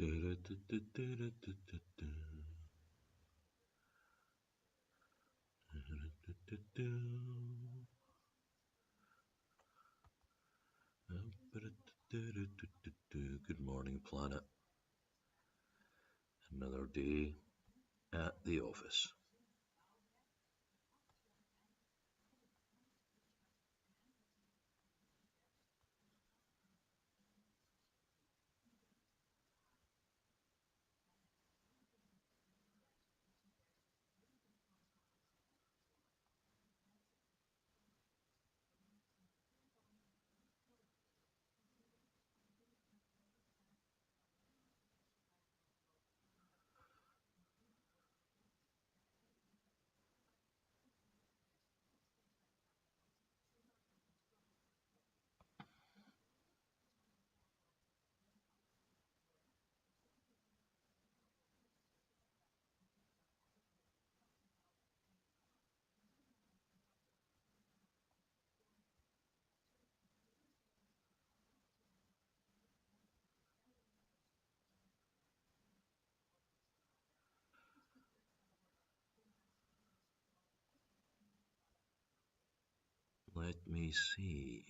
Good morning, planet. Another day at the office. Let me see.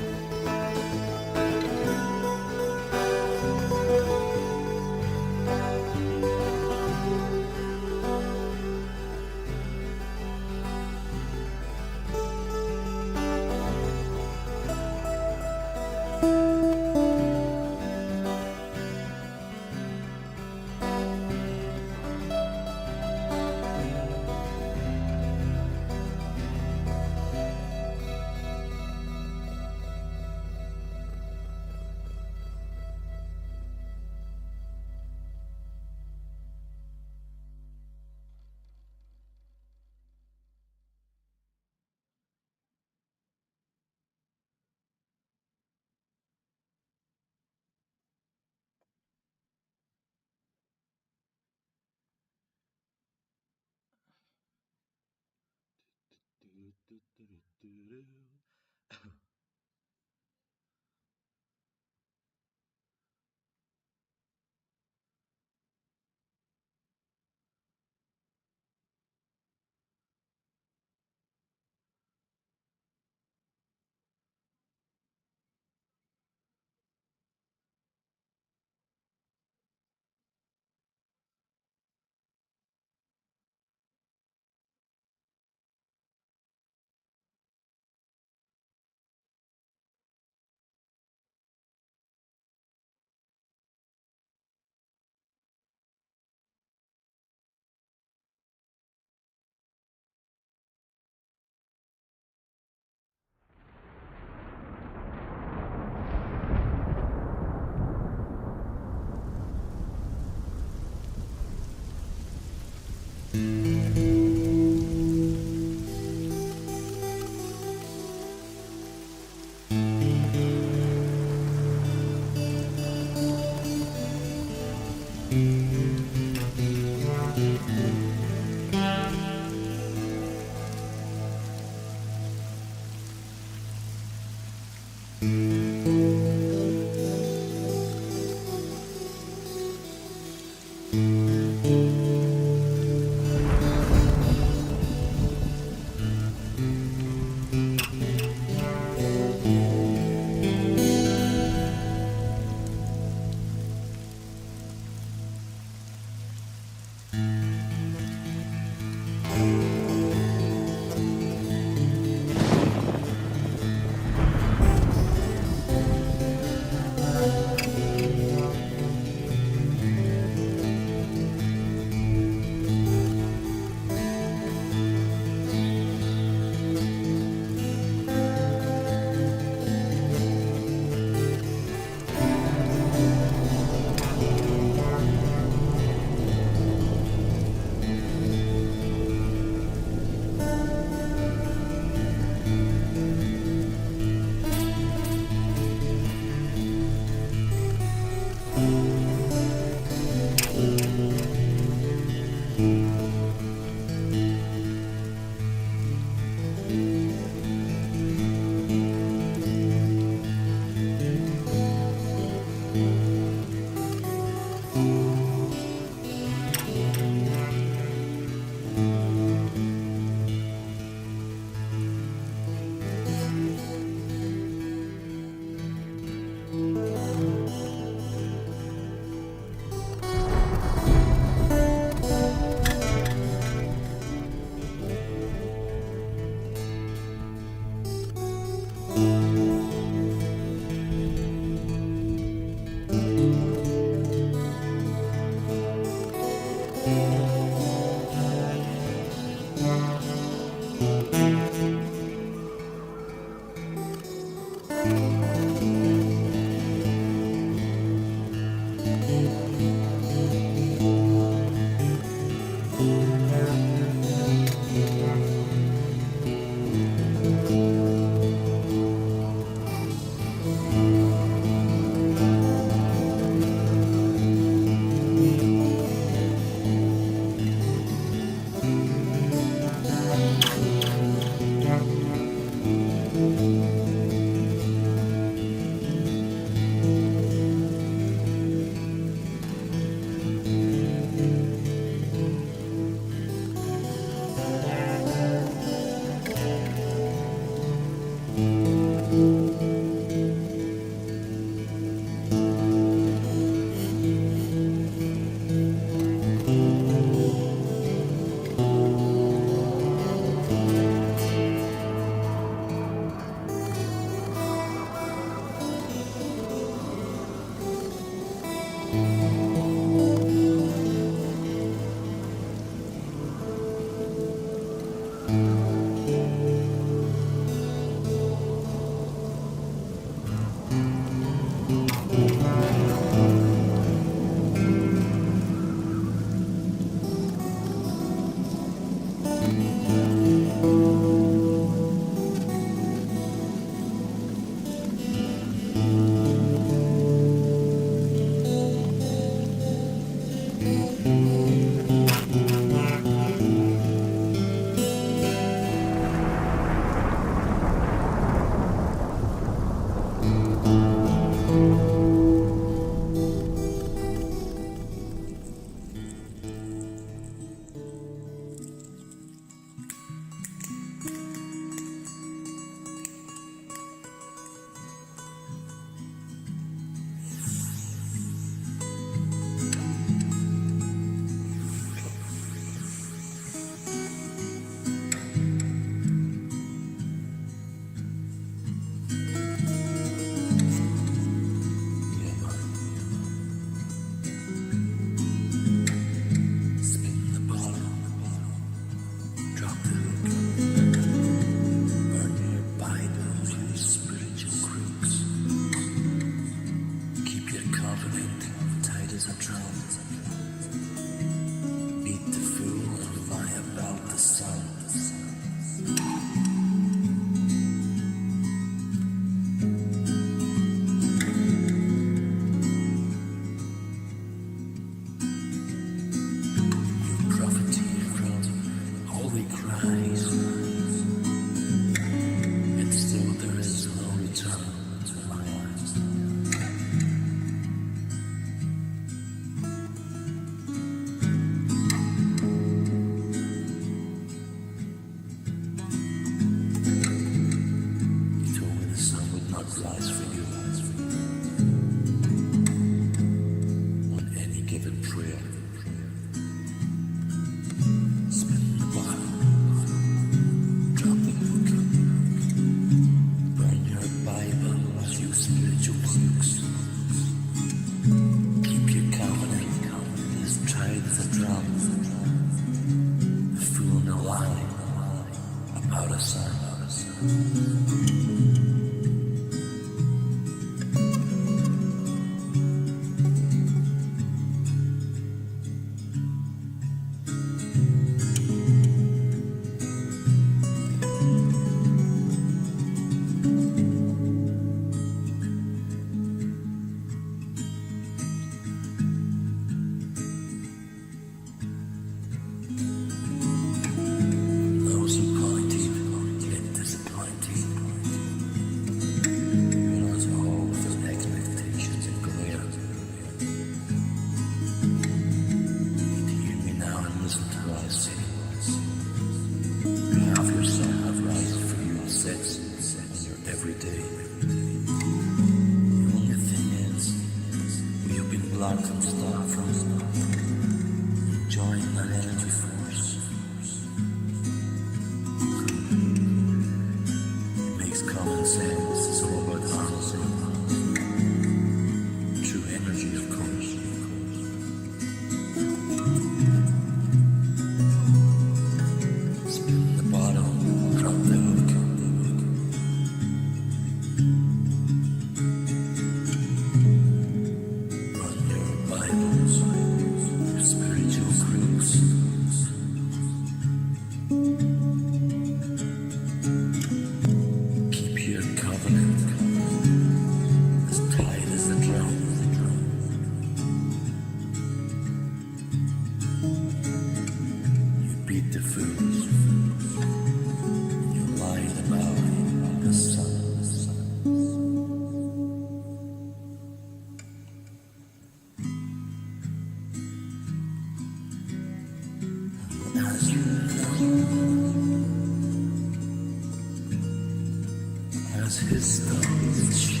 As history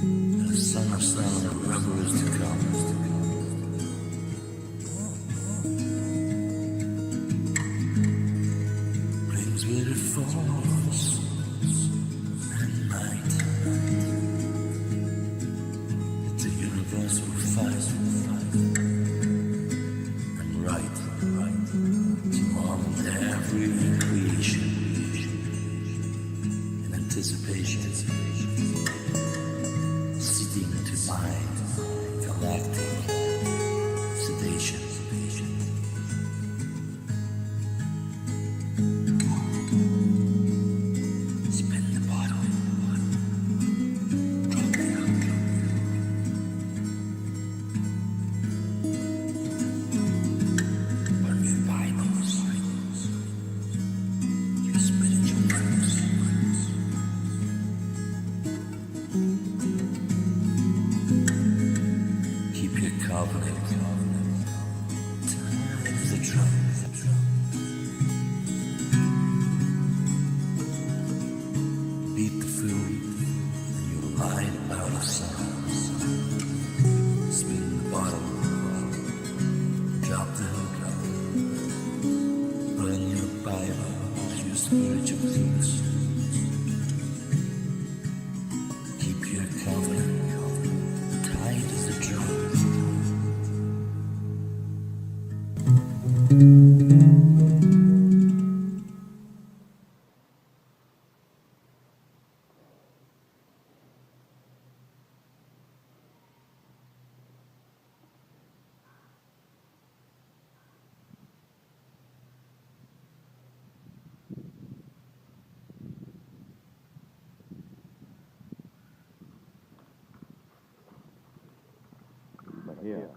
and a son of sound forever is to come. Brings with it force and might. It's a universal fight and right to all every creation. Anticipation, sitting to mind, galactic sedation. Spin the bottle, drop it out. Burn your Bibles, you spiritual prayers. Keep your covenant. Time is the drum. Beat the food, and you'll light out of sound. Spin the bottle. Drop the hook. Burn your Bible, your spiritual things. Keep your covenant. Tight as a drum. Here.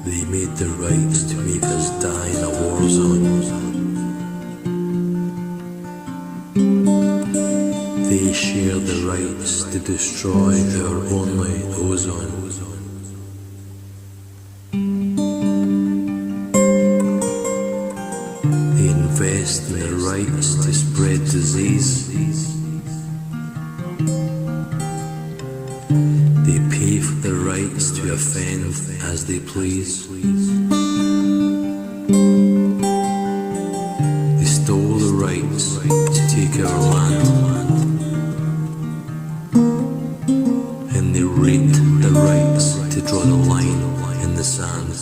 They made the rights to make us die in a war zone. They shared the rights to destroy our only ozone. They invest in the rights to spread disease. They pay for the rights to offend as they please. They stole the rights to take our land, and they raped the rights to draw the line in the sand.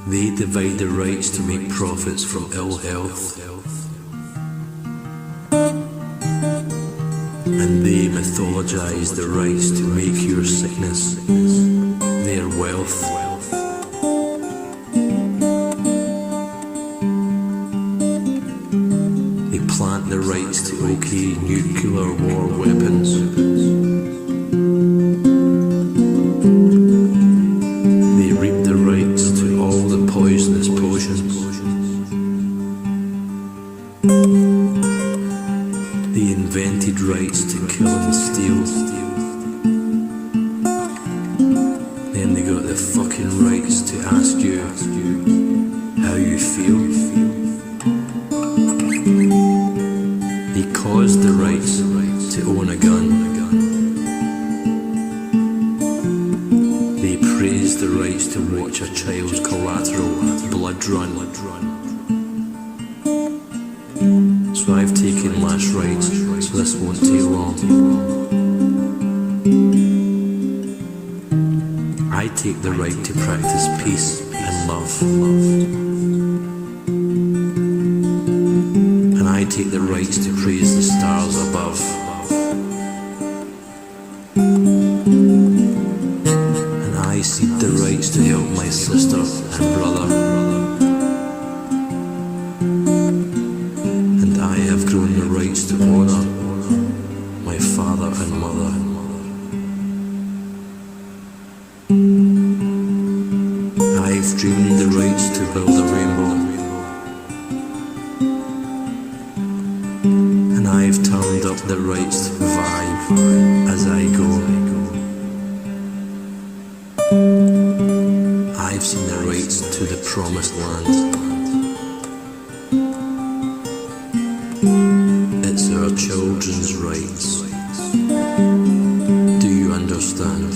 They divide the rights to make profits from ill health, and they mythologize the rights to make your sickness their wealth. They plant the rights to okay nuclear war weapons. They reap the rights to all the poisonous potions. They invented rights to kill and steal. Then they got the fucking rights to ask you how you feel. They caused the rights to own a gun. They praised the rights to watch a child's collateral blood run. So I've taken last rights, so this won't take long. I take the right to practice peace and love. And I take the rights to praise the stars above. And I cede the rights to help my sister and brother. And I have grown the rights to honor my father and mother. I've dreamed the rights to build a rainbow. And I've turned up the rights to vibe as I go. I've seen the rights to the promised land. It's our children's rights. Do you understand?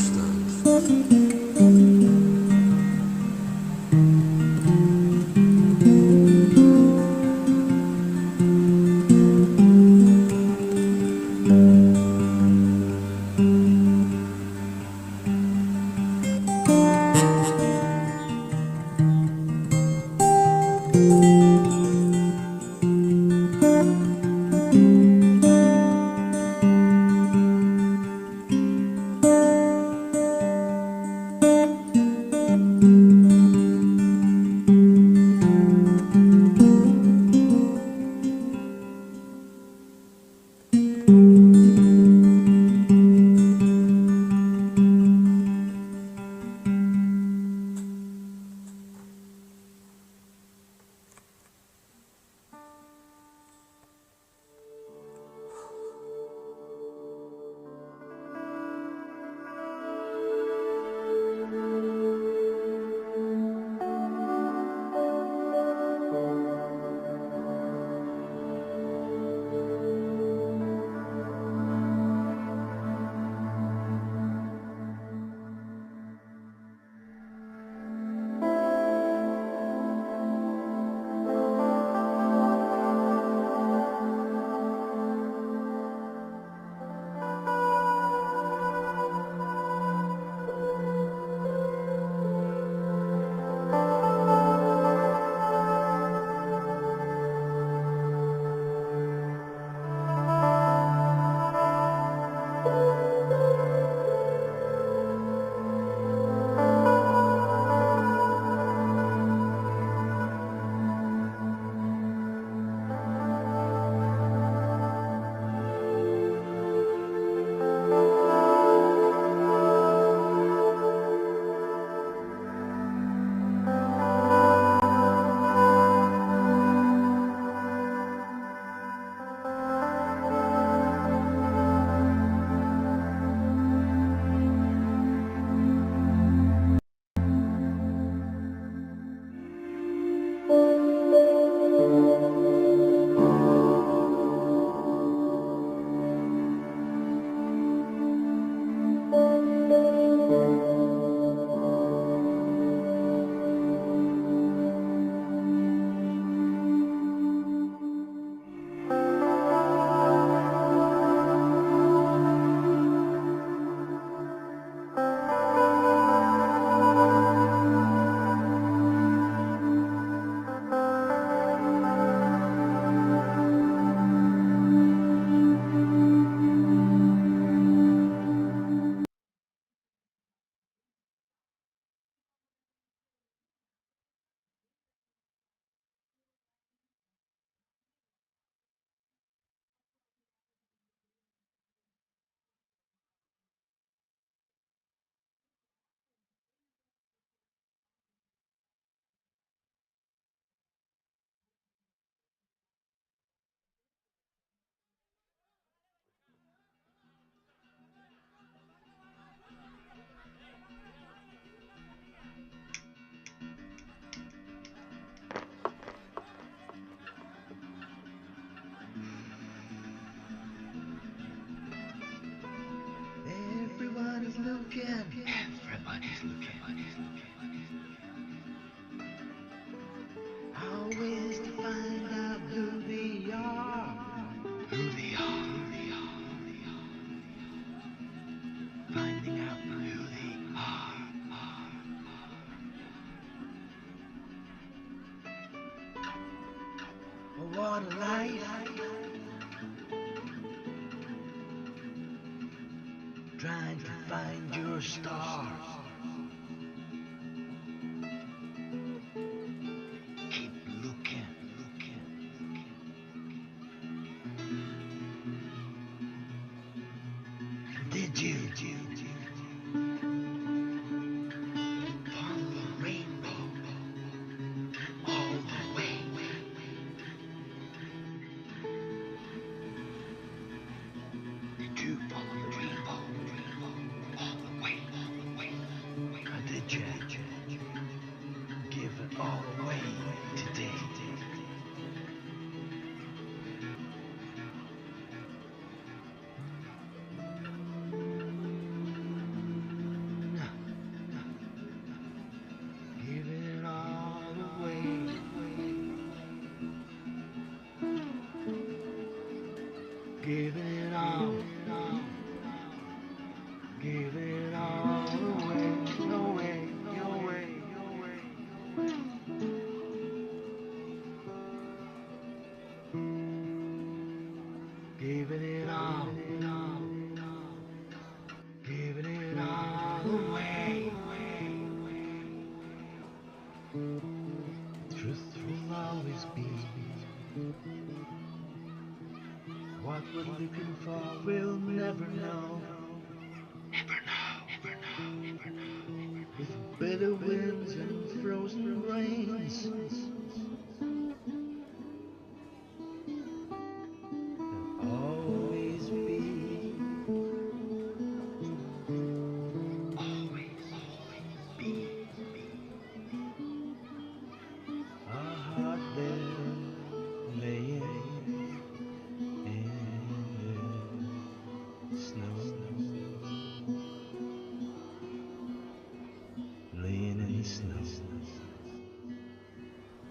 trying to find your star. Keep looking. Did you follow the rainbow all the way? Did you follow the rainbow all the way? Or did you give it all away today? Give it all away. Give it all. Give it all away. Away. Giving it all. Giving it all away. Truth will always be what we're looking for. We'll never know. With bitter winds and frozen rains, there'll always be a heart there laying in the snow. Laying in the snow.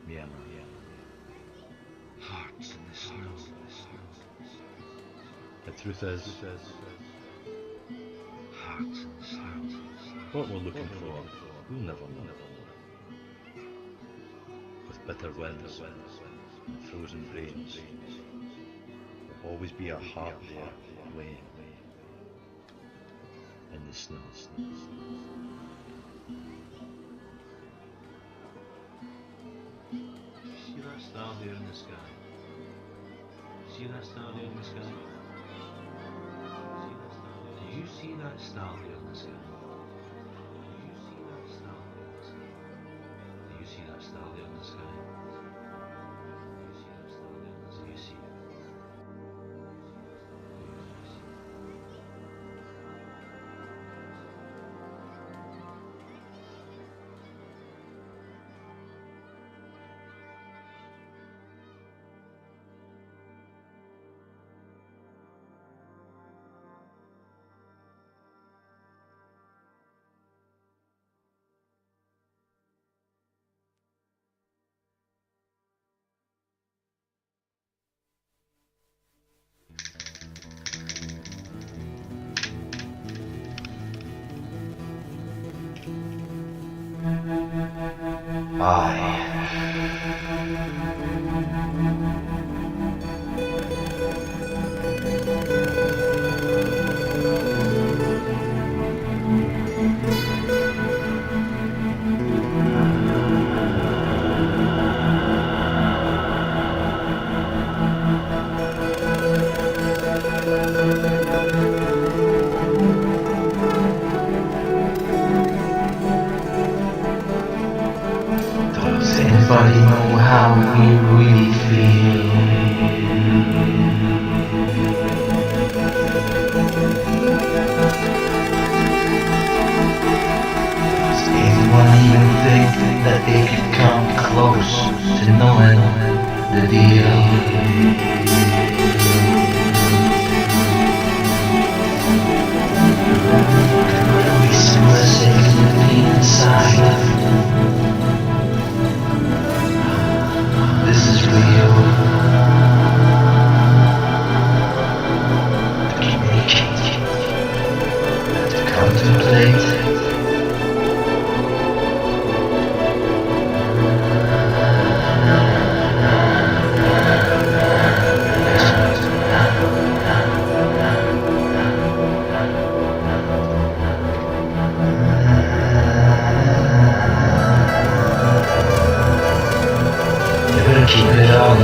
Yeah. Hearts in the snow. The truth is, hearts in the snow. What we're looking for, we'll never know. With bitter winds and frozen rains, there'll always be a heart there laying in the snow. See that star there in the sky? See that star there in the sky? Do you see that star there in the sky? Do you see that star there in the sky? Do you see it? Does anybody know how we really feel? Does anyone even think that they could come close to knowing the deal? Could we smell a second pain inside? This is real. To communicate, to contemplate.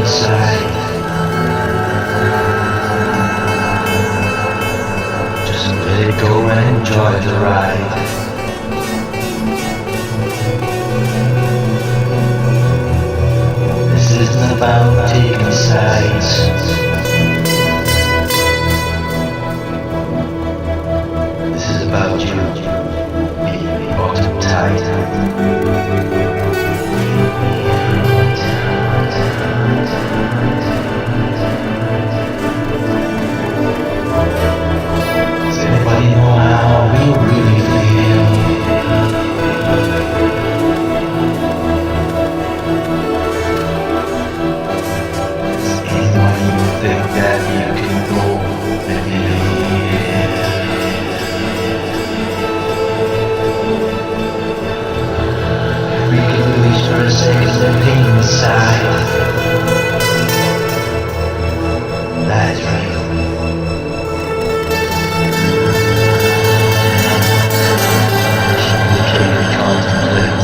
inside. Just let it go and enjoy the ride. This isn't about taking sides. This is about you being uptight. Does anybody know how we really feel? Does anyone even think that you can go and if we can release for a second the pain inside, that is real. Contemplate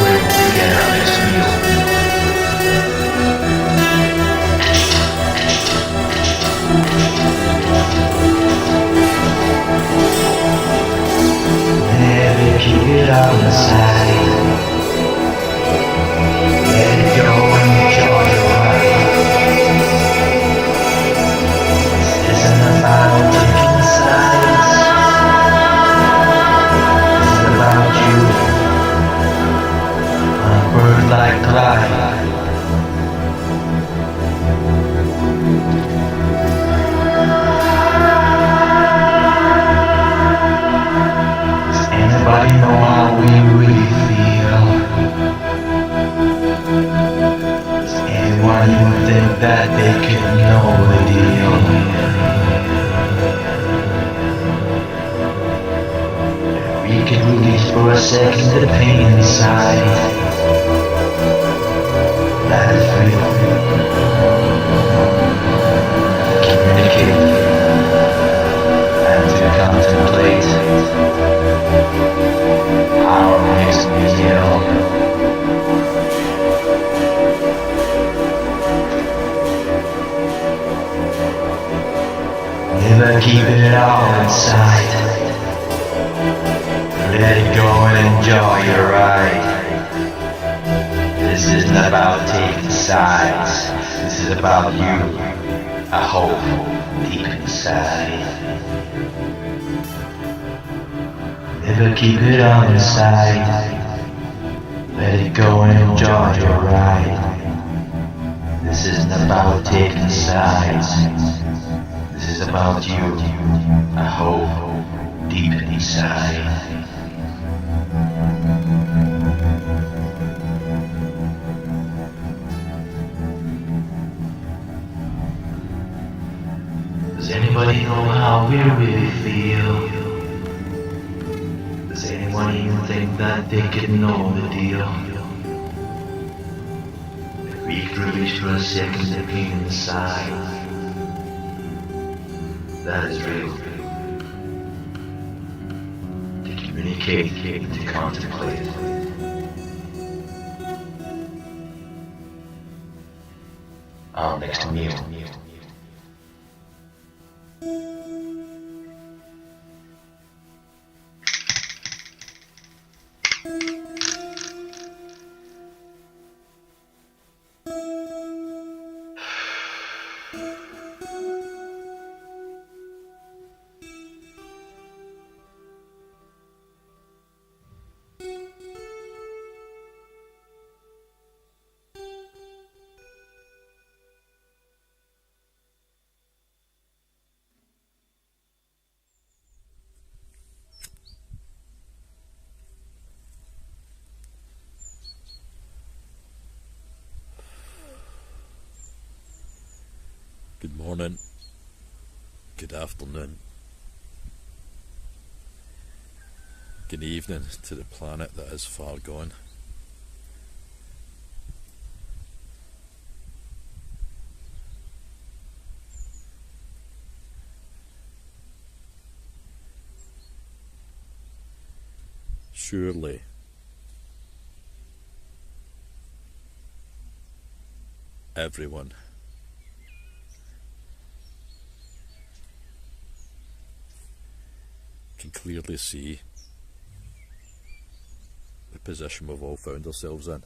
where we get our next meal. Never keep it on the side. Let it go and enjoy your ride. This isn't about taking sides. This is about you. A bird like glide. Does anybody know how we really feel? Does anyone even think that they can know the deal? If we could release for a second the pain inside, that is real. Communicate and to contemplate our next meal. Never keep it all inside. Let it go and enjoy your ride. This isn't about taking sides. This is about you. I hope deep inside. Never keep it on inside. Let it go and enjoy your ride. This isn't about taking sides. This is about you. I hope deep inside. Does anybody know how we really feel? Does anyone even think that they can know the deal? If we could release for a second the pain inside, that is real. To communicate, to contemplate. Our next meal. Good morning, good afternoon, good evening to the planet that is far gone. Surely everyone can clearly see the position we've all found ourselves in.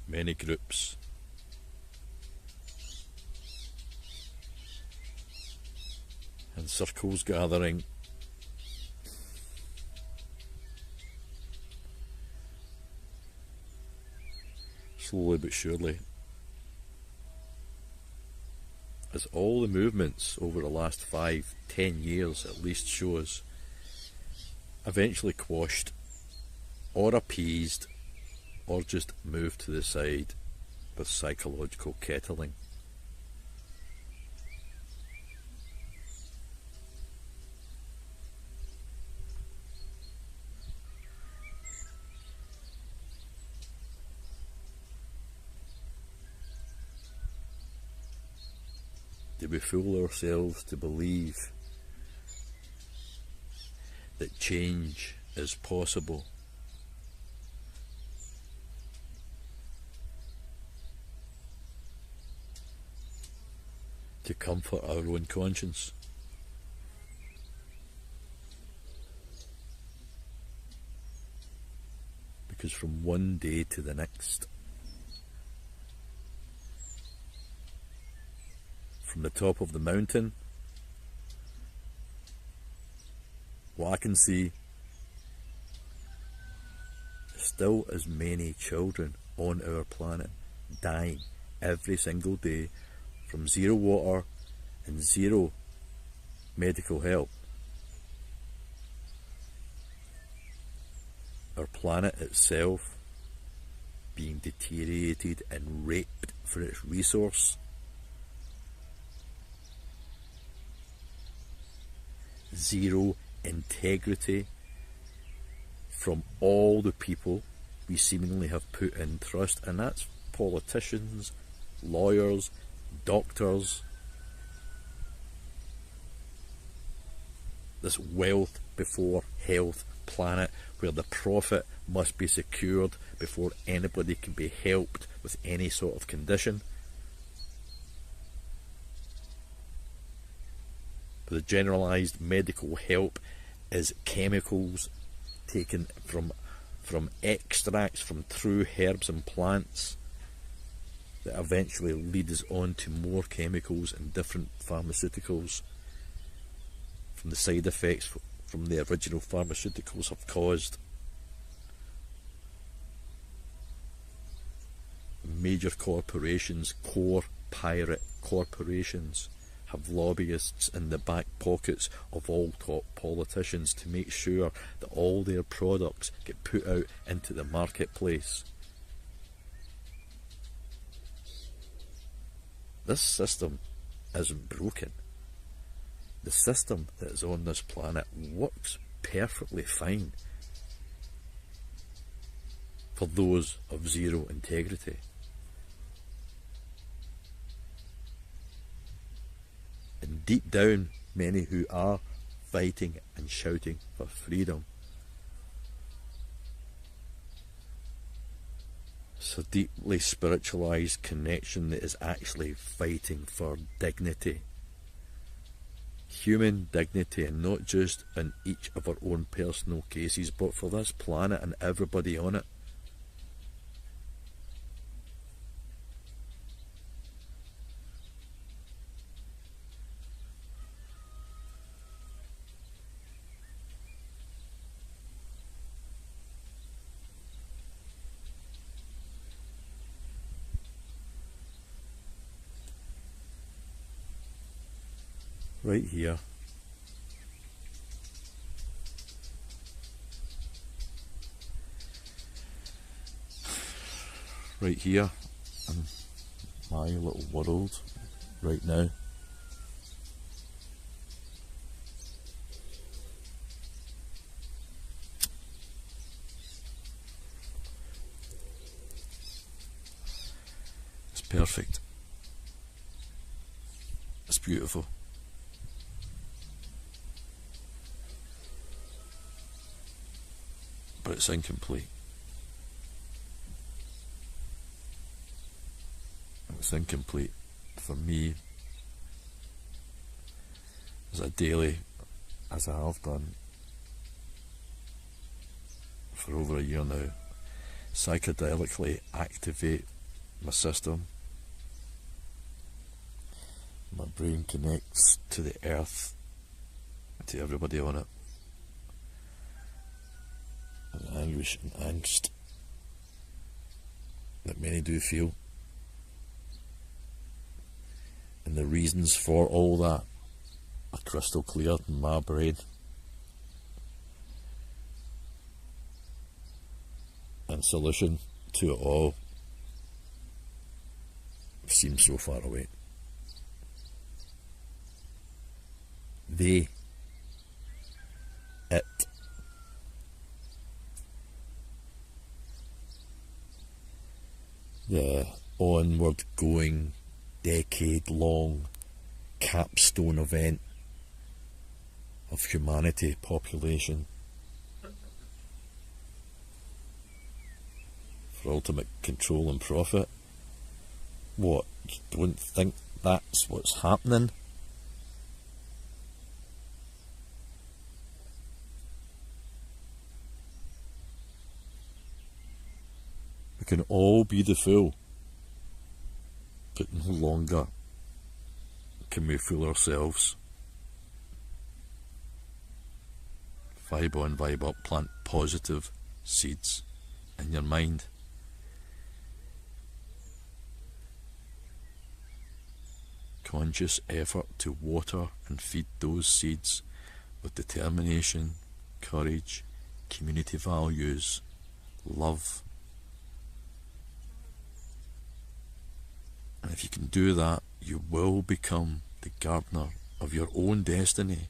Many groups and circles gathering, slowly but surely, as all the movements over the last 5-10 years at least shows, eventually quashed or appeased or just moved to the side with psychological kettling. Do we fool ourselves to believe that change is possible? To comfort our own conscience? Because from one day to the next, from the top of the mountain, what I can see, still as many children on our planet dying every single day from zero water and zero medical help. Our planet itself being deteriorated and raped for its resource. Zero integrity from all the people we seemingly have put in trust, and that's politicians, lawyers, doctors. This wealth before health planet where the profit must be secured before anybody can be helped with any sort of condition. The generalised medical help is chemicals taken from extracts from true herbs and plants that eventually lead us on to more chemicals and different pharmaceuticals from the side effects from the original pharmaceuticals have caused. Major corporations, core pirate corporations, have lobbyists in the back pockets of all top politicians to make sure that all their products get put out into the marketplace. This system isn't broken. The system that is on this planet works perfectly fine for those of zero integrity. And deep down, many who are fighting and shouting for freedom. It's a deeply spiritualized connection that is actually fighting for dignity. Human dignity, and not just in each of our own personal cases, but for this planet and everybody on it. Right here, in my little world right now, it's perfect, it's beautiful. it's incomplete. It's incomplete for me as a daily, as I have done for over a year now, psychedelically activate my system. My brain connects to the earth, to everybody on it, and the anguish and angst that many do feel, and the reasons for all that are crystal clear in my brain. And solution to it all seems so far away. They, it, the onward going, decade-long capstone event of humanity, population, for ultimate control and profit. What, you don't think that's what's happening? We can all be the fool, but no longer can we fool ourselves. Vibe on, vibe up, plant positive seeds in your mind. Conscious effort to water and feed those seeds with determination, courage, community values, love. And if you can do that, you will become the gardener of your own destiny.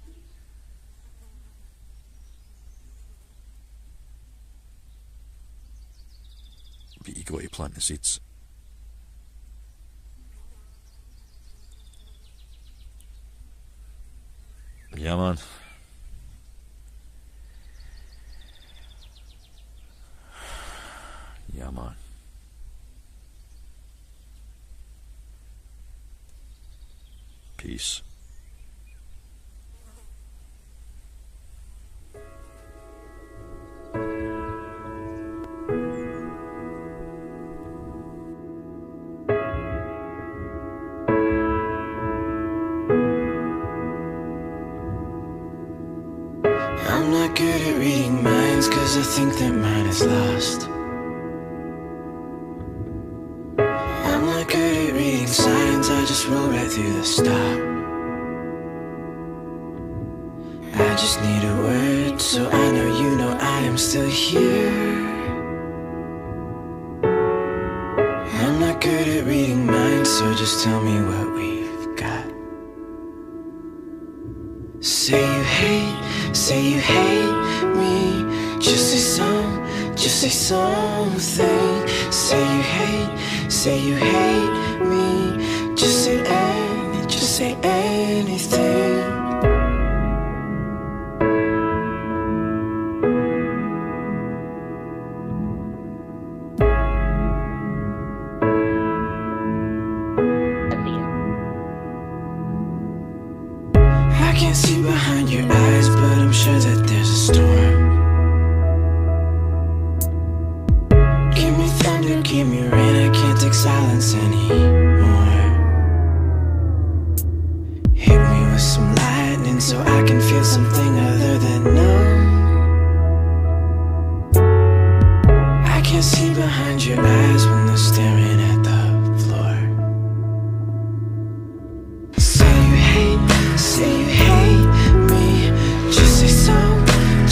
But you got to plant the seeds. Yeah, man. Yeah, man. Peace. I'm not good at reading minds, 'cause I think that mine is lost. I'm not good at reading signs, I just roll right through the stop. I just need a word, so I know you know I am still here. I'm not good at reading minds, so just tell me what we've got. Say you hate me. Just say something. Say you hate me. Just say anything. I can't see behind your eyes, but I'm sure that there's a storm. Give me thunder, give me rain, I can't take silence anymore. Hit me with some lightning so I can feel something other than numb. I can't see behind your eyes when they're staring at the floor. Say you hate me. Just say something.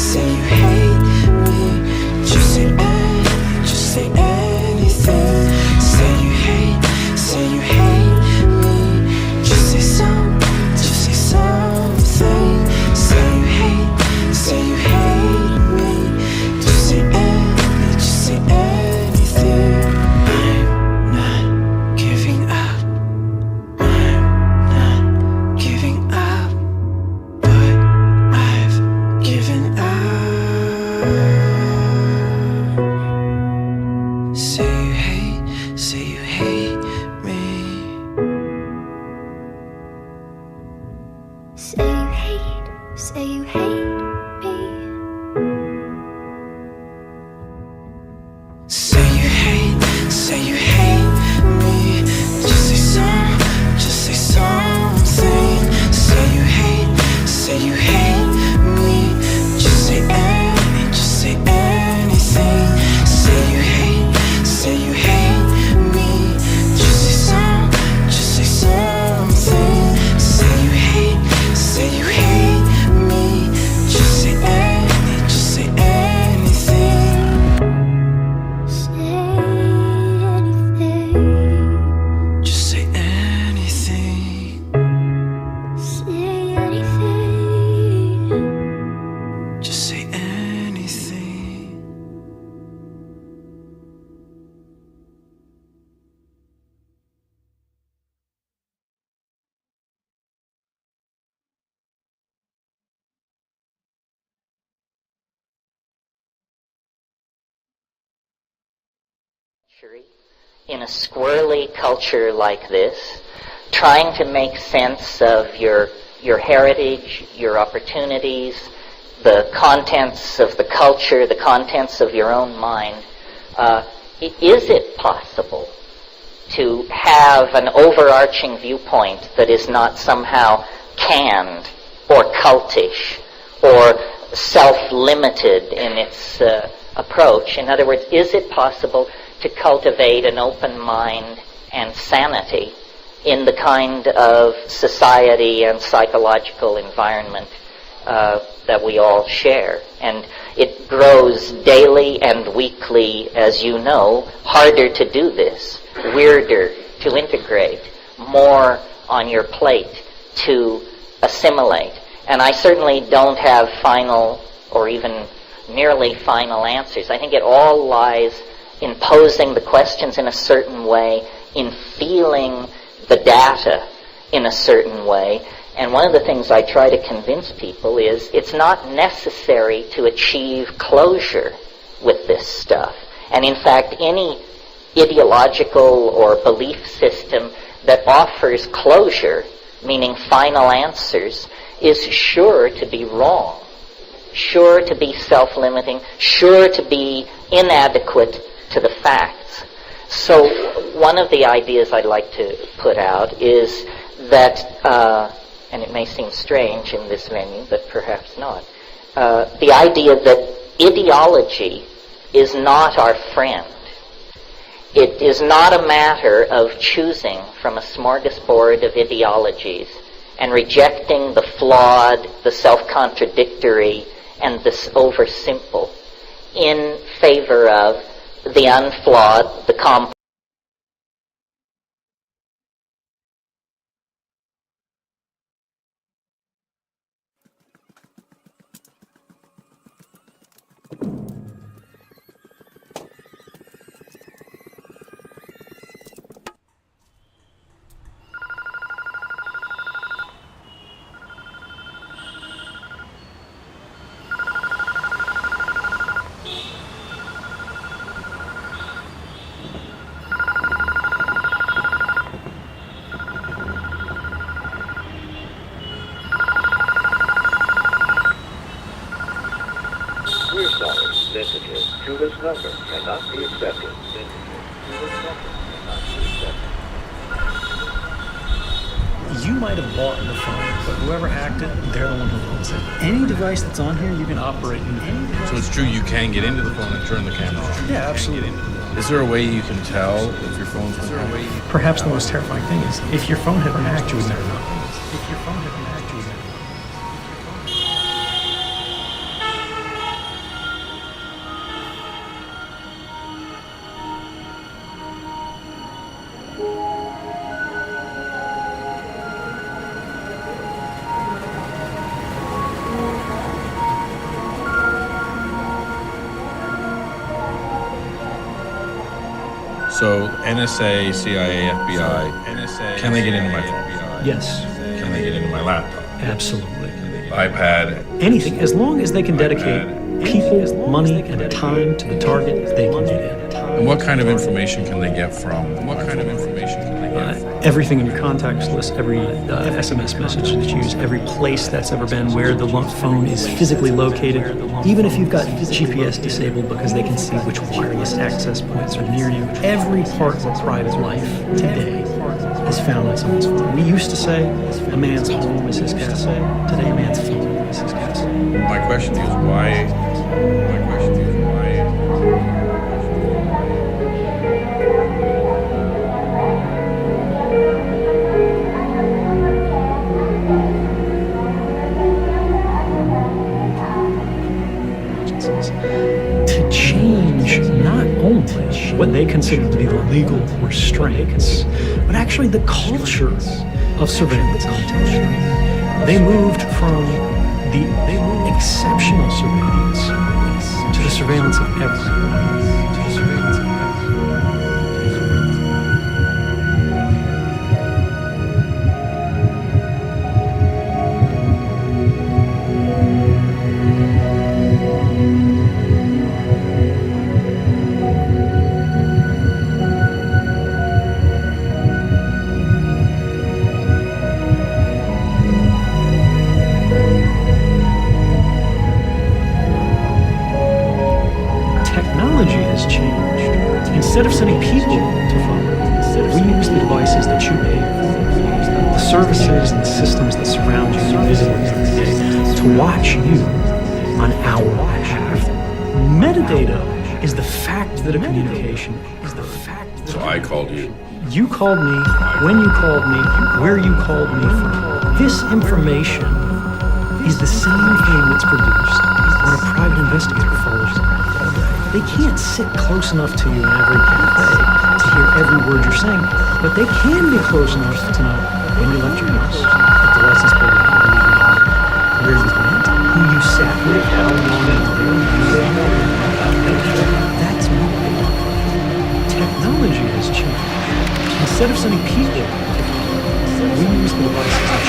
Say you hate me. Just say anything. Say you hate me. Just say something. Say you hate me. Just say anything. luxury in a squirrely culture like this, trying to make sense of your heritage, your opportunities, the contents of the culture, the contents of your own mind. Is it possible to have an overarching viewpoint that is not somehow canned or cultish or self-limited in its approach? In other words, is it possible to cultivate an open mind and sanity in the kind of society and psychological environment that we all share? And it grows daily and weekly, as you know, harder to do this, weirder to integrate, more on your plate to assimilate. And I certainly don't have final or even nearly final answers. I think it all lies in posing the questions in a certain way, in feeling the data in a certain way. And one of the things I try to convince people is it's not necessary to achieve closure with this stuff. And in fact, any ideological or belief system that offers closure, meaning final answers, is sure to be wrong, sure to be self-limiting, sure to be inadequate to the facts. So one of the ideas I'd like to put out is that, and it may seem strange in this venue, but perhaps not, the idea that ideology is not our friend. It is not a matter of choosing from a smorgasbord of ideologies and rejecting the flawed, the self-contradictory, and the over-simple in favor of the unflawed, the complex. We're sorry, messages to this number cannot be accepted. Messages to this number cannot be accepted. You might have bought the phone, but whoever hacked it, they're the one who owns it. Any device that's on here, you can operate independently. So it's true you can get into the phone and turn the camera on? Yeah, absolutely. Is there a way you can tell if your phone's been hacked? Perhaps the most terrifying thing is, if your phone had been hacked, you would never know. If your phone had been hacked, you would never know. So NSA, CIA, FBI, can they get into my phone? Yes, Can they get into my laptop? absolutely. iPad? Anything, as long as they can dedicate people, money, and time to the target, they can get in. And what kind of information can they get from? Everything in your contacts list, every SMS message that you use, every place that's ever been, where the phone is physically located, even if you've got GPS disabled because they can see which wireless access points are near you. Every part of private life today is found on someone's phone. We used to say a man's home is his castle. Today, a man's phone is his castle. My question is why? To change not only what they consider to be the legal restraints, but actually the culture of surveillance and detention. They moved from the exceptional surveillance to the surveillance of everyone. technology has changed. Instead of sending people to follow, we use the devices that you pay for, the services and the systems that surround you visibly every day to watch you on our behalf. Metadata is the fact that a communication is the fact that. So I called you. You called me, when you called me, where you called me from. This information is the same thing that's produced when a private investigator follows you around all day. They can't sit close enough to you in every cafe to hear every word you're saying, but they can be close enough to know when you left your house, at the license plate, where you went, who you sat with, how long you were. That's me. Technology has changed. Instead of sending people, we use the devices that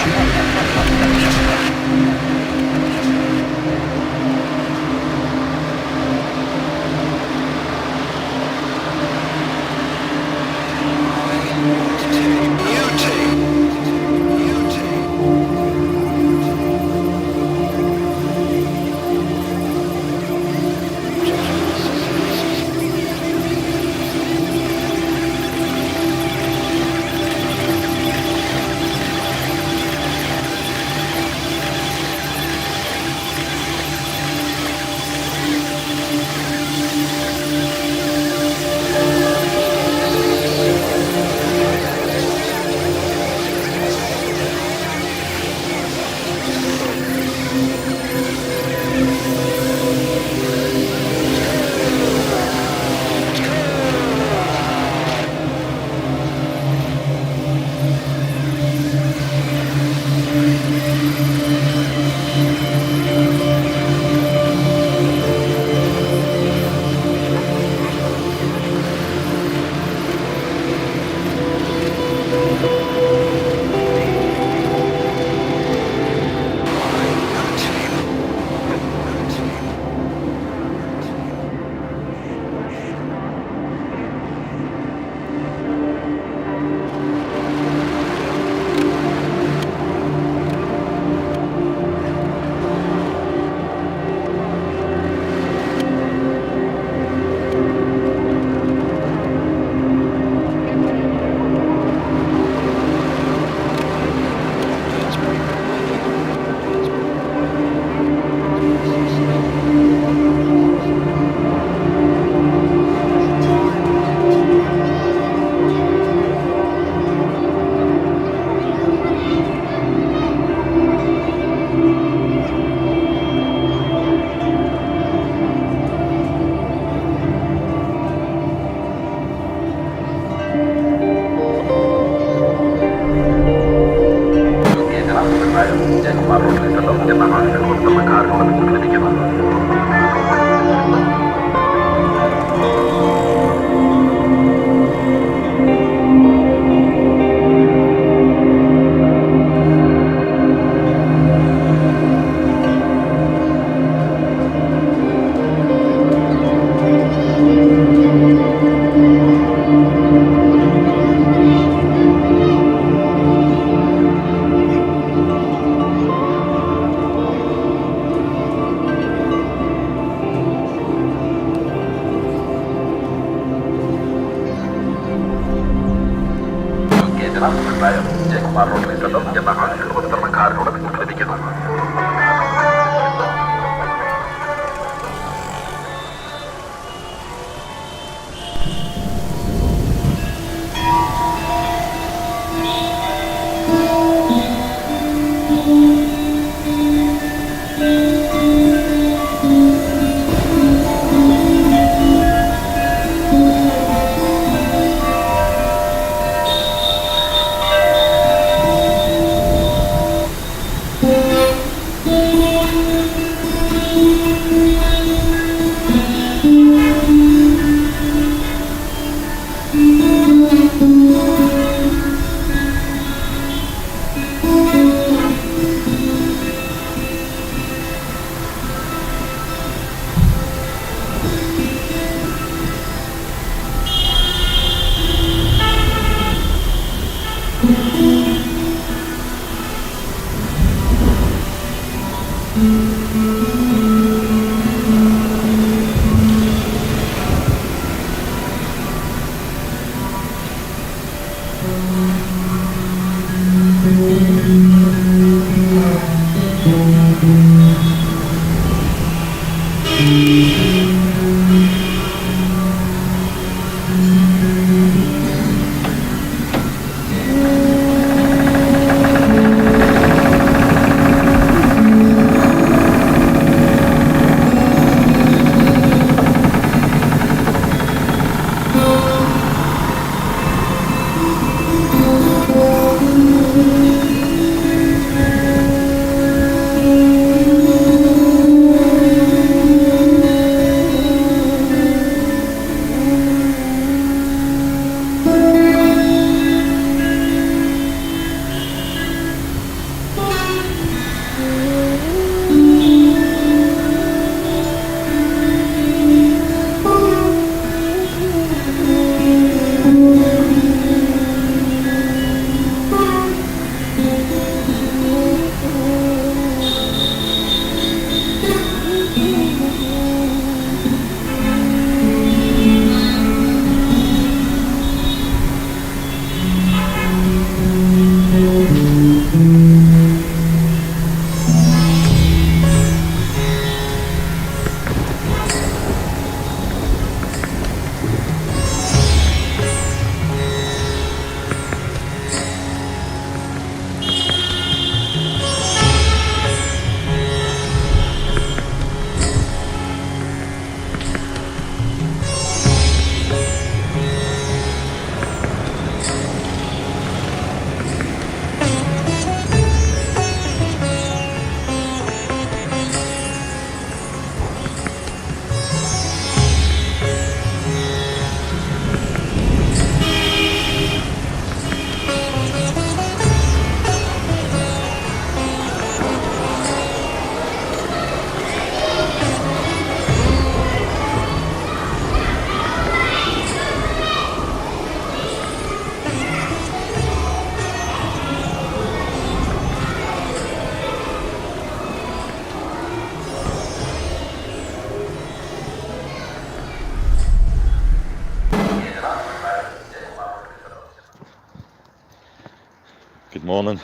Good morning,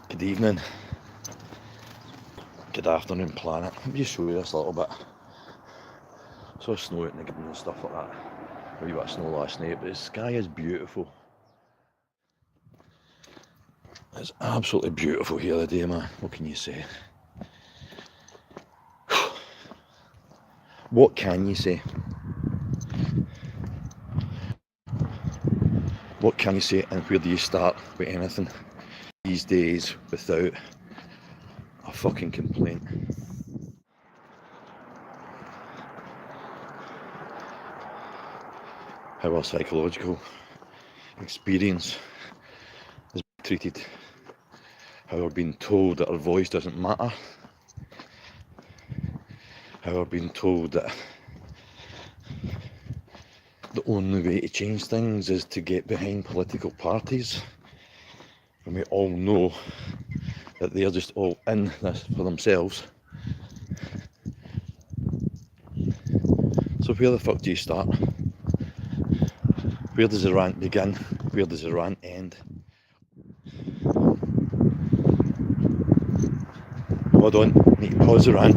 good evening, good afternoon planet. Let me just show you this a little bit. Saw snow out in the garden and stuff like that. A wee bit of snow last night, but the sky is beautiful. It's absolutely beautiful here today, man. What can you say? What can you say? What can you say, and where do you start with anything these days without a fucking complaint? How our psychological experience is treated, how we're being told that our voice doesn't matter, how we're being told that the only way to change things is to get behind political parties, and we all know that they're just all in this for themselves. So where the fuck do you start? Where does the rant begin? Where does the rant end? Hold on, need to pause the rant.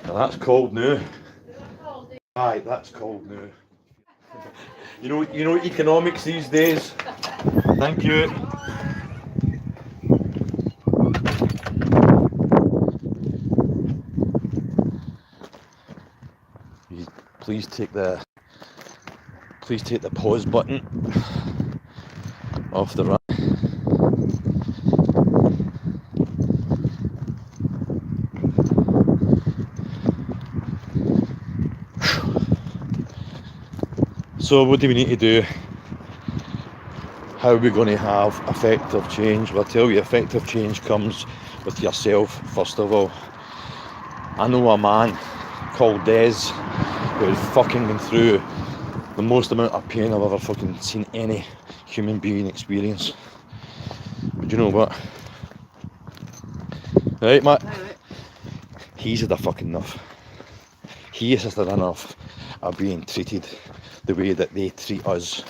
Now that's cold now. Aye, that's cold now. You know economics these days. Thank you. Please take the pause button off the rant. So what do we need to do? How are we going to have effective change? Well, I tell you, effective change comes with yourself first of all. I know a man called Des who's fucking been through the most amount of pain I've ever fucking seen any human being experience. But you know what? Right, Matt? He's had a fucking enough. He has had enough of being treated the way that they treat us.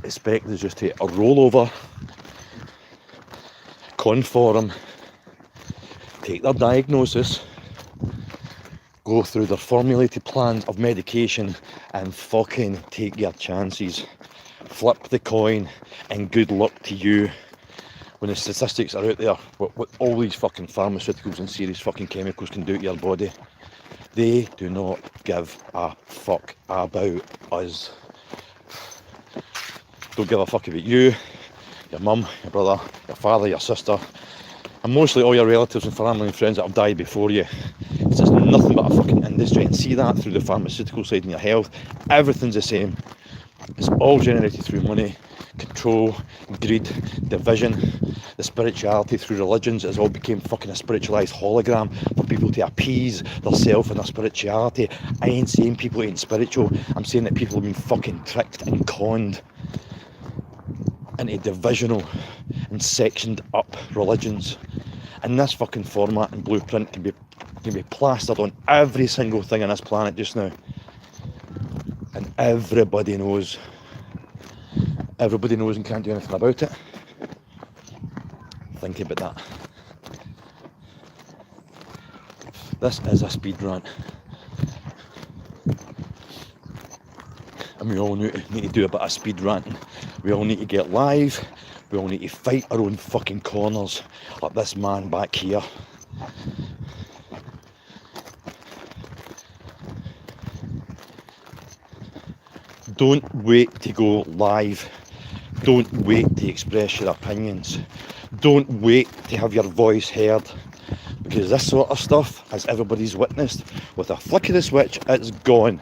Expect us just to roll over, conform, take their diagnosis, go through their formulated plans of medication and fucking take your chances. Flip the coin and good luck to you. When the statistics are out there, what all these fucking pharmaceuticals and serious fucking chemicals can do to your body, they do not give a fuck about us. Don't give a fuck about you, your mum, your brother, your father, your sister, and mostly all your relatives and family and friends that have died before you. It's just nothing but a fucking industry, and see that through the pharmaceutical side in your health. Everything's the same. It's all generated through money, control, greed, division. The spirituality through religions has all become fucking a spiritualised hologram for people to appease themselves and their spirituality. I ain't saying people ain't spiritual. I'm saying that people have been fucking tricked and conned into divisional and sectioned up religions. And this fucking format and blueprint can be plastered on every single thing on this planet just now. And everybody knows. Everybody knows and can't do anything about it. Think about that. This is a speed rant. And we all need to do a bit of speed ranting. We all need to get live. We all need to fight our own fucking corners, like this man back here. Don't wait to go live. Don't wait to express your opinions. Don't wait to have your voice heard. Because this sort of stuff, as everybody's witnessed, with a flick of the switch, it's gone.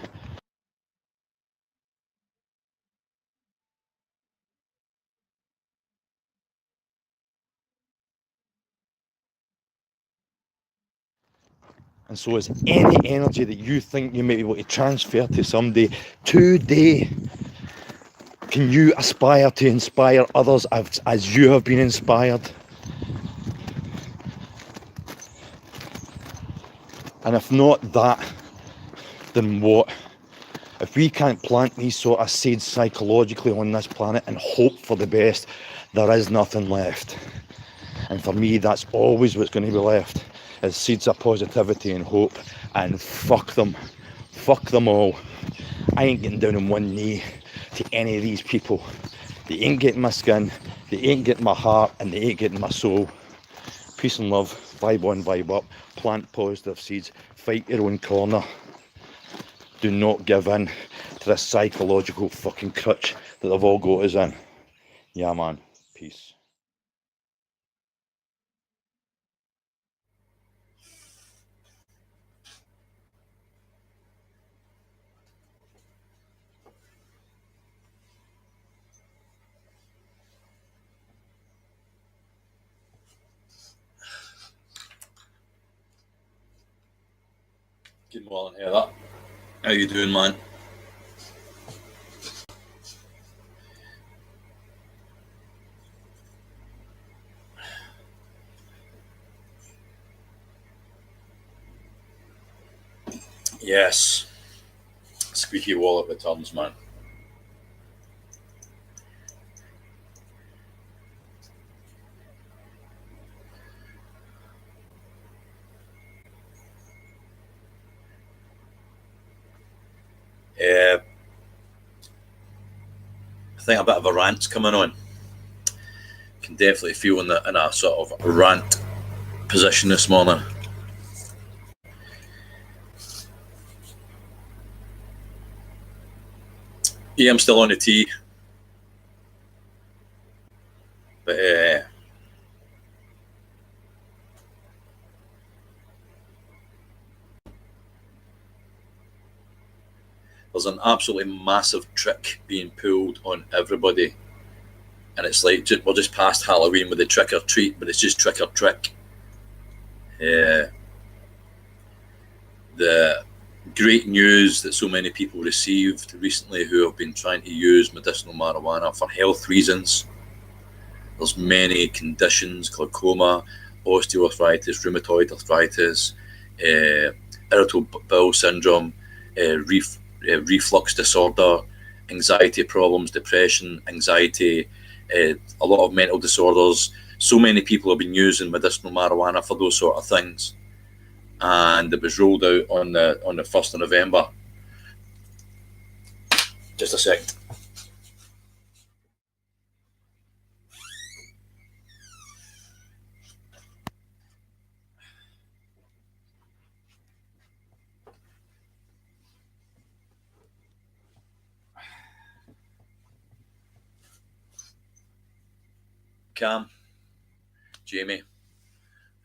And so is any energy that you think you may be able to transfer to somebody today. Can you aspire to inspire others as you have been inspired? And if not that, then what? If we can't plant these sort of seeds psychologically on this planet and hope for the best, there is nothing left. And for me, that's always what's going to be left, is seeds of positivity and hope. And fuck them all. I ain't getting down on one knee to any of these people. They ain't getting my skin, they ain't getting my heart, and they ain't getting my soul. Peace and love, vibe on, vibe up, plant positive seeds, fight your own corner. Do not give in to this psychological fucking crutch that they've all got us in. Yeah man, peace. Good morning, Heather. How you doing, man? Yes. Squeaky wallet returns, man. I think a bit of a rant's coming on. Can definitely feel in a sort of rant position this morning. Yeah, I'm still on the tee. But there's an absolutely massive trick being pulled on everybody. And it's like, we're just past Halloween with the trick or treat, but it's just trick or trick. The great news that so many people received recently who have been trying to use medicinal marijuana for health reasons. There's many conditions, glaucoma, osteoarthritis, rheumatoid arthritis, irritable bowel syndrome, reflux disorder, anxiety problems, depression, anxiety, a lot of mental disorders. So many people have been using medicinal marijuana for those sort of things, and it was rolled out on the 1st of November. Just a second. Cam, Jamie,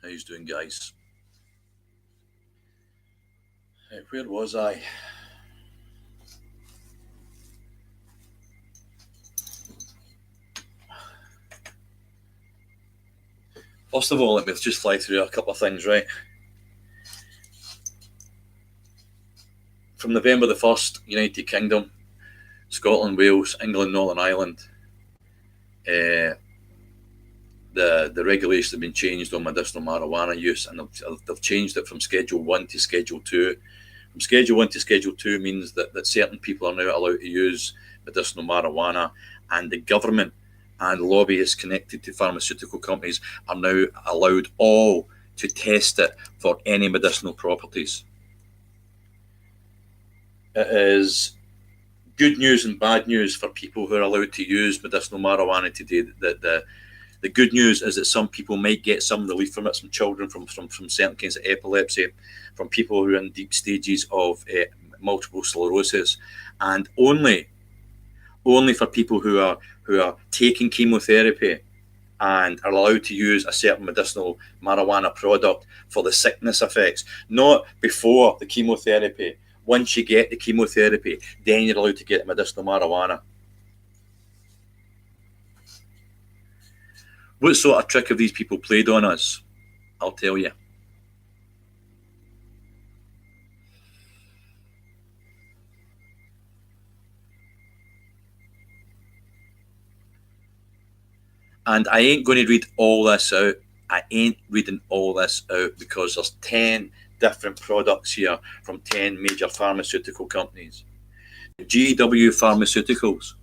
how you doing, guys? Where was I? First of all, let me just fly through a couple of things, right? From November the 1st, United Kingdom, Scotland, Wales, England, Northern Ireland, the regulations have been changed on medicinal marijuana use, and they've changed it from Schedule 1 to Schedule 2. From Schedule 1 to Schedule 2 means that certain people are now allowed to use medicinal marijuana, and the government and lobbyists connected to pharmaceutical companies are now allowed all to test it for any medicinal properties. It is good news and bad news for people who are allowed to use medicinal marijuana today. The good news is that some people might get some relief from it, some children from certain kinds of epilepsy, from people who are in deep stages of multiple sclerosis, and only for people who are taking chemotherapy and are allowed to use a certain medicinal marijuana product for the sickness effects, not before the chemotherapy. Once you get the chemotherapy, then you're allowed to get medicinal marijuana. What sort of trick have these people played on us? I'll tell you. And I ain't going to read all this out. I ain't reading all this out because there's 10 different products here from 10 major pharmaceutical companies. GW Pharmaceuticals,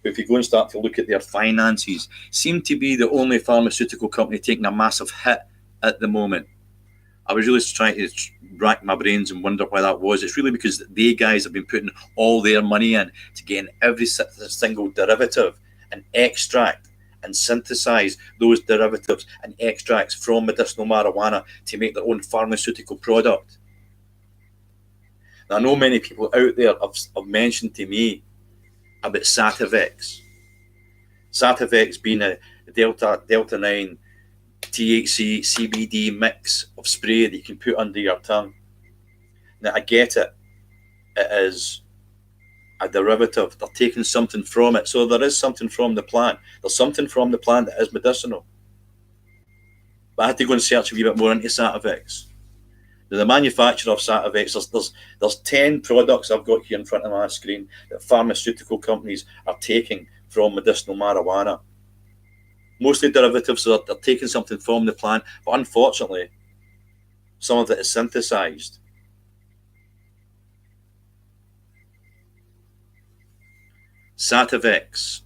if you go and start to look at their finances, seem to be the only pharmaceutical company taking a massive hit at the moment. I was really trying to rack my brains and wonder why that was. It's really because they guys have been putting all their money in to getting every single derivative and extract and synthesize those derivatives and extracts from medicinal marijuana to make their own pharmaceutical product. Now, I know many people out there have mentioned to me about Sativex. Sativex being a Delta 9 THC CBD mix of spray that you can put under your tongue. Now, I get it. It is a derivative. They're taking something from it. So there is something from the plant. There's something from the plant that is medicinal. But I had to go and search a wee bit more into Sativex. Now, the manufacturer of Sativex, there's 10 products I've got here in front of my screen that pharmaceutical companies are taking from medicinal marijuana. Mostly derivatives, so they're taking something from the plant, but unfortunately, some of it is synthesized. Sativex.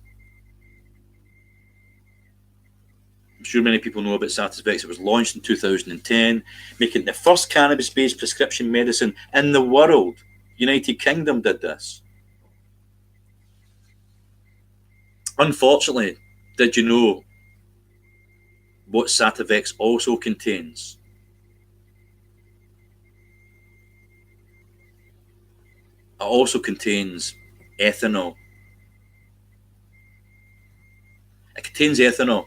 I'm sure many people know about Sativex. It was launched in 2010, making it the first cannabis-based prescription medicine in the world. United Kingdom did this. Unfortunately, did you know what Sativex also contains? It also contains ethanol. It contains ethanol.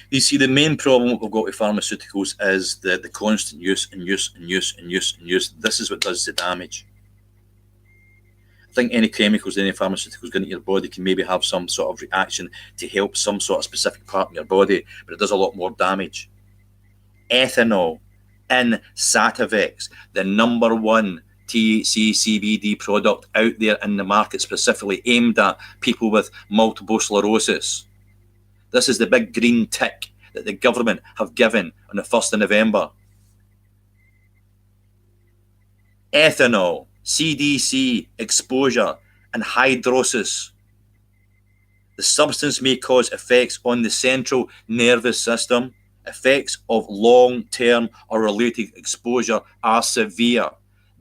You see, the main problem we've got with pharmaceuticals is the constant use and use and use and use and use. This is what does the damage. I think any chemicals, any pharmaceuticals going into your body can maybe have some sort of reaction to help some sort of specific part in your body, but it does a lot more damage. Ethanol in Sativex, the number one THC CBD product out there in the market specifically aimed at people with multiple sclerosis. This is the big green tick that the government have given on the 1st of November. Ethanol, CDC, exposure, and hydrosis. The substance may cause effects on the central nervous system. Effects of long-term or related exposure are severe.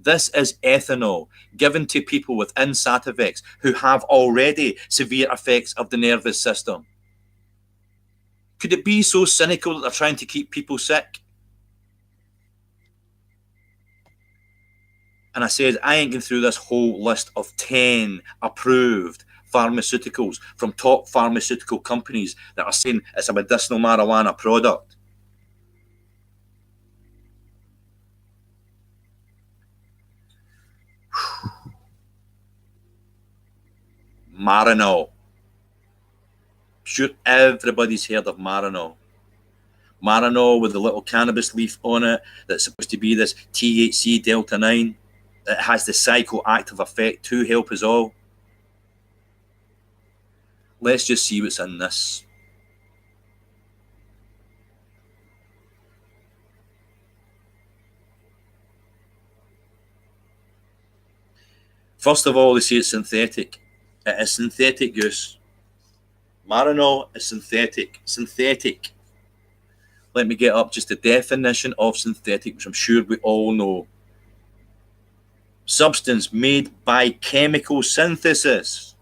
This is ethanol given to people with Sativex who have already severe effects of the nervous system. Could it be so cynical that they're trying to keep people sick? And I said, I ain't going through this whole list of 10 approved pharmaceuticals from top pharmaceutical companies that are saying it's a medicinal marijuana product. Marinol. Sure, everybody's heard of Marinol. Marinol with the little cannabis leaf on it that's supposed to be this THC Delta 9. It has the psychoactive effect to help us all. Let's just see what's in this. First of all, they say it's synthetic. It is synthetic, Goose. Marinol is synthetic. Synthetic. Let me get up just the definition of synthetic, which I'm sure we all know. Substance made by chemical synthesis,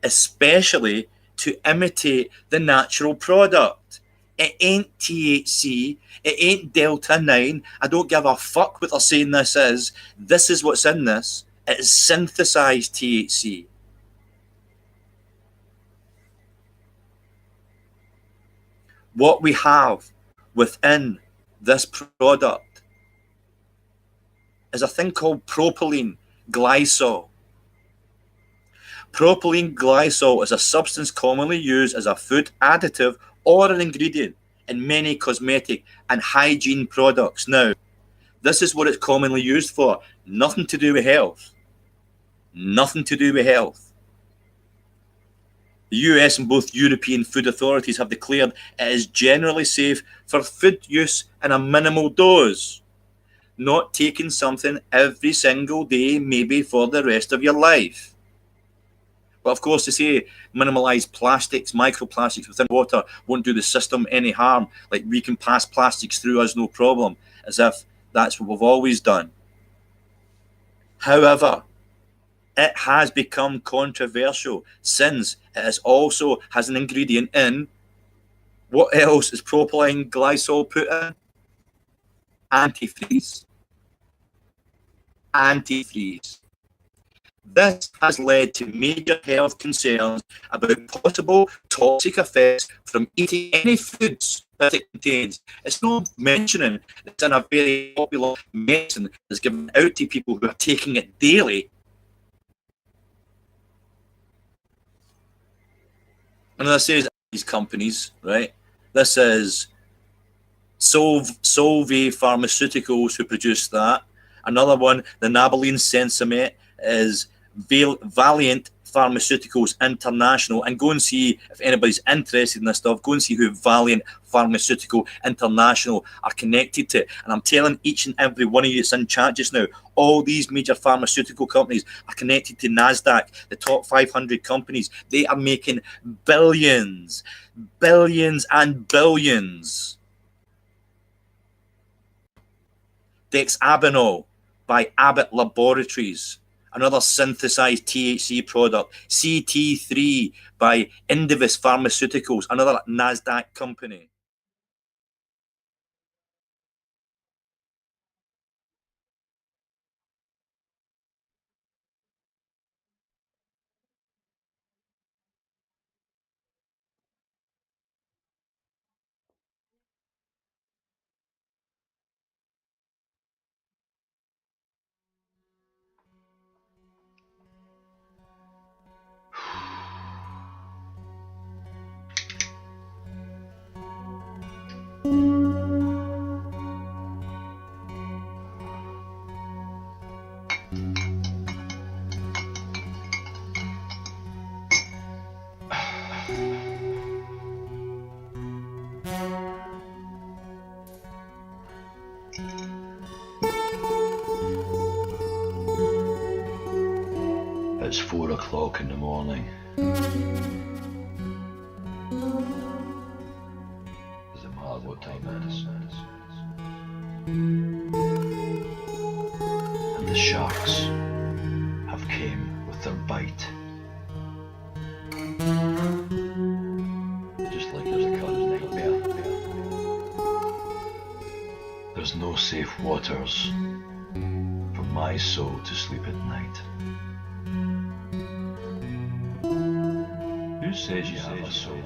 especially to imitate the natural product. It ain't THC, it ain't Delta 9. I don't give a fuck what they're saying this is. This is what's in this. It is synthesized THC. What we have within this product is a thing called propylene glycol. Propylene glycol is a substance commonly used as a food additive or an ingredient in many cosmetic and hygiene products. Now, this is what it's commonly used for. Nothing to do with health. Nothing to do with health. The US and both European food authorities have declared it is generally safe for food use in a minimal dose. Not taking something every single day, maybe for the rest of your life. But of course, they say minimalize plastics, microplastics within water won't do the system any harm. Like we can pass plastics through us, no problem, as if that's what we've always done. However, it has become controversial since it also has an ingredient in. What else is propylene glycol put in? Antifreeze. Antifreeze. This has led to major health concerns about possible toxic effects from eating any foods that it contains. It's not mentioning it's in a very popular medicine that's given out to people who are taking it daily. And as I say, these companies, right? This is Solvay Pharmaceuticals who produced that. Another one, the Nabeline Sensimet, is Valiant Pharmaceuticals International. And go and see, if anybody's interested in this stuff, go and see who Valiant Pharmaceutical International are connected to. And I'm telling each and every one of you that's in chat just now, all these major pharmaceutical companies are connected to NASDAQ, the top 500 companies. They are making billions, billions and billions. Dexabinol by Abbott Laboratories, another synthesized THC product. CT3 by Indivis Pharmaceuticals, another NASDAQ company. o'clock in the morning. Doesn't matter what time it is. And the sharks have came with their bite. Just like there's a cub's nightmare. There's no safe waters for my soul to sleep at night. Who says you have a soul?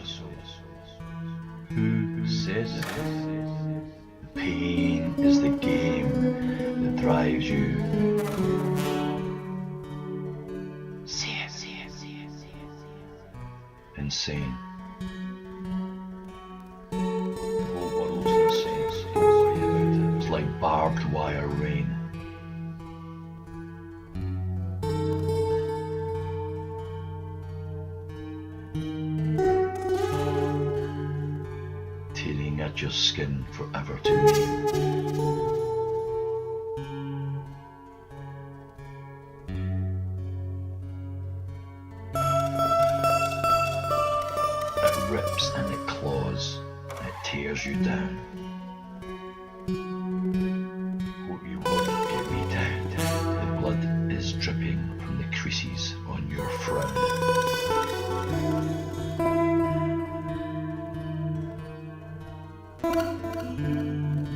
Who says it? The pain is the game that drives you. Insane. The whole world's insane. Don't worry about it. It's like barbed wire rain. Tearing at your skin forever to me. It rips and it claws and it tears you down. Hope you won't get me down. The blood is dripping from the creases on your frown.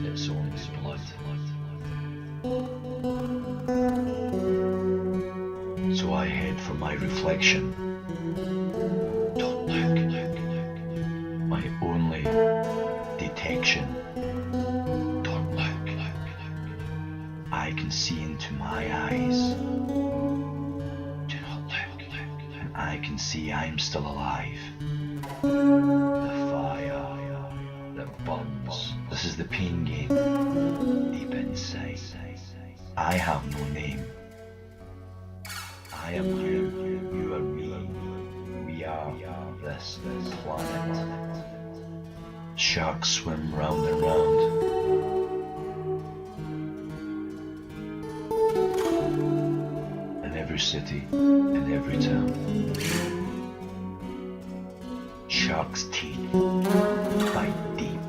It's only blood. So I head for my reflection. Don't look. My only detection. Don't look. I can see into my eyes. Do not look. And I can see I'm still alive. The fire that burns. This is the pain game. Deep inside. I have no name. I am you. You are me. We are this planet. Sharks swim round and round. In every city, in every town. Sharks' teeth bite deep.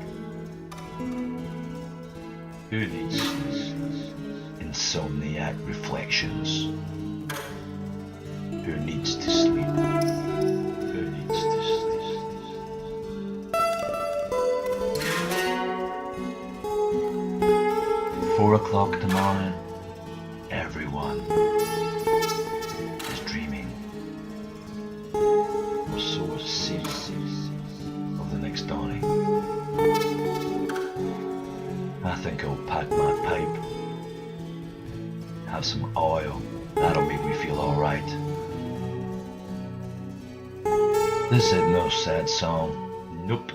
Who needs insomniac reflections? Who needs to sleep? Who needs to sleep? 4 o'clock in the morning, everyone is dreaming, or so it seems, of the next dawning. I think I'll pack my pipe, have some oil, that'll make me feel alright. This is no sad song. Nope.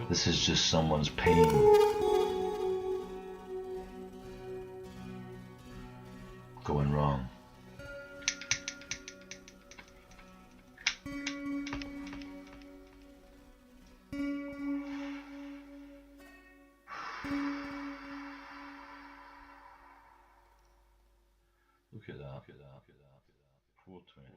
This is just someone's pain. Going wrong. Look at that. 420.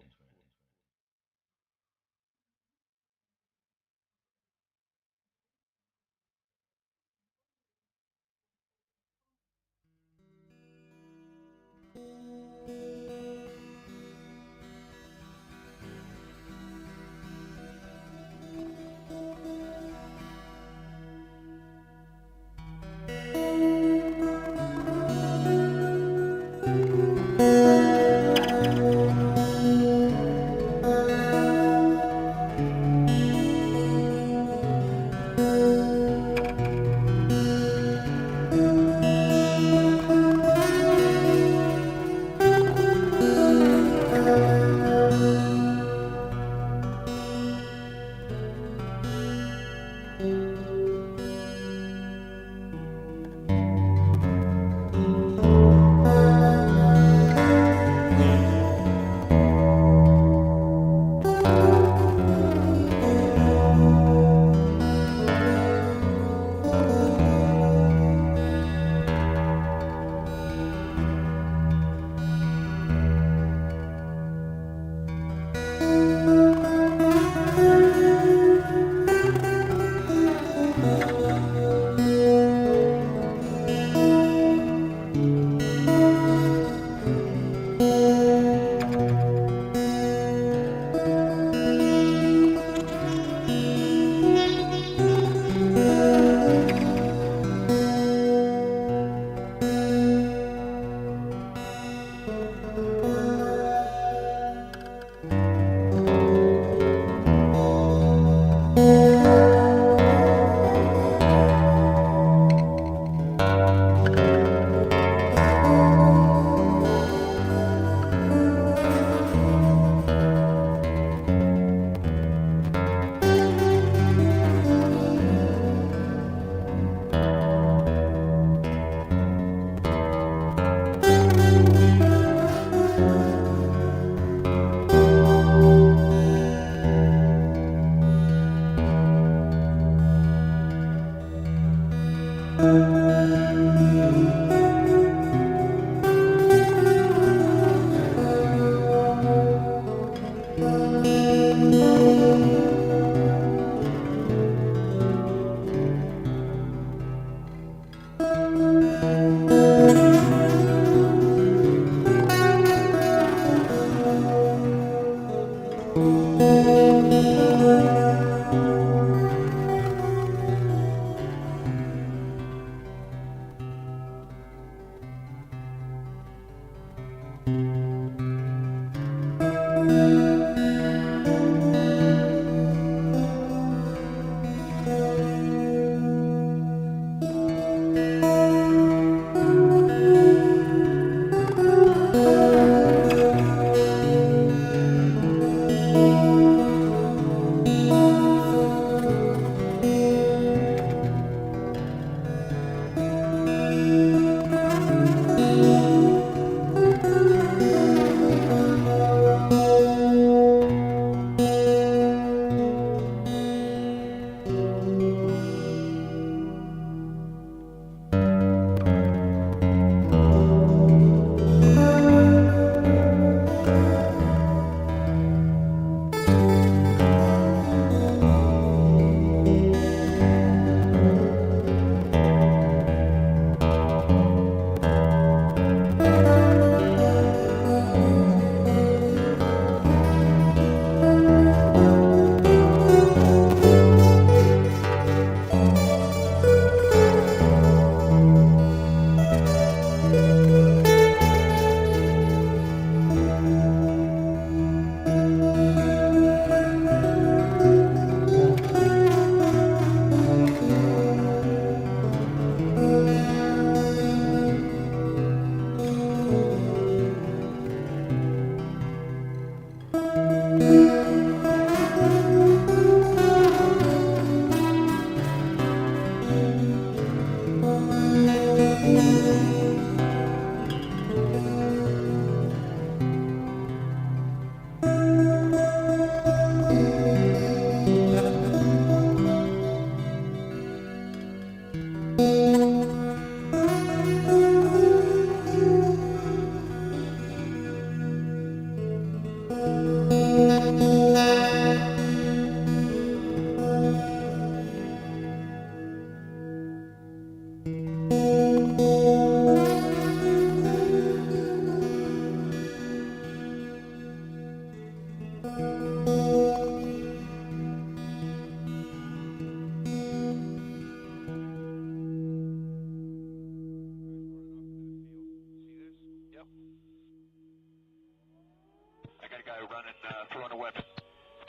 Throwing a weapon.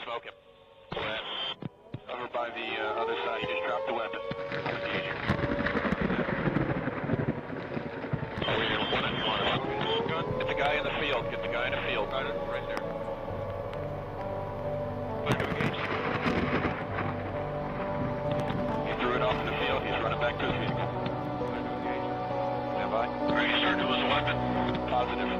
Smoke him. Over by the other side. He just dropped the weapon. Engage him. Get the guy in the field. Get the guy in the field. Right there. He threw it off in the field. He's running back to his vehicle. Stand by. Are you certain it was a weapon? Positive.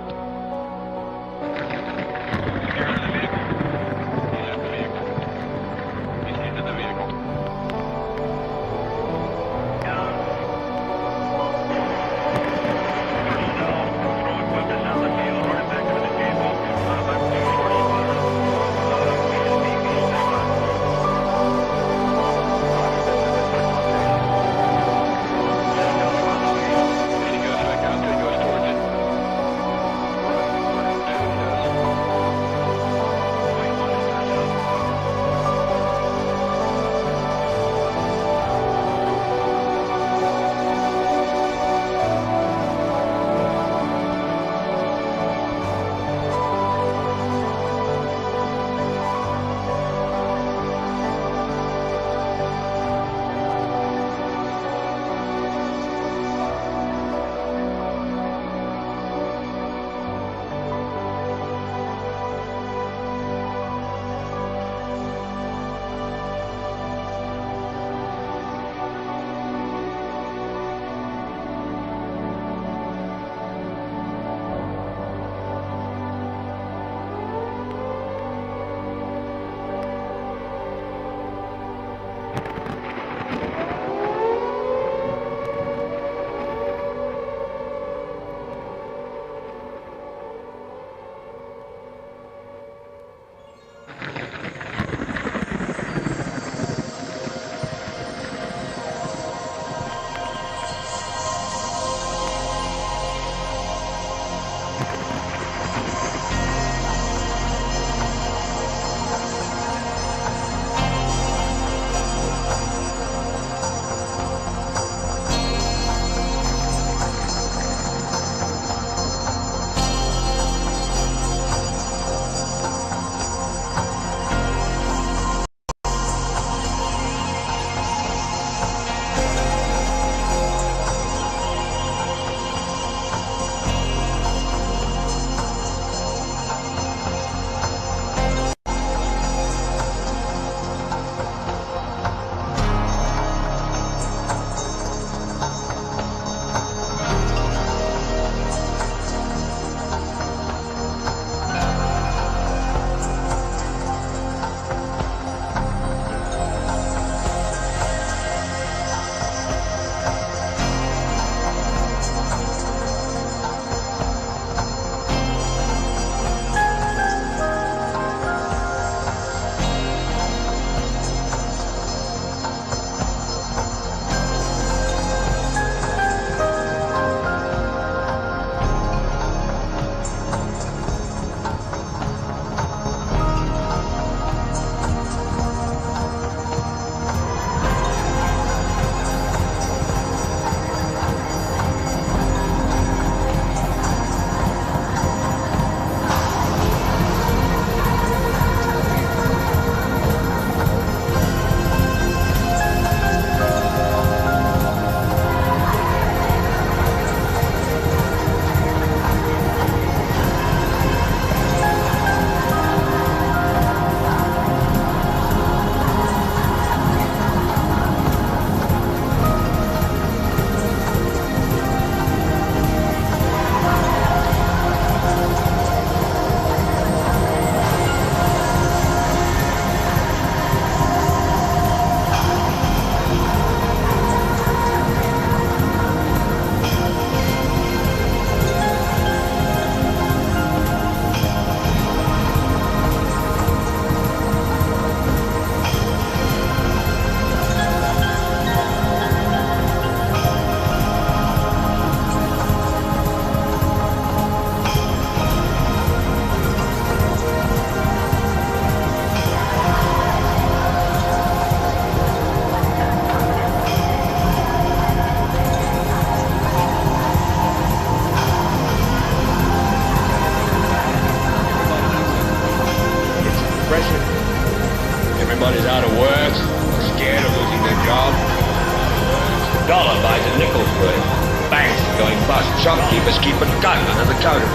Dollar buys a nickel's worth. Banks are going bust. Shopkeepers keep a gun under the counter.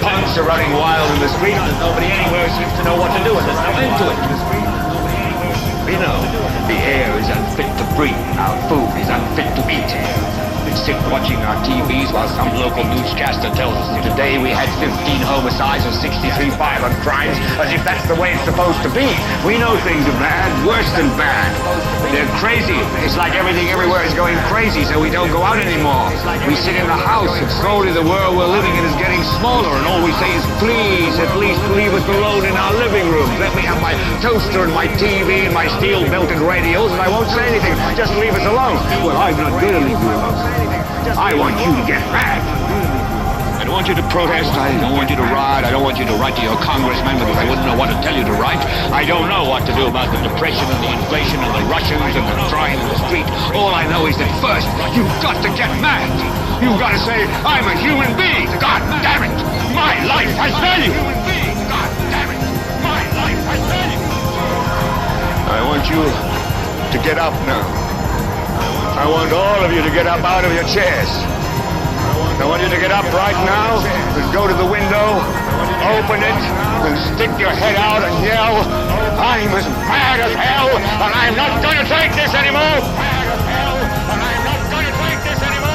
Punks are running wild in the street. There's nobody anywhere who seems to know what to do, and there's no end to it. We know the air is unfit to breathe. Our food is unfit to eat. We sit watching our TVs while some local newscaster tells us that today we had 15 homicides and 63 violent crimes, as if that's the way it's supposed to be. We know things are bad, worse than bad. They're crazy. It's like everything everywhere is going crazy, so we don't go out anymore. We sit in the house, and slowly the world we're living in is getting smaller, and all we say is, please, at least leave us alone in our living room. Let me have my toaster and my TV and my steel-belted radios, and I won't say anything. Just leave us alone. Well, I'm not going to leave you alone. I want you to get mad. I don't want you to protest. I don't want you to riot. I don't want you to write to your congressman because I wouldn't know what to tell you to write. I don't know what to do about the depression and the inflation and the Russians and the crime in the street. All I know is that first, you've got to get mad. You've got to say, I'm a human being. God damn it. My life has value. God damn it. My life has value. I want you to get up now. I want all of you to get up out of your chairs. I want you to get up right now and go to the window, open it, and stick your head out and yell, I'm as mad as hell, and I'm not going to take this anymore! Mad as hell, and I'm not going to take this anymore!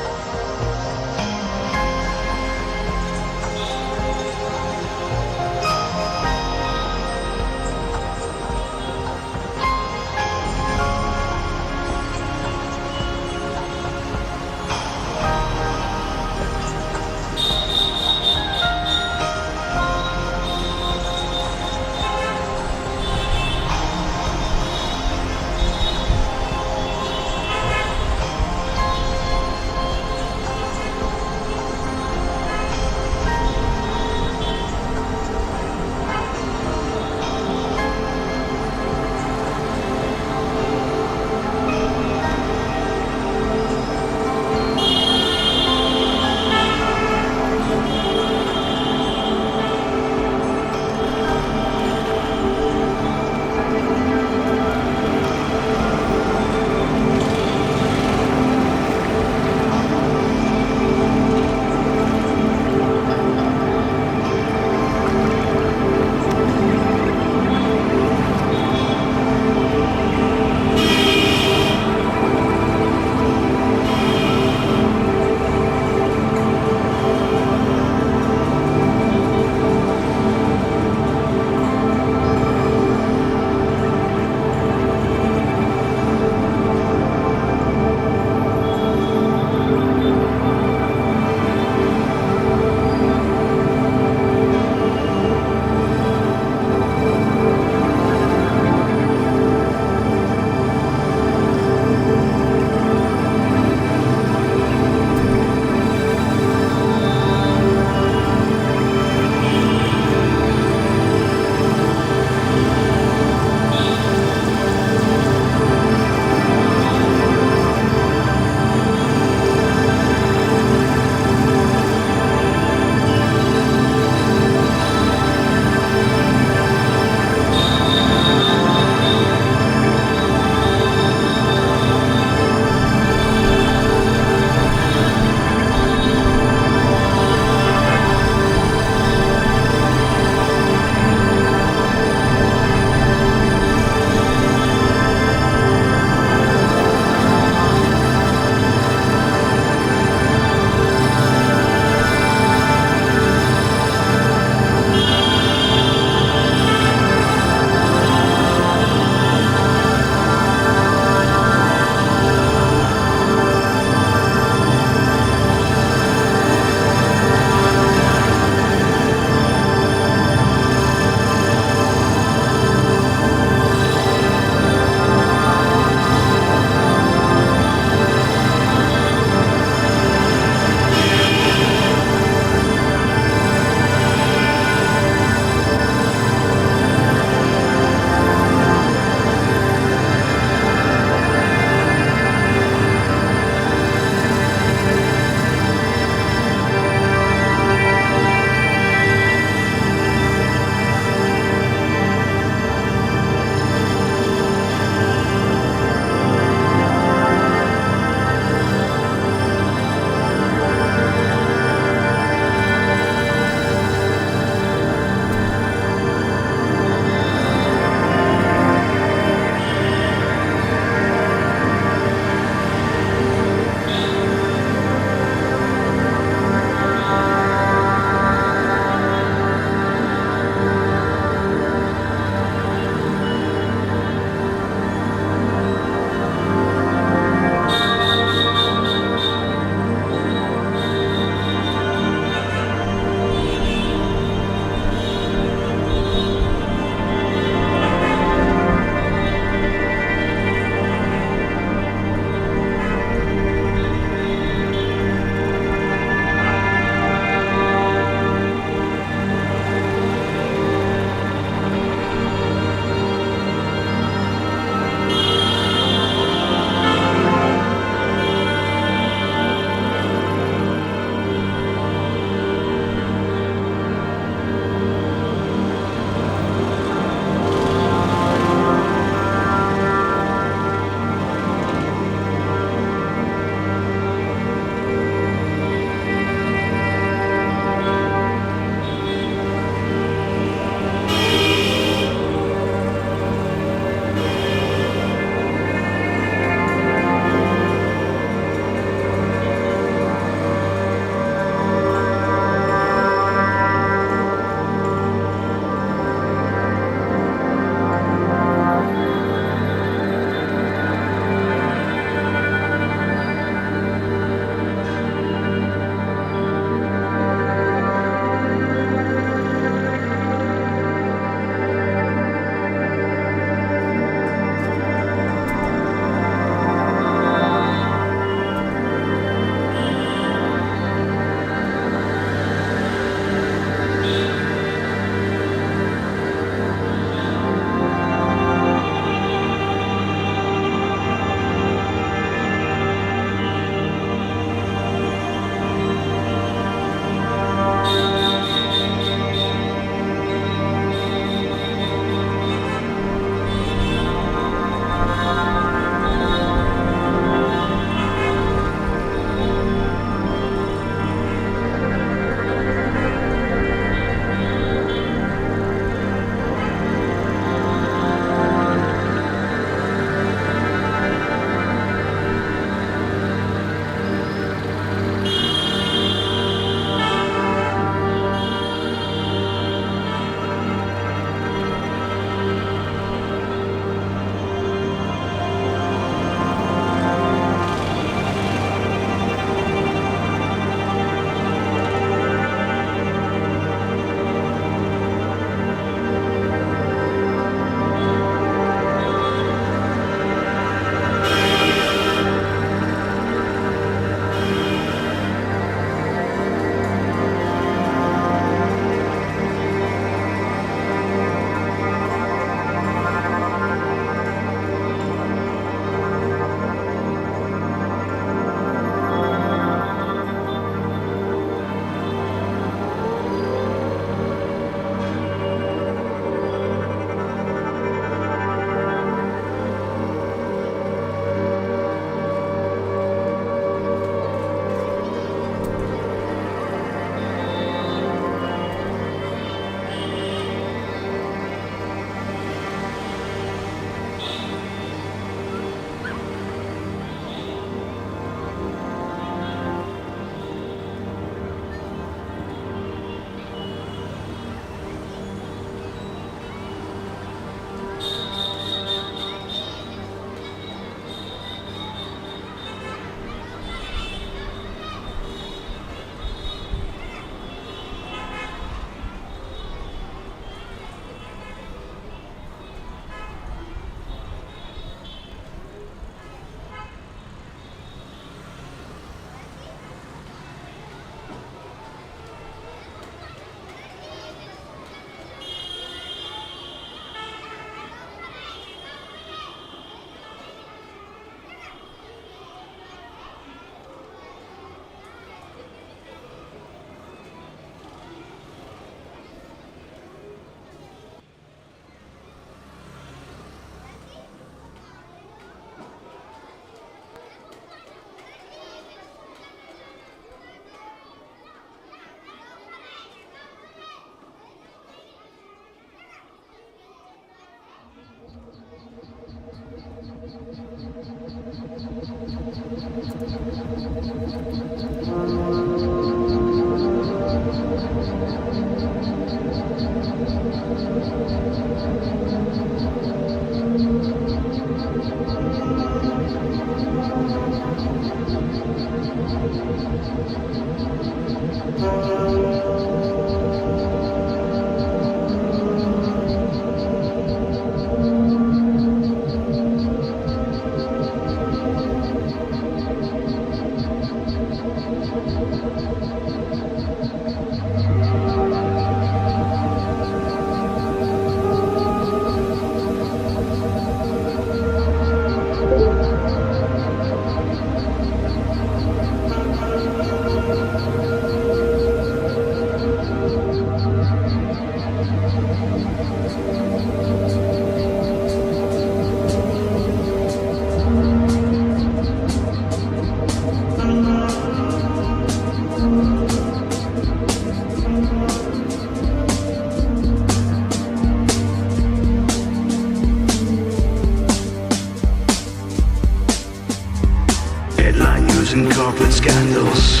and corporate scandals.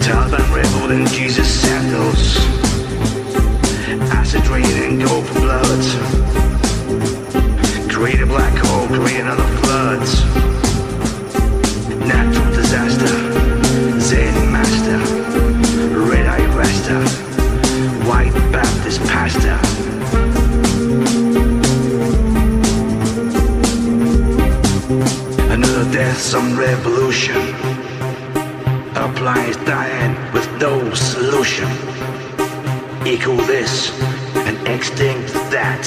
Taliban reveled in Jesus' sandals. Acid rain and gold for blood. Create a black hole, create another flood. Natural disaster. Zen master. Red-eye rasta. White Baptist pastor. Another death, some revolution. Applies dying with no solution. Equal this and extinct that.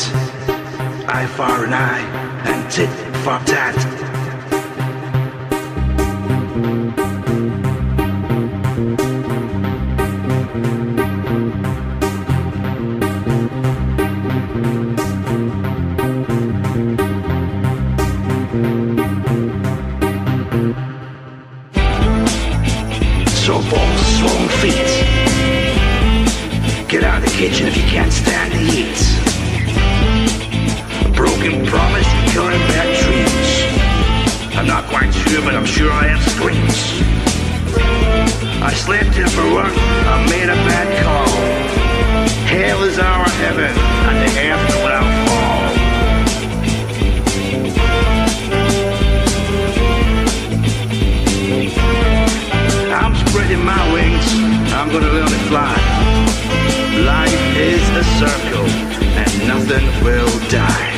Eye for an eye and tit for tat. Softball, swollen feet. Get out of the kitchen if you can't stand the heat. A broken promise and killing bad dreams. I'm not quite sure, but I'm sure I have screams. I slept in for work, I made a bad call. Hell is our heaven, and the earth will now fall. I'm spreading my wings, I'm gonna learn to fly. Life is a circle, and nothing will die.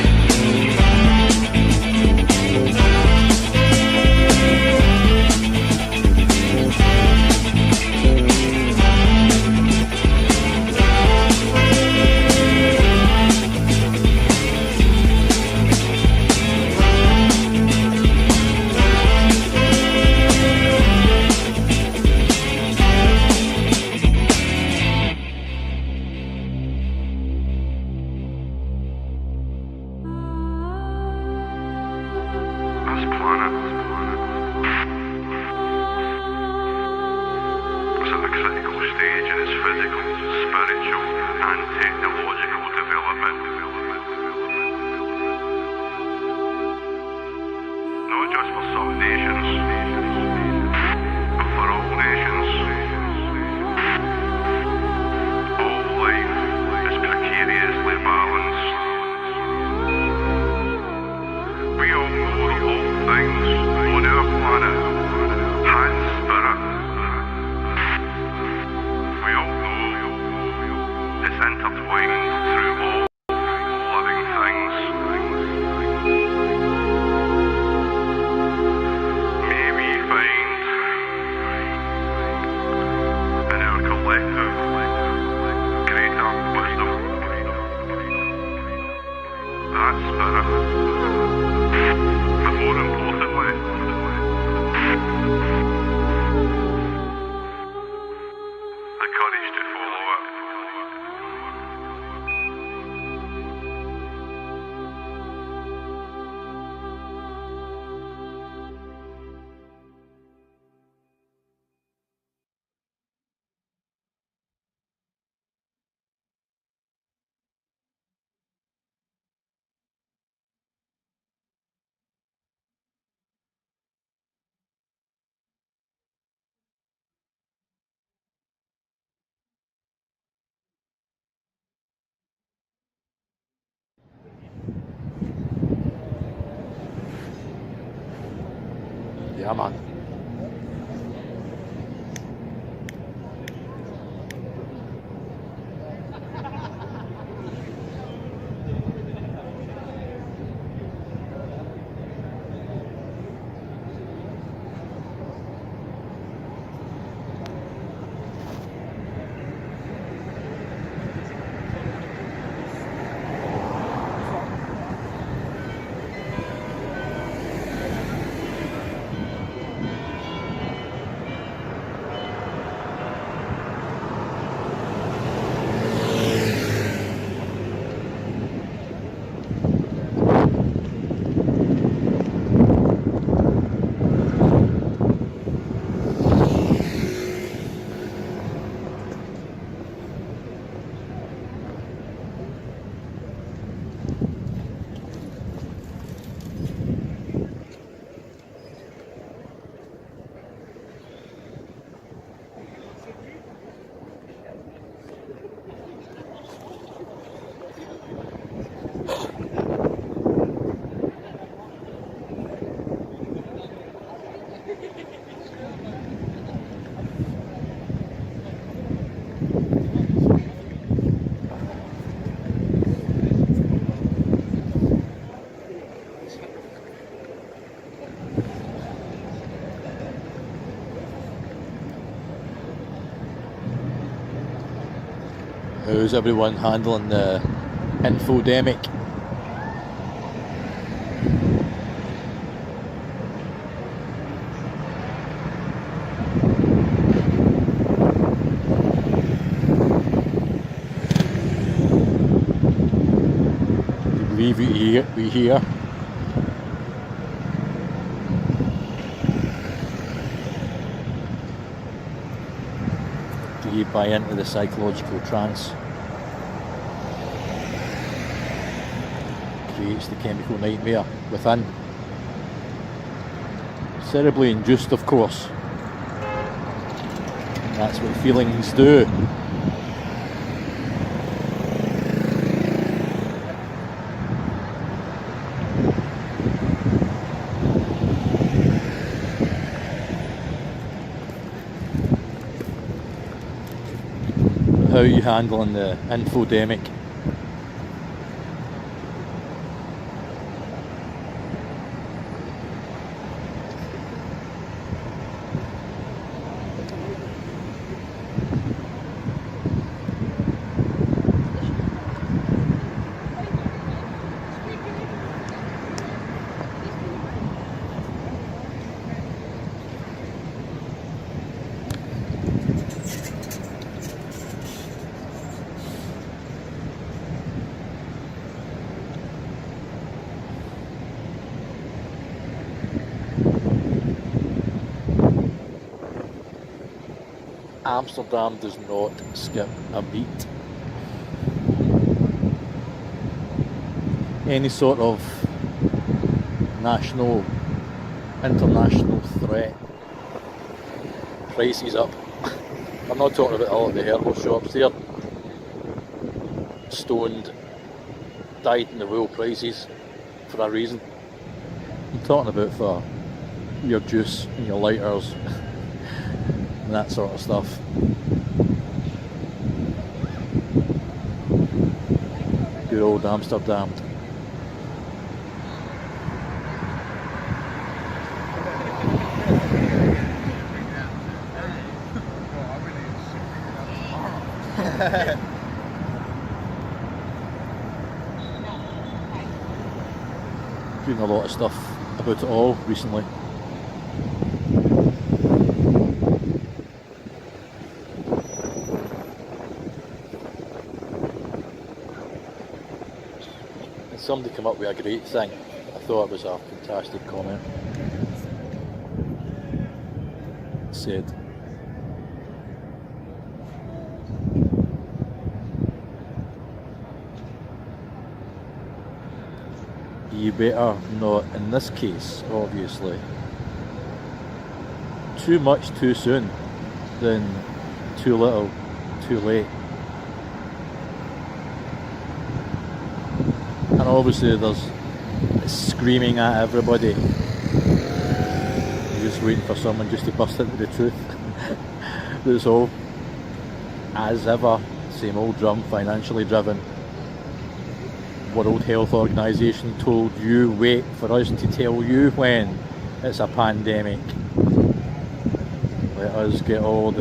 Yeah, man. How's everyone handling the infodemic? Do you believe we hear? Do you buy into the psychological trance? Creates the chemical nightmare within. Cerebrally induced, of course. That's what feelings do. How are you handling the infodemic? Amsterdam does not skip a beat. Any sort of national, international threat, prices up. I'm not talking about all of the herbal shops, they're stoned, dyed in the wool prices for a reason. I'm talking about for your juice and your lighters and that sort of stuff. Good old Amsterdam. Doing a lot of stuff about it all recently. And somebody came up with a great thing. I thought it was a fantastic comment. It said, you better not, in this case, obviously, too much too soon than too little too late. And obviously there's screaming at everybody. You're just waiting for someone just to burst into the truth. That's all. As ever, same old drum, financially driven. World Health Organization told you, wait for us to tell you when it's a pandemic. Let us get all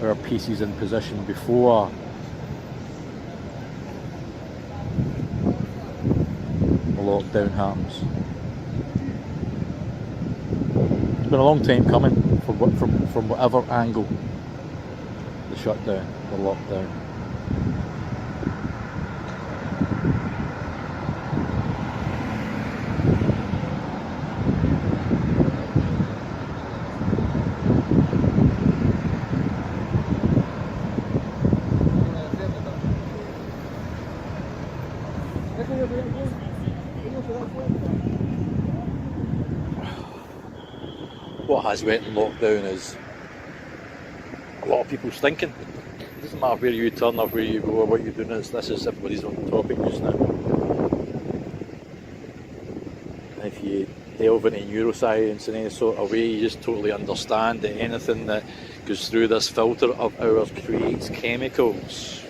our pieces in position before the lockdown happens. It's been a long time coming from whatever angle, the shutdown, the lockdown. What has went in lockdown is a lot of people's thinking. It doesn't matter where you turn or where you go or what you're doing, this is everybody's own topic just now. If you delve into neuroscience in any sort of way, you just totally understand that anything that goes through this filter of ours creates chemicals.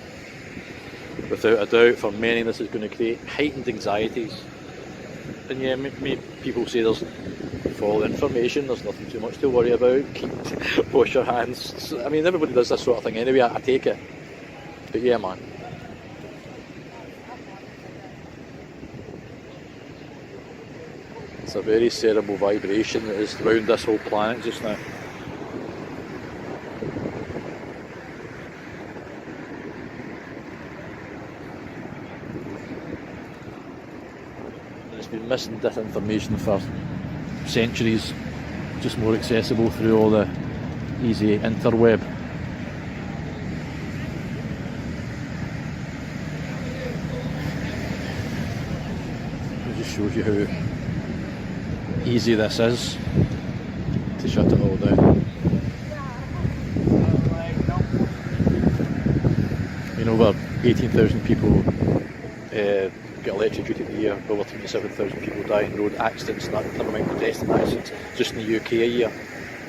Without a doubt, for many this is going to create heightened anxieties. And yeah, people say there's full information, there's nothing too much to worry about, wash your hands. I mean, everybody does this sort of thing anyway, I take it. But yeah, man, a very cerebral vibration that is around this whole planet just now. It's been missing disinformation for centuries, just more accessible through all the easy interweb. It just shows you how easy this is to shut it all down. Over 18,000 people get electrocuted a year, over 27,000 people die in road accidents, never mind pedestrian accidents, just in the UK a year.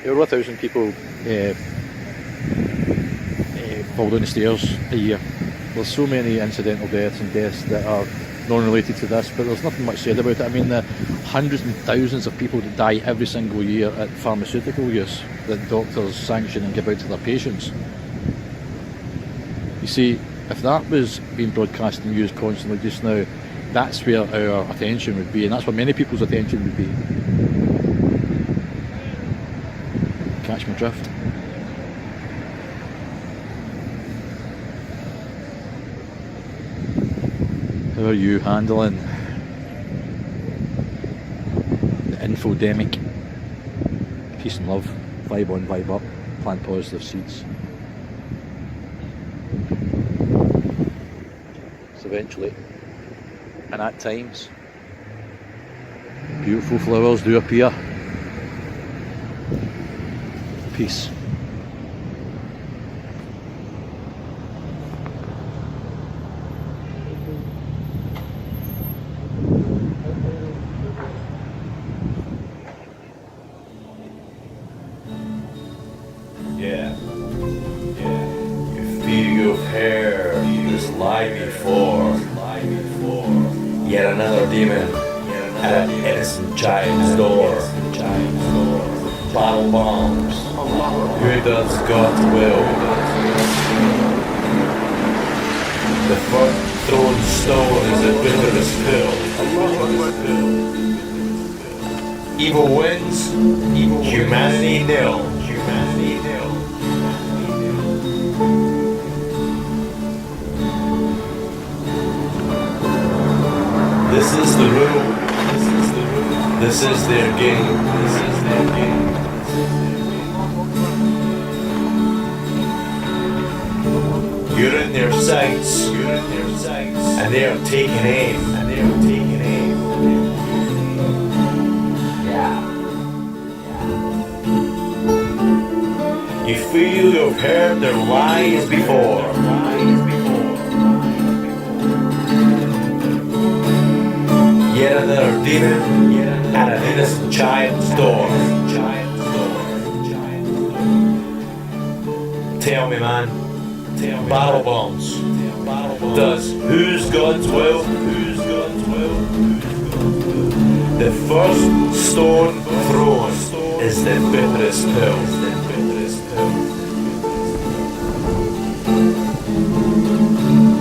Over 1,000 people fall down the stairs a year. There's so many incidental deaths and deaths that are non-related to this, but there's nothing much said about it. I mean, the hundreds and thousands of people that die every single year at pharmaceutical use that doctors sanction and give out to their patients. You see, if that was being broadcast and used constantly just now, that's where our attention would be, and that's where many people's attention would be. Catch my drift? How are you handling the infodemic? Peace and love, vibe on, vibe up, plant positive seeds. Eventually, and at times, beautiful flowers do appear. Peace. Yeah. You feel your hair this lie before. Yet another demon at an innocent child's door. Bottle bombs. Who does God's will? The first thrown stone is the bitterest pill. Evil wins. Humanity nil. This is the rule. This is their game. You're in their sights, and they are taking aim. You feel you've heard their lies before. Yet another demon at an innocent child's door. Tell me, man, battle bombs. Does who's God's will? The first stone thrown is the bitterest pill.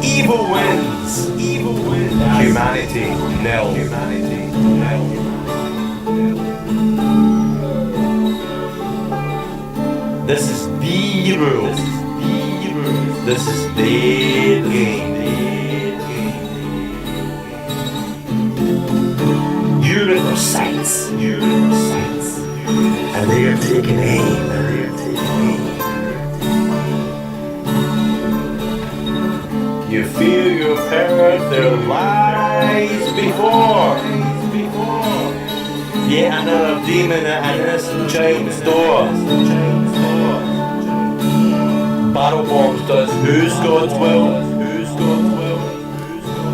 Evil wins. Humanity nil. This is the rule. This is the game. You're in their sights. And they are taking aim. You feel you've heard their lies before. Yet another demon at an innocent child's door. Barrel bombs does who's God's will?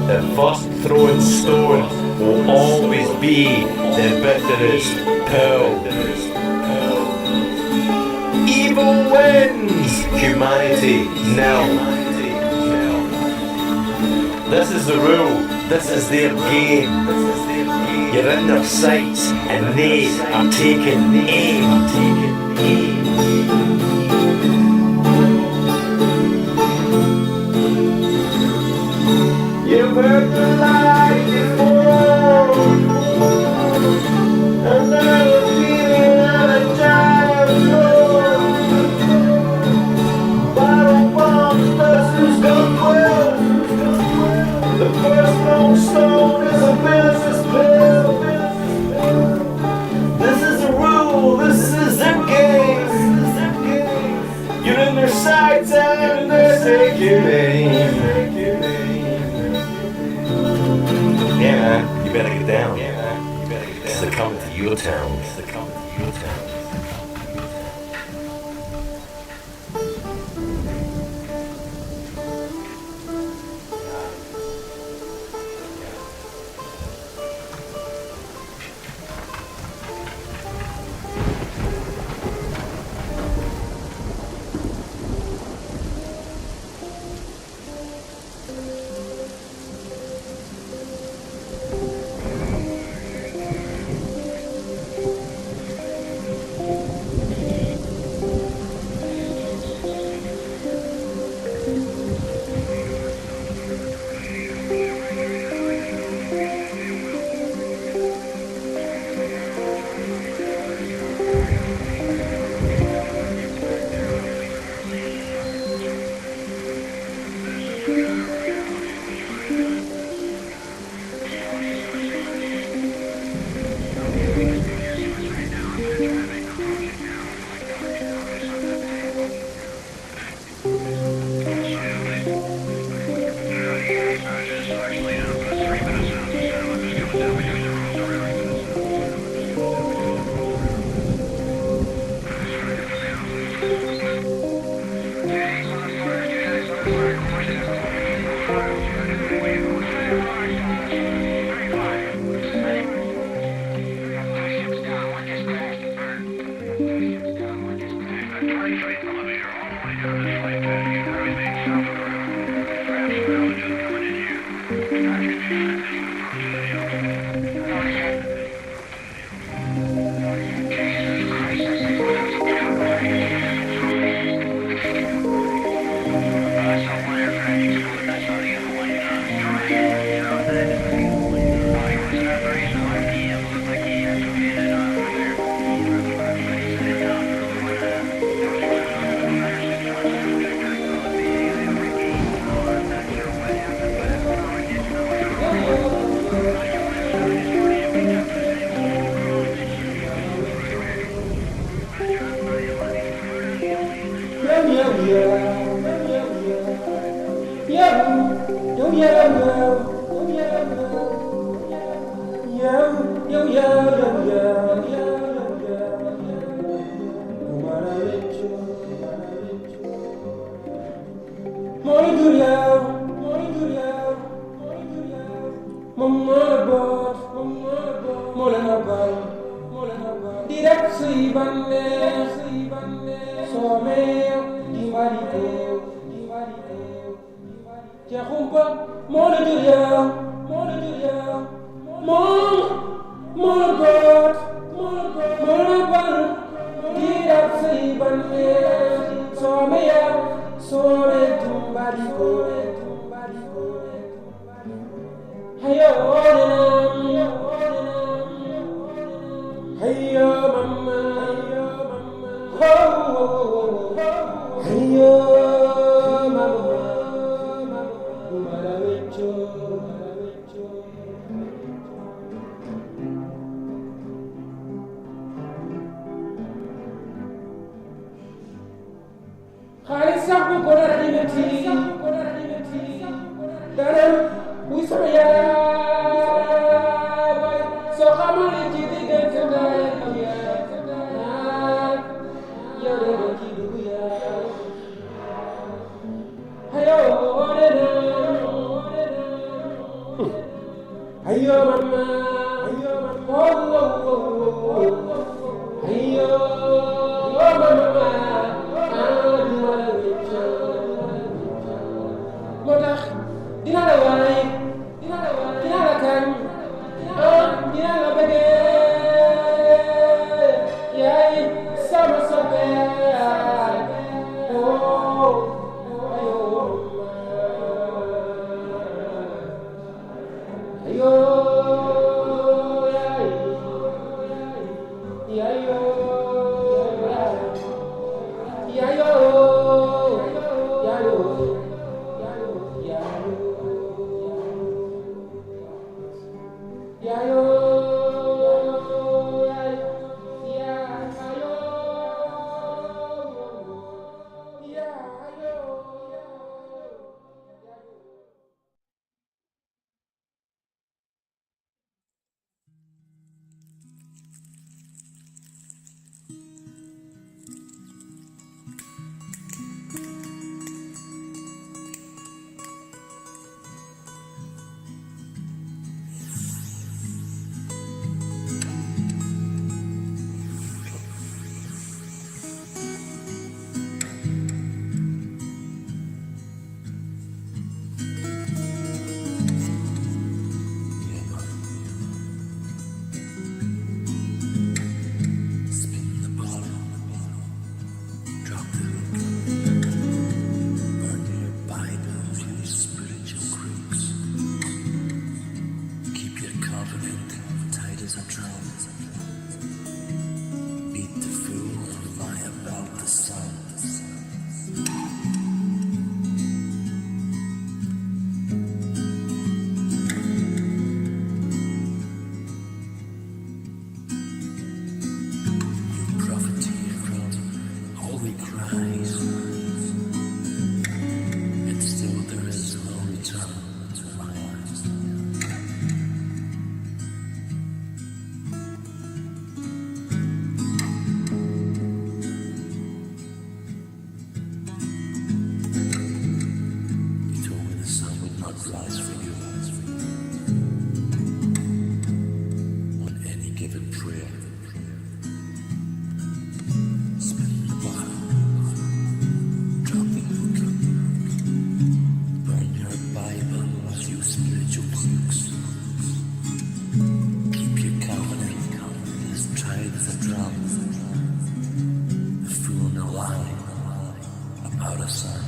The first thrown stone will always be the bitterest pill. Evil wins, humanity nil. This is the rule, this is their game. You're in their sights and they are taking aim. You've heard the lie before. better get down. Cause they're coming to your town. They're coming to your town. prayer. Spin the bottle, drop the hook, burn your Bible, a few spiritual books. Keep your covenant as tight as a drum. The fool no lie about a son.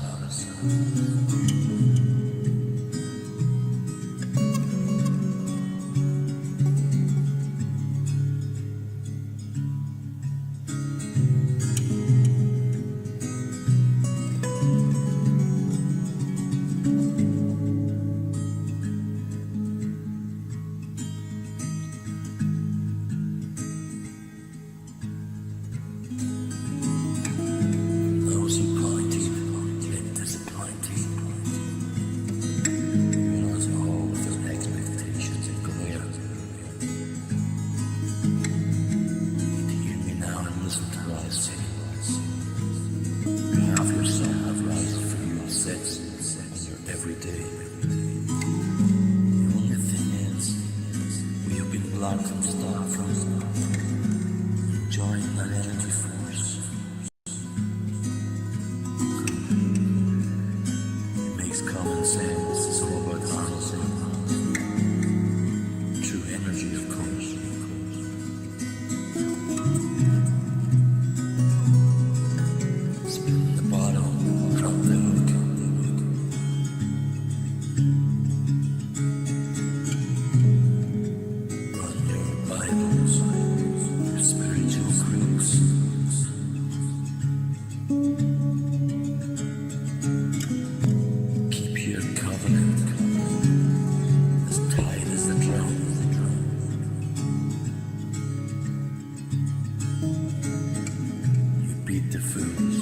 Those who party get disappointed. Realize all of their expectations and glare. Hear me now and listen to what I say. Have yourself rise for your sets in your everyday. The only thing is, we have been blocked from start from enjoying that energy force. It makes common sense. It's all about harnessing true energy, of course. Spin the bottle, drop the hook. Run your Bibles, your spiritual cruise. Keep your covenant as tight as the drum. You beat the fools.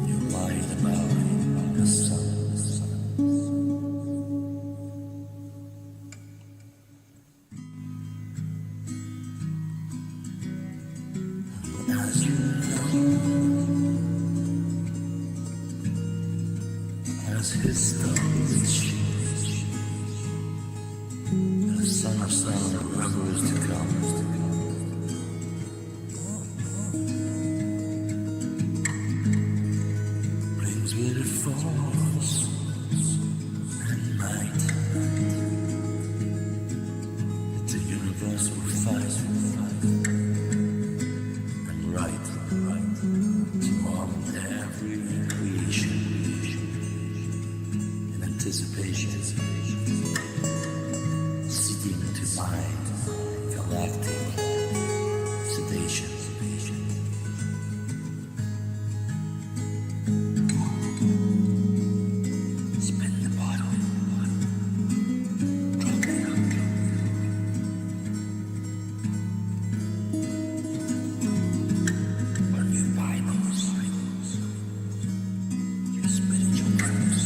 You lied about the sun. As you know, as his stories change, the son of sound of rebels to come. Brings with it force and might. It's a universal fight and right to all and every creation in anticipation, seeking to mind galactic sedation. Spin the bottle, drop it hook. Burn your Bibles, your spiritual cruise.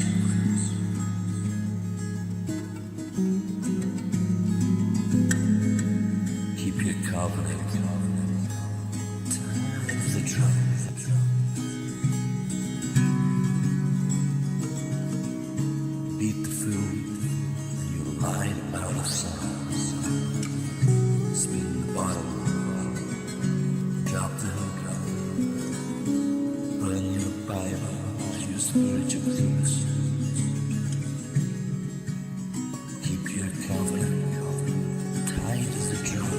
Keep your covenant tight as a drum. Beat the fool and you'll lie about a son. Spin the bottle, drop the hook. Burn your Bible, your spiritual cruise. Keep your covenant tight as a drum.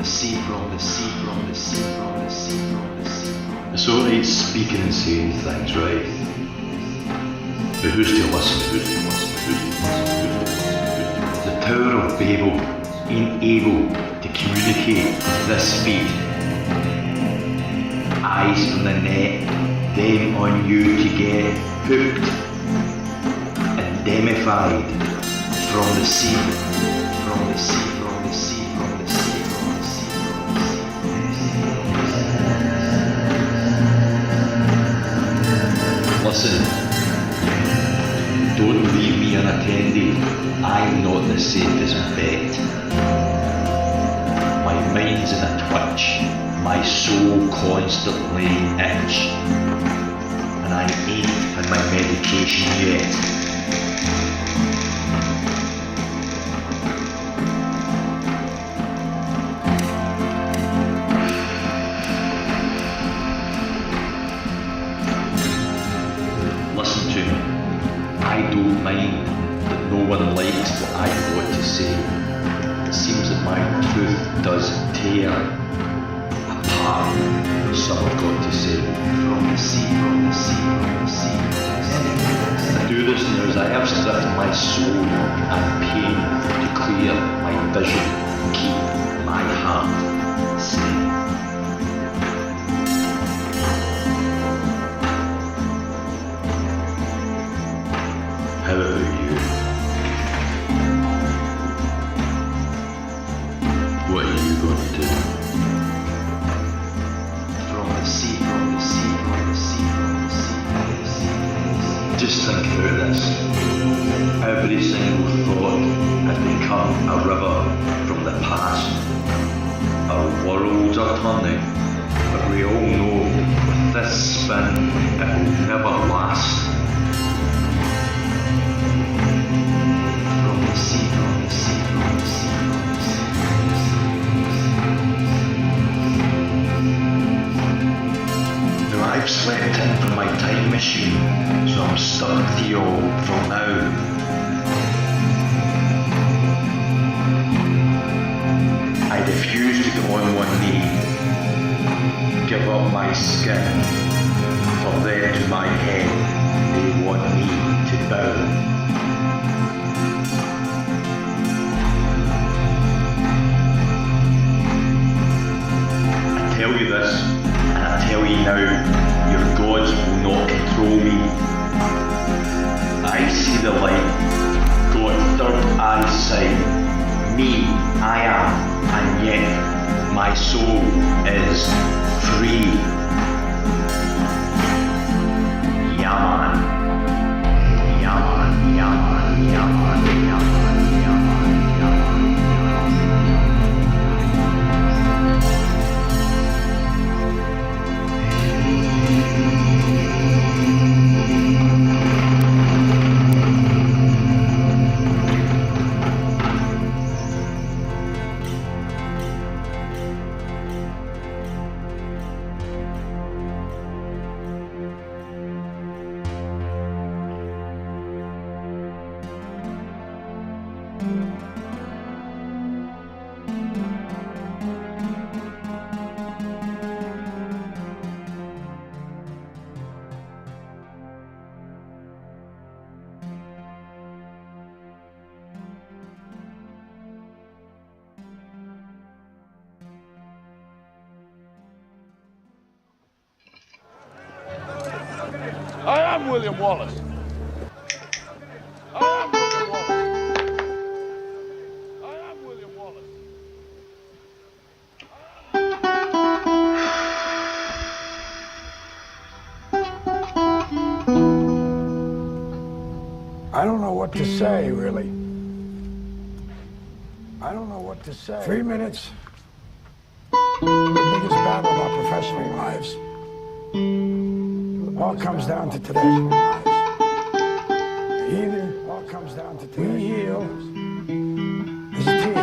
sea, from the sea, from the sea, from the sea, from the sea. It's alright speaking and saying things, right? But who's to listen? Who's to listen? Who's to listen? The Tower of Babel ain't able to communicate with this speed. Eyes from the net, them on you to get hooked, indemnified from the sea, from the sea, from the sea, from the sea, from the sea, from the sea. Listen, don't leave me unattended. I'm not the safest bet. My mind's in a twitch, my soul constantly itch, and I ain't on my medication yet. Listen to me. I don't mind that no one likes what I've got to say. It seems that my truth does tear apart. Some have got to say, from the sea, from the sea, from the sea. I do this now as I have stripped my soul and pain to clear my vision and keep my heart sane. How about you? What are you going to do? From the sea, from the sea, from the sea, from the sea, from the sea. Just think through this. Every single thought has become a river from the past. Our worlds are turning, but we all know with this spin it will never last. From the sea, from the sea, from the sea, from the sea. Now I've slept in from my time machine, so I'm stuck with you all from now. I refuse to go on one knee, give up my skin, for them to my head, they want me to bow. I tell you this, and I tell you now, your gods will not control me. I see the light, God third eye sight. Me, I am, and yet my soul is free. Yaman, Yaman, Yaman, Yaman, Yaman, Yaman, Yaman. I am William Wallace. I am William Wallace. I am William Wallace. I don't know what to say, really. I don't know what to say. 3 minutes. The biggest battle of our professional lives. All comes down to today's lives. Either all comes down to we heal as a team,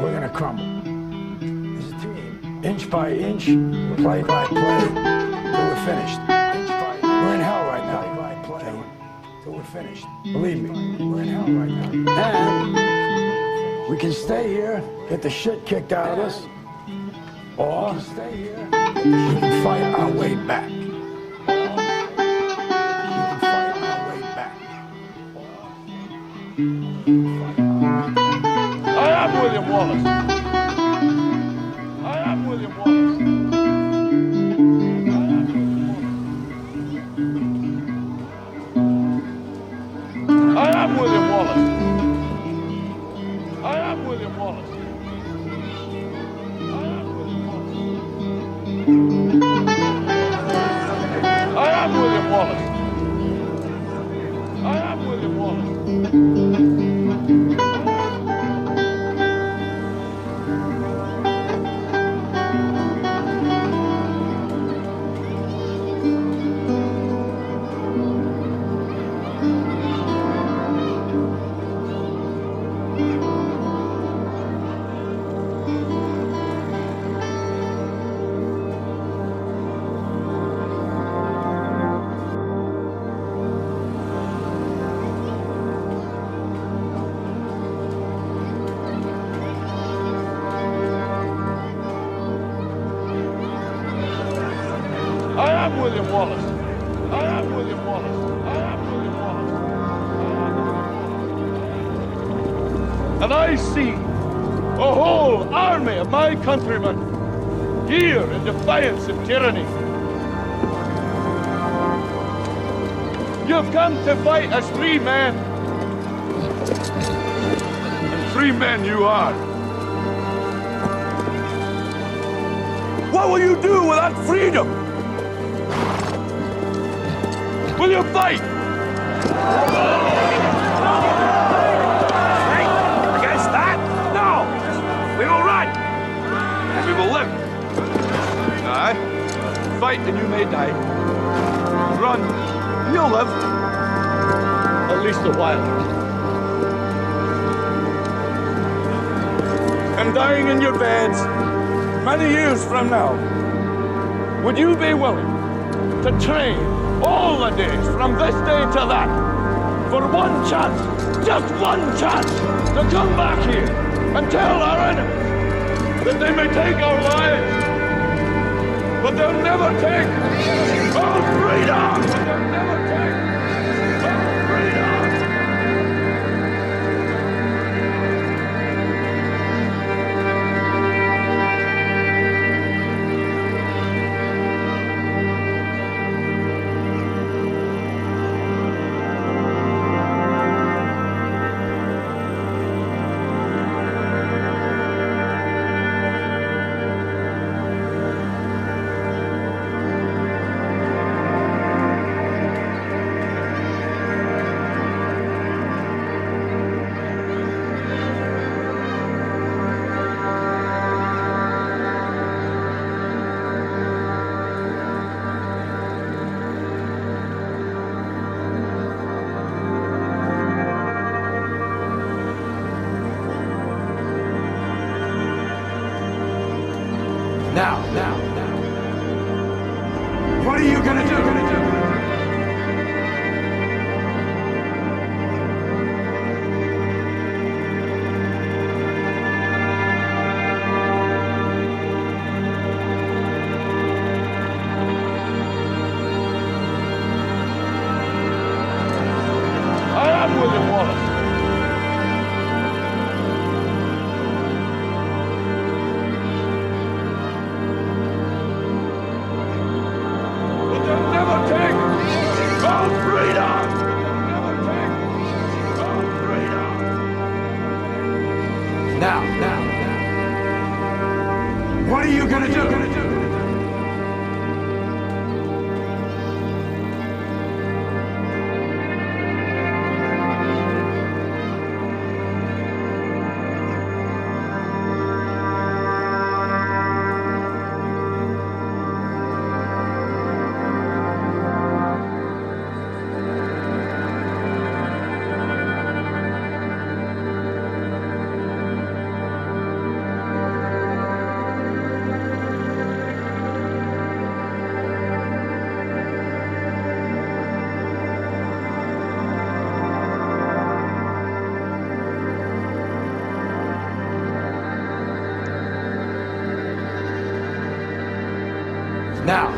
we're gonna crumble. As a team, inch by inch, play by play, till we're finished. We're in hell right now. Play by play, till we're finished. Believe me, we're in hell right now. And We can stay here, get the shit kicked out of us, or we can fight our way back. I am William Wallace. I am William Wallace. I am William Wallace. I am William Wallace. I am William Wallace. I am William Wallace. I am William Wallace. I am William Wallace. I am William Wallace. And I see a whole army of my countrymen here in defiance of tyranny. You've come to fight as free men. And free men you are. What will you do without freedom? Will you fight? Against that? No! We will run! We will live. Aye. Fight and you may die. Run. You'll live. At least a while. And dying in your beds many years from now, would you be willing to train all the days from this day to that for one chance, just one chance, to come back here and tell our enemies that they may take our lives, but they'll never take our freedom! They'll never take our freedom! Now, what are you gonna do? I am William Wallace.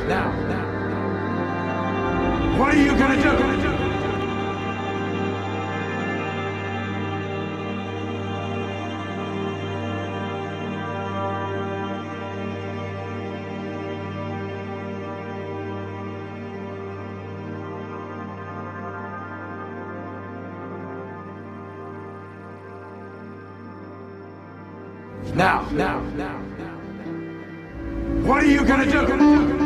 now. What are you gonna do? Now. What are you gonna do?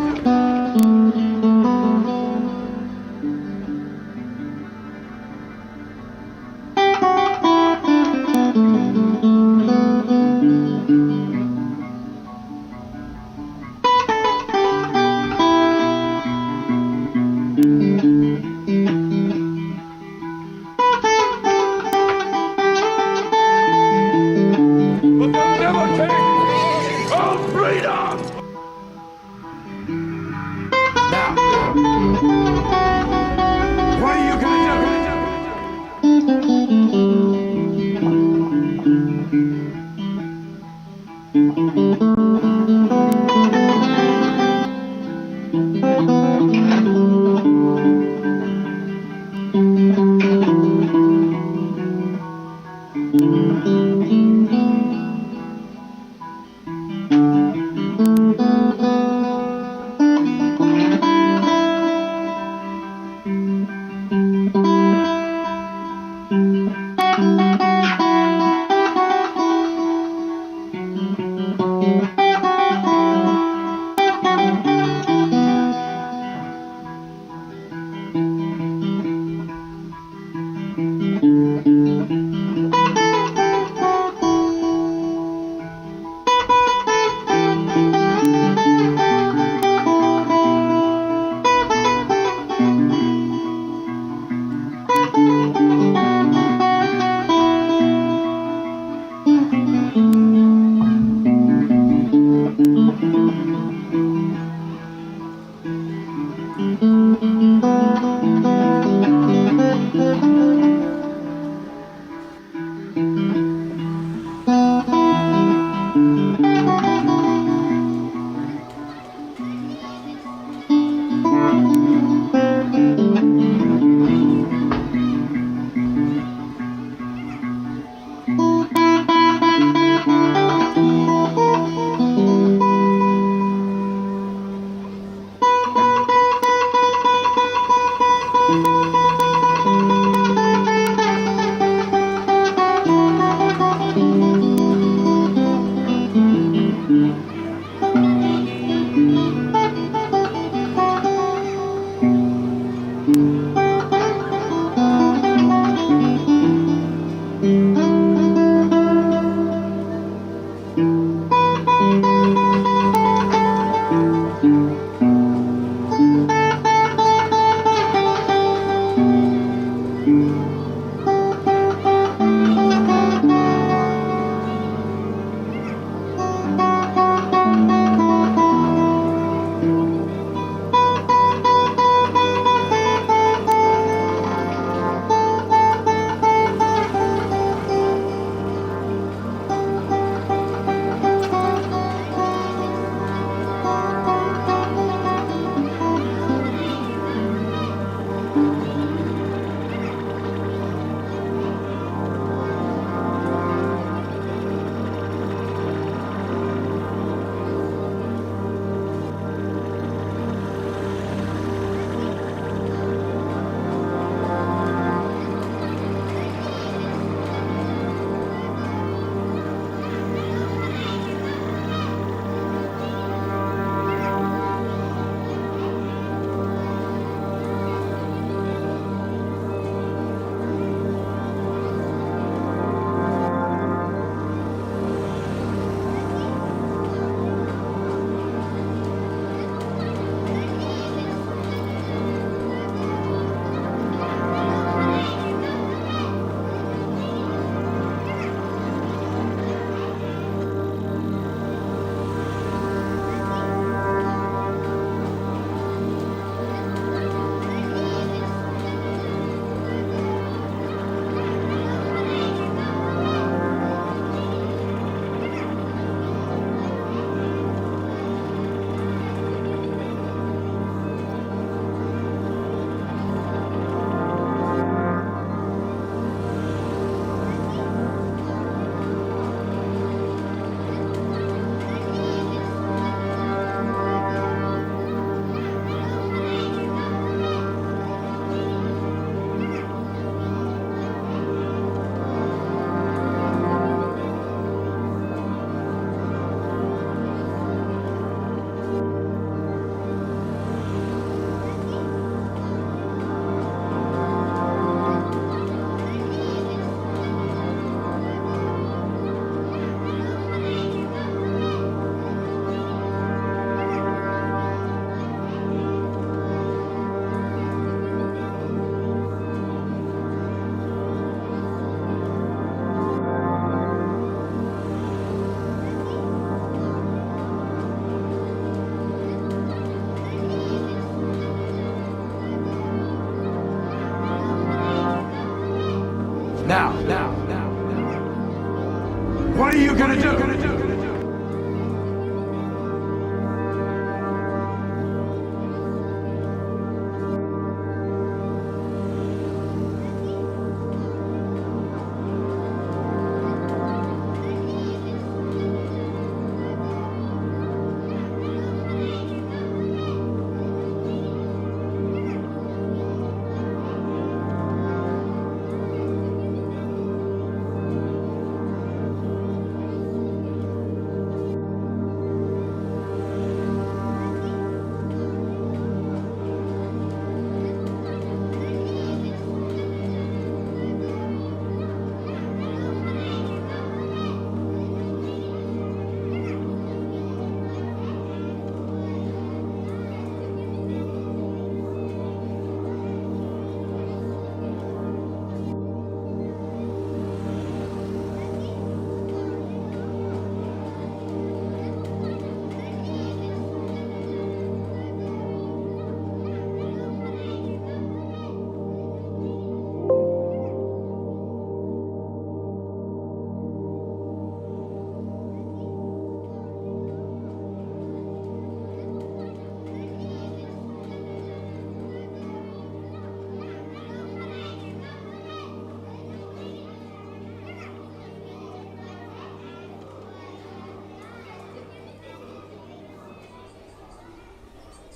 What are you gonna do?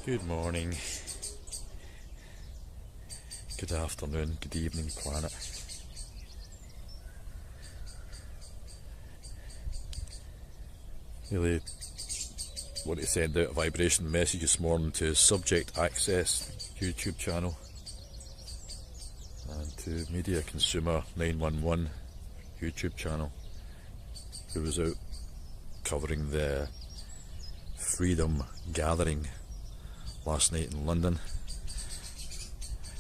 Good morning, good afternoon, good evening, planet. Really want to send out a vibration message this morning to Subject Access YouTube channel and to Media Consumer 911 YouTube channel, who was out covering the Freedom Gathering last night in London,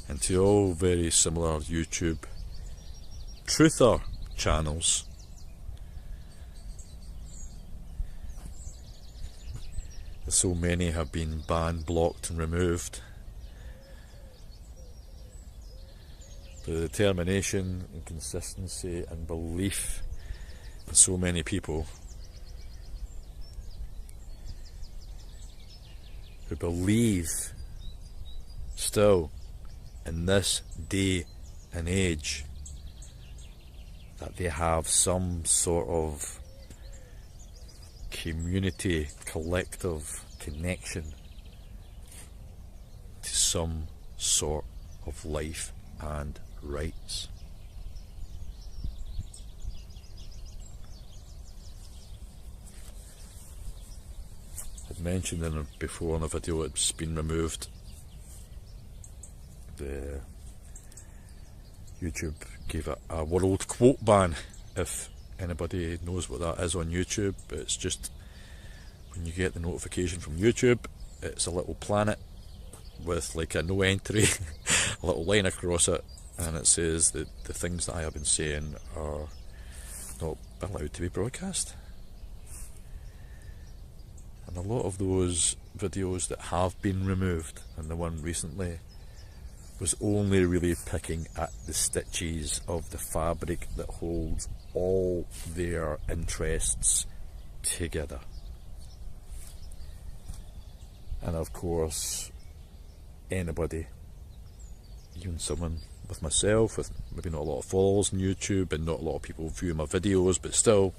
and to all very similar YouTube truther channels so many have been banned, blocked and removed. The determination and consistency and belief in so many people who believe still in this day and age that they have some sort of community, collective connection to some sort of life and rights. I'd mentioned before in a video it's been removed. The YouTube gave it a world quote ban. If anybody knows what that is on YouTube, it's just when you get the notification from YouTube, it's a little planet with like a no entry, a little line across it, and it says that the things that I have been saying are not allowed to be broadcast. And a lot of those videos that have been removed, and the one recently, was only really picking at the stitches of the fabric that holds all their interests together. And of course, anybody, even someone with myself, with maybe not a lot of followers on YouTube and not a lot of people view my videos, but still,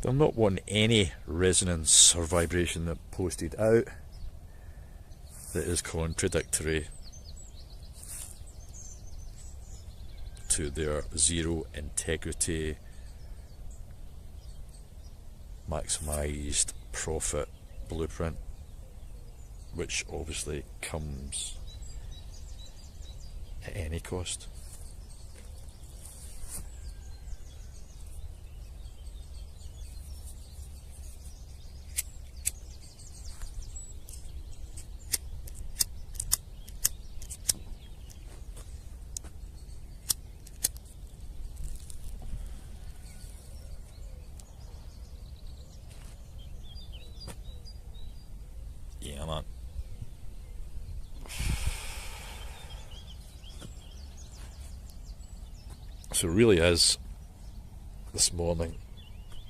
they're not wanting any resonance or vibration that posted out that is contradictory to their zero integrity, maximised profit blueprint, which obviously comes at any cost. Yeah, man. So it really is, this morning,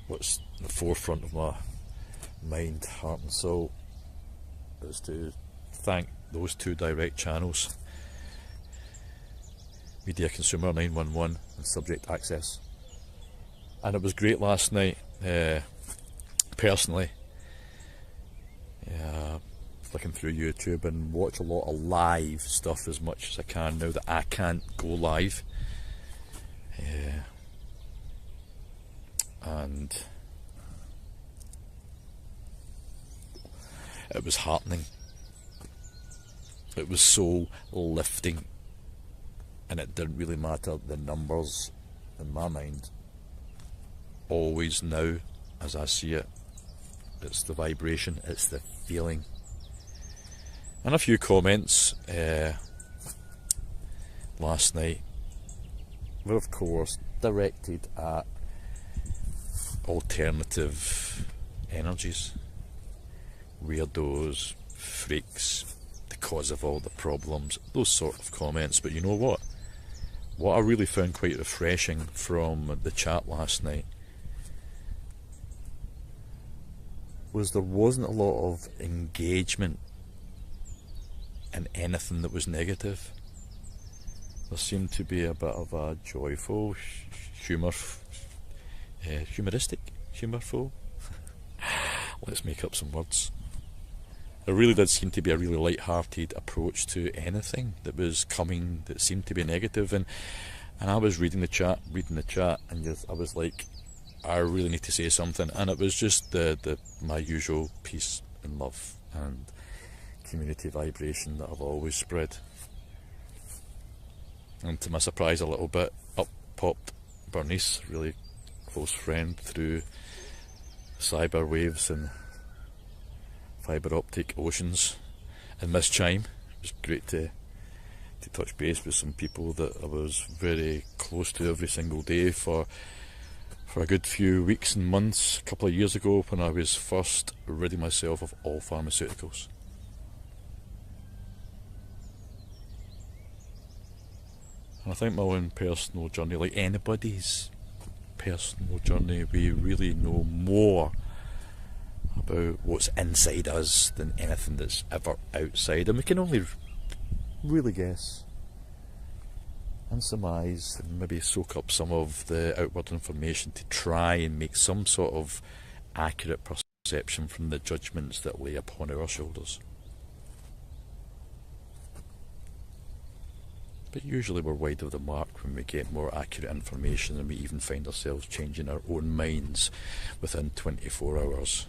what's in the forefront of my mind, heart and soul, is to thank those two direct channels, Media Consumer 911 and Subject Access. And it was great last night, personally, flicking through YouTube and watch a lot of live stuff as much as I can now that I can't go live. And it was heartening. It was so lifting, and it didn't really matter the numbers in my mind. Always now, as I see it, it's the vibration, it's the feeling. And a few comments last night were of course directed at alternative energies, weirdos, freaks, the cause of all the problems, those sort of comments. But you know what? What I really found quite refreshing from the chat last night was there wasn't a lot of engagement in anything that was negative. There seemed to be a bit of a joyful, humorful. Let's make up some words. There really did seem to be a really light-hearted approach to anything that was coming that seemed to be negative. And I was reading the chat, and I was like, I really need to say something. And it was just my usual peace and love and community vibration that I've always spread. And to my surprise a little bit, up popped Bernice, really close friend through cyber waves and fibre optic oceans, and Miss Chime. It was great to touch base with some people that I was very close to every single day for a good few weeks and months, a couple of years ago, when I was first ridding myself of all pharmaceuticals. And I think my own personal journey, like anybody's personal journey, we really know more about what's inside us than anything that's ever outside, and we can only really guess and surmise and maybe soak up some of the outward information to try and make some sort of accurate perception from the judgments that lay upon our shoulders. But usually we're wide of the mark when we get more accurate information, and we even find ourselves changing our own minds within 24 hours.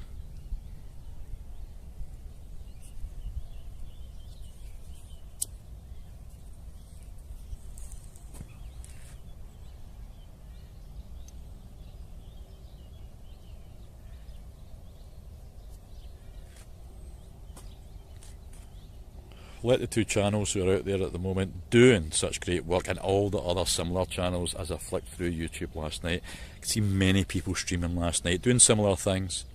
Let the two channels who are out there at the moment doing such great work, and all the other similar channels, as I flicked through YouTube last night, I could see many people streaming last night doing similar things.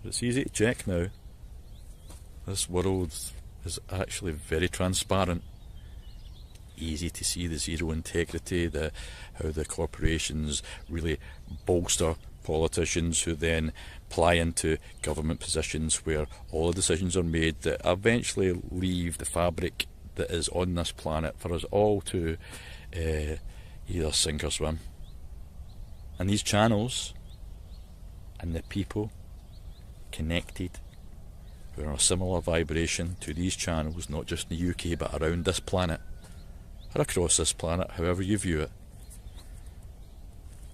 But it's easy to check now. This world is actually very transparent. Easy to see the zero integrity, how the corporations really bolster politicians who then ply into government positions where all the decisions are made that eventually leave the fabric that is on this planet for us all to either sink or swim. And these channels and the people connected who are a similar vibration to these channels, not just in the UK but around this planet or across this planet, however you view it,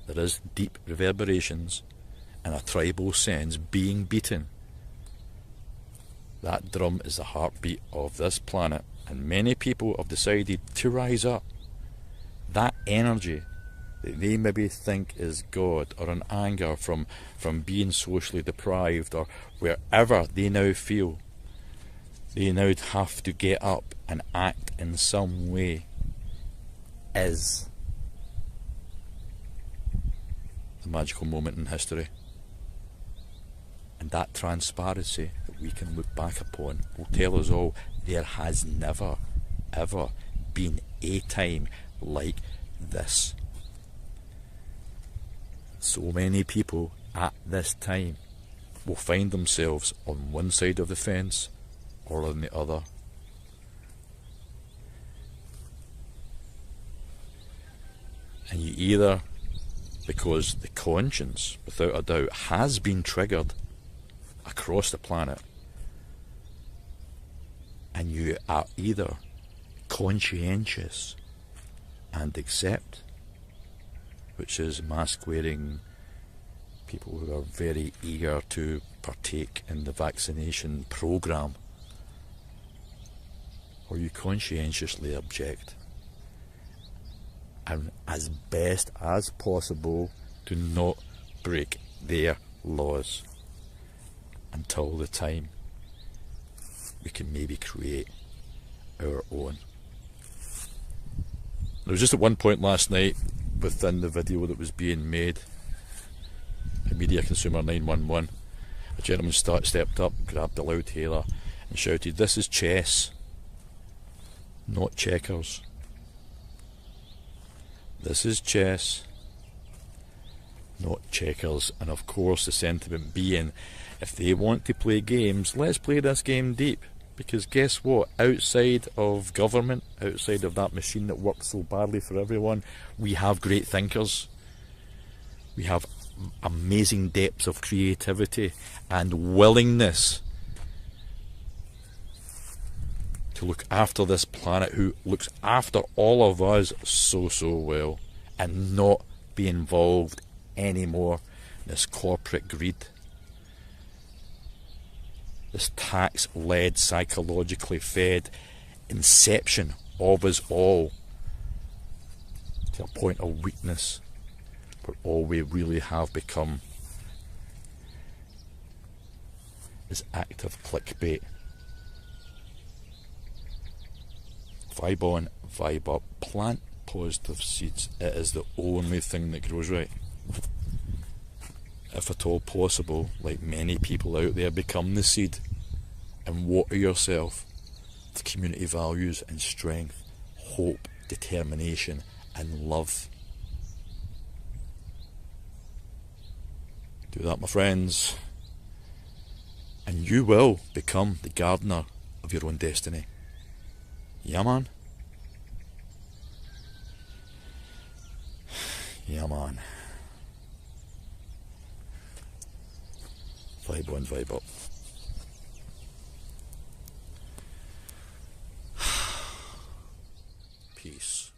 there is deep reverberations and a tribal sense being beaten. That drum is the heartbeat of this planet, and many people have decided to rise up. That energy that they maybe think is God, or an anger from being socially deprived, or wherever they now feel they now have to get up and act in some way, is a magical moment in history. And that transparency that we can look back upon will tell us all there has never, ever been a time like this. So many people at this time will find themselves on one side of the fence or on the other. And you either, because the conscience, without a doubt, has been triggered across the planet, and you are either conscientious and accept, which is mask-wearing people who are very eager to partake in the vaccination program, or you conscientiously object, and as best as possible do not break their laws until the time we can maybe create our own. There was just at one point last night within the video that was being made by Media Consumer 911, a gentleman stepped up, grabbed a loudhailer and shouted, "This is chess, not checkers. This is chess, not checkers." And of course the sentiment being, if they want to play games, let's play this game deep. Because guess what? Outside of government, outside of that machine that works so badly for everyone, we have great thinkers. We have amazing depths of creativity and willingness to look after this planet, who looks after all of us so well, and not be involved anymore in this corporate greed. This tax-led, psychologically fed inception of us all to a point of weakness, where all we really have become is active clickbait. Vibe on, vibe up, plant positive seeds. It is the only thing that grows right. If at all possible, like many people out there, become the seed and water yourself with community values and strength, hope, determination and love. Do that, my friends, and you will become the gardener of your own destiny. Yeah, man. Yeah, man. Vibe on, vibe up. Peace.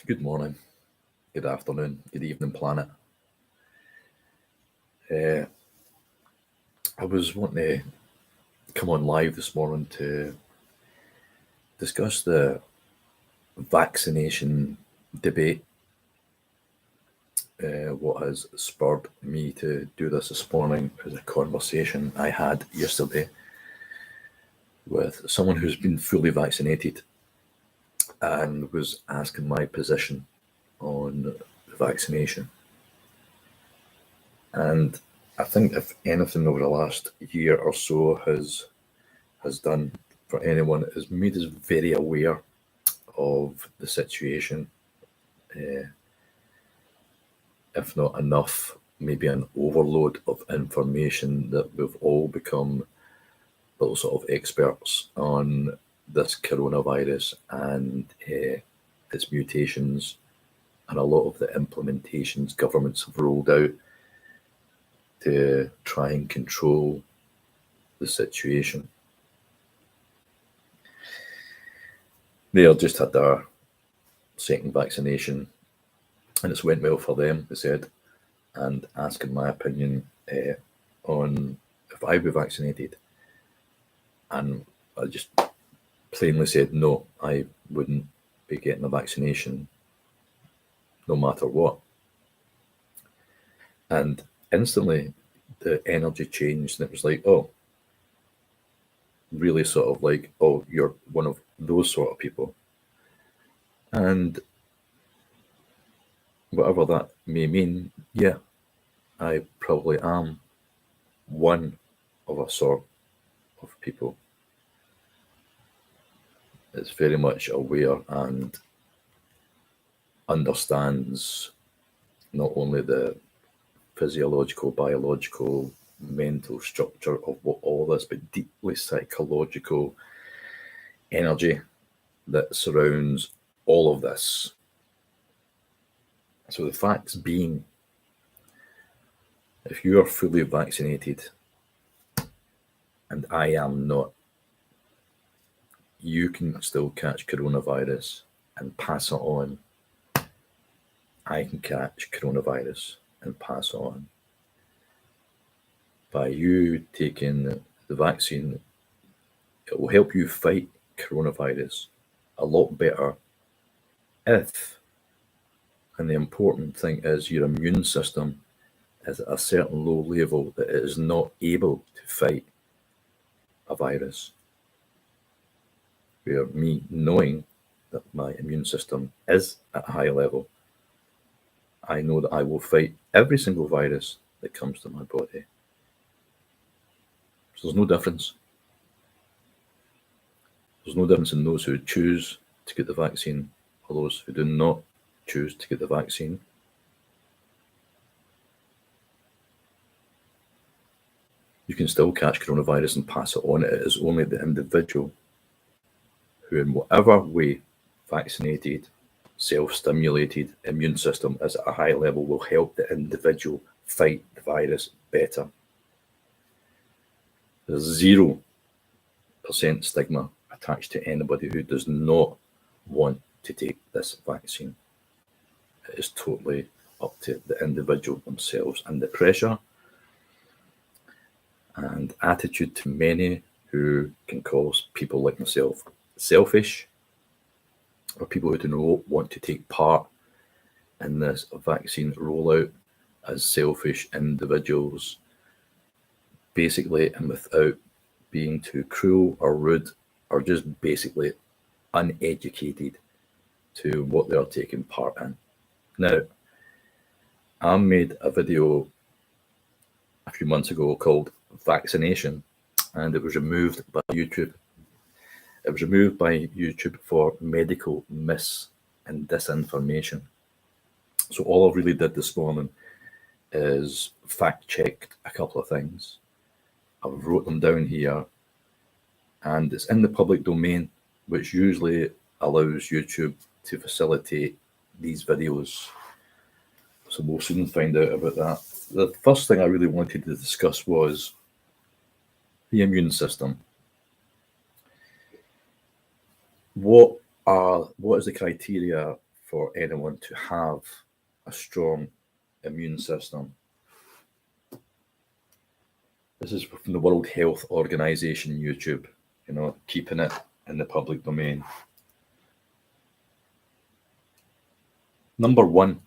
Good morning, good afternoon, good evening, planet. I was wanting to come on live this morning to discuss the vaccination debate. What has spurred me to do this morning is a conversation I had yesterday with someone who's been fully vaccinated and was asking my position on the vaccination. And I think if anything over the last year or so has has done for anyone is made us very aware of the situation. If not enough, maybe an overload of information that we've all become little sort of experts on this coronavirus and its mutations, and a lot of the implementations governments have rolled out to try and control the situation. They all just had their second vaccination and it's went well for them, they said, and asking my opinion on if I be vaccinated. And I just plainly said no, I wouldn't be getting a vaccination no matter what. And instantly the energy changed and it was like, oh, really sort of like, oh, you're one of those sort of people. And whatever that may mean, yeah, I probably am one of a sort of people. It's very much aware and understands not only the physiological, biological, mental structure of what all this, but deeply psychological energy that surrounds all of this. So the facts being, if you are fully vaccinated and I am not, you can still catch coronavirus and pass it on. I can catch coronavirus and pass it on. By you taking the vaccine, it will help you fight coronavirus a lot better if, and the important thing is, your immune system is at a certain low level that it is not able to fight a virus. Where me knowing that my immune system is at a high level, I know that I will fight every single virus that comes to my body. So there's no difference. There's no difference in those who choose to get the vaccine or those who do not choose to get the vaccine. You can still catch coronavirus and pass it on. It is only the individual who, in whatever way, vaccinated, self-stimulated immune system is at a high level, will help the individual fight the virus better. There's 0% stigma attached to anybody who does not want to take this vaccine. It is totally up to the individual themselves, and the pressure and attitude to many who can cause people like myself selfish, or people who do not want to take part in this vaccine rollout as selfish individuals, basically, and without being too cruel or rude, or just basically uneducated to what they are taking part in. Now, I made a video a few months ago called Vaccination, and it was removed by YouTube. It was removed by YouTube for medical mis and disinformation. So all I really did this morning is fact-checked a couple of things. I've wrote them down here, and it's in the public domain, which usually allows YouTube to facilitate these videos. So we'll soon find out about that. The first thing I really wanted to discuss was the immune system. What is the criteria for anyone to have a strong immune system? This is from the World Health Organization YouTube, keeping it in the public domain. Number one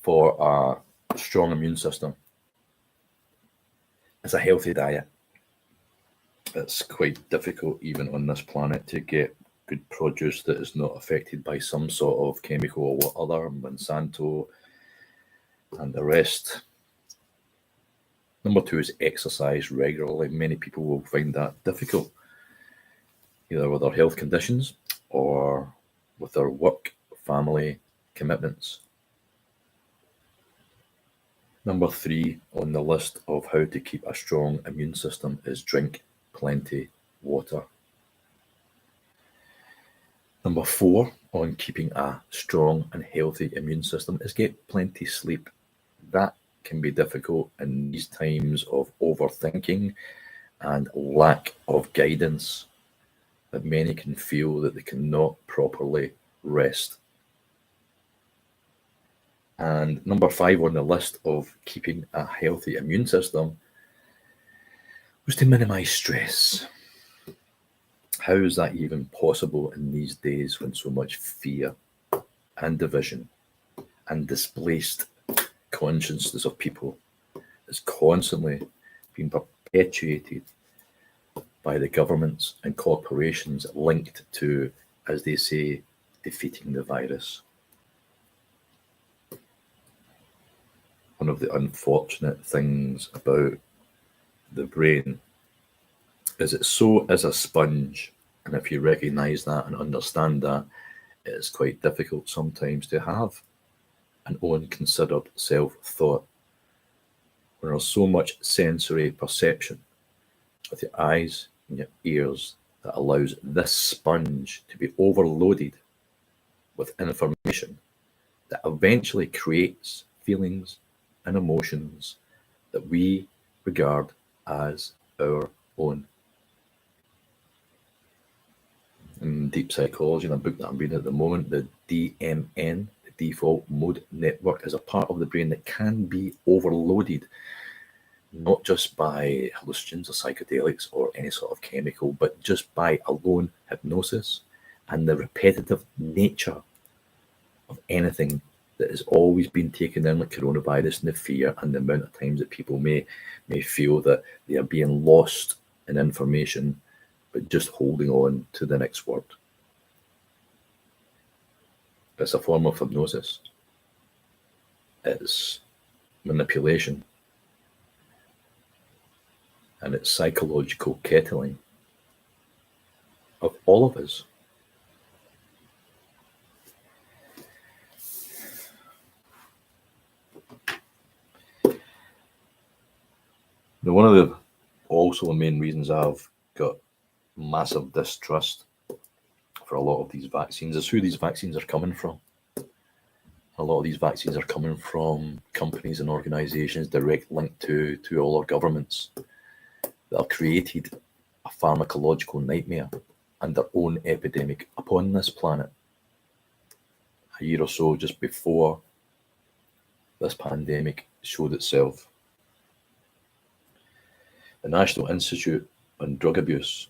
for a strong immune system is a healthy diet. It's quite difficult, even on this planet, to get good produce that is not affected by some sort of chemical or other, Monsanto and the rest. Number two is exercise regularly. Many people will find that difficult. either with their health conditions or with their work, family commitments. Number 3 on the list of how to keep a strong immune system is drink plenty water. Number 4 on keeping a strong and healthy immune system is get plenty sleep. That can be difficult in these times of overthinking and lack of guidance, that many can feel that they cannot properly rest. And number 5 on the list of keeping a healthy immune system was to minimize stress. How is that even possible in these days when so much fear and division and displaced consciousness of people is constantly being perpetuated by the governments and corporations linked to, as they say, defeating the virus? One of the unfortunate things about the brain is it so is a sponge, and if you recognize that and understand that, it is quite difficult sometimes to have an own considered self-thought when there's so much sensory perception with your eyes and your ears that allows this sponge to be overloaded with information that eventually creates feelings and emotions that we regard as our own. In deep psychology, in a book that I'm reading at the moment, the DMN, the default mode network, is a part of the brain that can be overloaded, not just by hallucinogens or psychedelics or any sort of chemical, but just by alone hypnosis and the repetitive nature of anything that has always been taken in, like coronavirus, and the fear and the amount of times that people may feel that they are being lost in information, but just holding on to the next word. It's a form of hypnosis. It's manipulation. And it's psychological kettling of all of us. Now, one of the also the main reasons I've got massive distrust for a lot of these vaccines is who these vaccines are coming from. A lot of these vaccines are coming from companies and organizations direct linked to all our governments that have created a pharmacological nightmare and their own epidemic upon this planet. A year or so just before this pandemic showed itself, the National Institute on Drug Abuse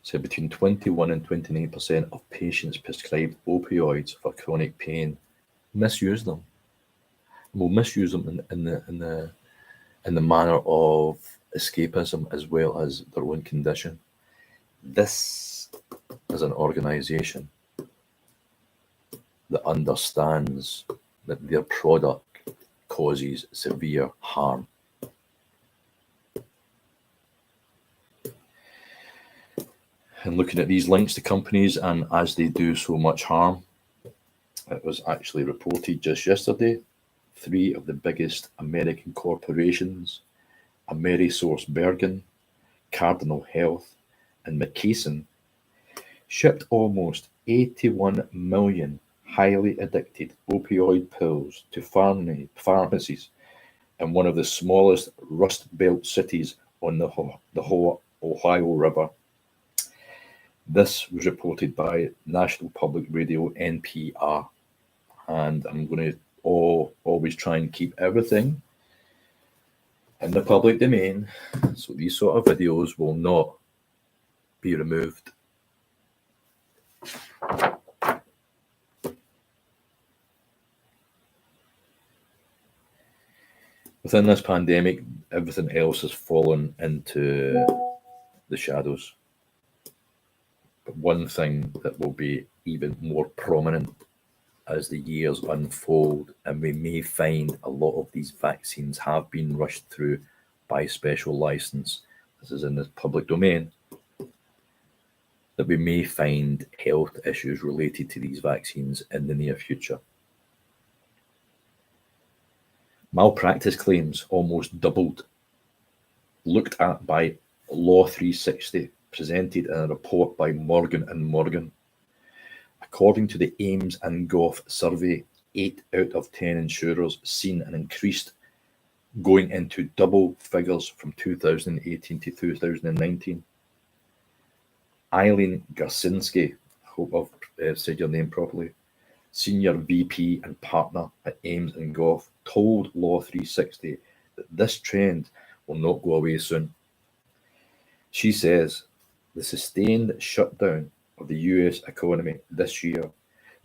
said between 21 and 29% of patients prescribed opioids for chronic pain misuse them. Will misuse them in the manner of escapism as well as their own condition. This is an organization that understands that their product causes severe harm. And looking at these links to companies, and as they do so much harm, it was actually reported just yesterday, 3 of the biggest American corporations, AmerisourceBergen, Cardinal Health, and McKesson, shipped almost 81 million highly addicted opioid pills to pharmacies in one of the smallest Rust Belt cities on the Ohio River. This was reported by National Public Radio, NPR, and I'm going to always try and keep everything in the public domain, so these sort of videos will not be removed. Within this pandemic, everything else has fallen into the shadows. But one thing that will be even more prominent as the years unfold, and we may find a lot of these vaccines have been rushed through by special license. This is in the public domain. that we may find health issues related to these vaccines in the near future. Malpractice claims almost doubled, looked at by Law 360, presented in a report by Morgan & Morgan. According to the Ames and Goff survey, 8 out of 10 insurers seen an increase going into double figures from 2018 to 2019. Eileen Garsinski, I hope I've said your name properly, Senior VP and Partner at Ames and Goff, told Law 360 that this trend will not go away soon. She says the sustained shutdown of the US economy this year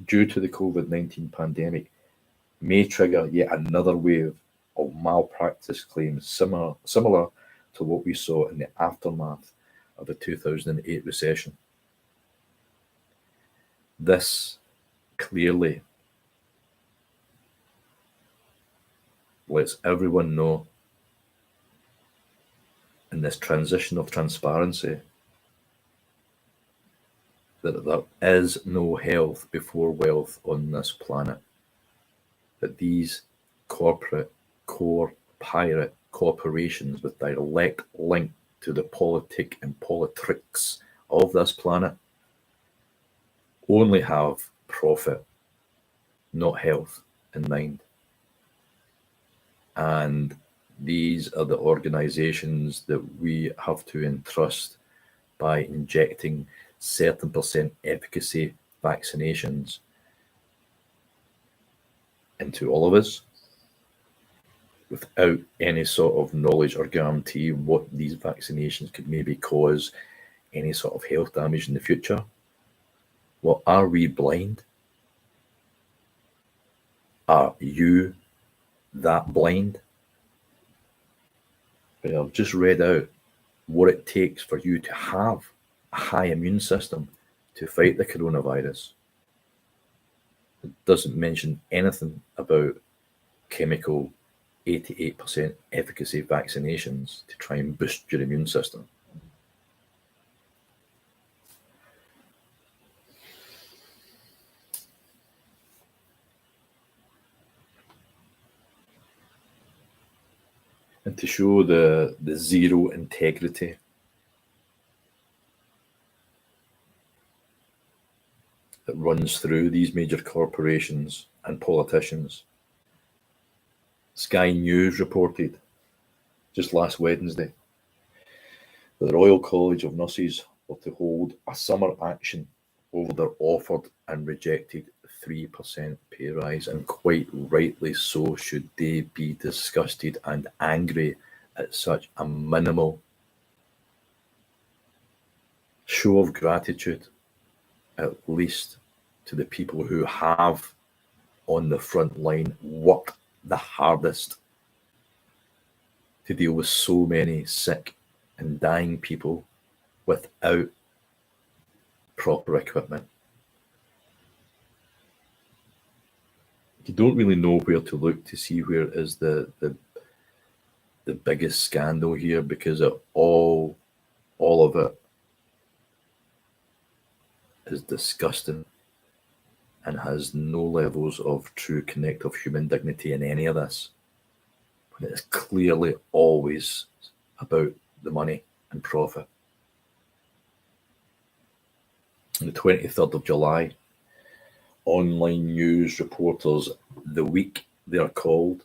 due to the COVID-19 pandemic may trigger yet another wave of malpractice claims similar to what we saw in the aftermath of the 2008 recession. This clearly lets everyone know in this transition of transparency that there is no health before wealth on this planet, that these corporate core pirate corporations with direct link to the politic and politics of this planet only have profit, not health, in mind. And these are the organizations that we have to entrust by injecting certain percent efficacy vaccinations into all of us without any sort of knowledge or guarantee what these vaccinations could maybe cause any sort of health damage in the future. Well, are we blind? Are you that blind? But I've just read out what it takes for you to have a high immune system to fight the coronavirus. It doesn't mention anything about chemical 88% efficacy vaccinations to try and boost your immune system. And to show the zero integrity that runs through these major corporations and politicians, Sky News reported just last Wednesday that the Royal College of Nurses were to hold a summer action over their offered and rejected 3% pay rise, and quite rightly so should they be disgusted and angry at such a minimal show of gratitude, at least to the people who have on the front line worked the hardest to deal with so many sick and dying people without proper equipment. You don't really know where to look to see where is the biggest scandal here, because all of it is disgusting and has no levels of true connective human dignity in any of this. But it is clearly always about the money and profit. On the 23rd of July, online news reporters, The Week they are called,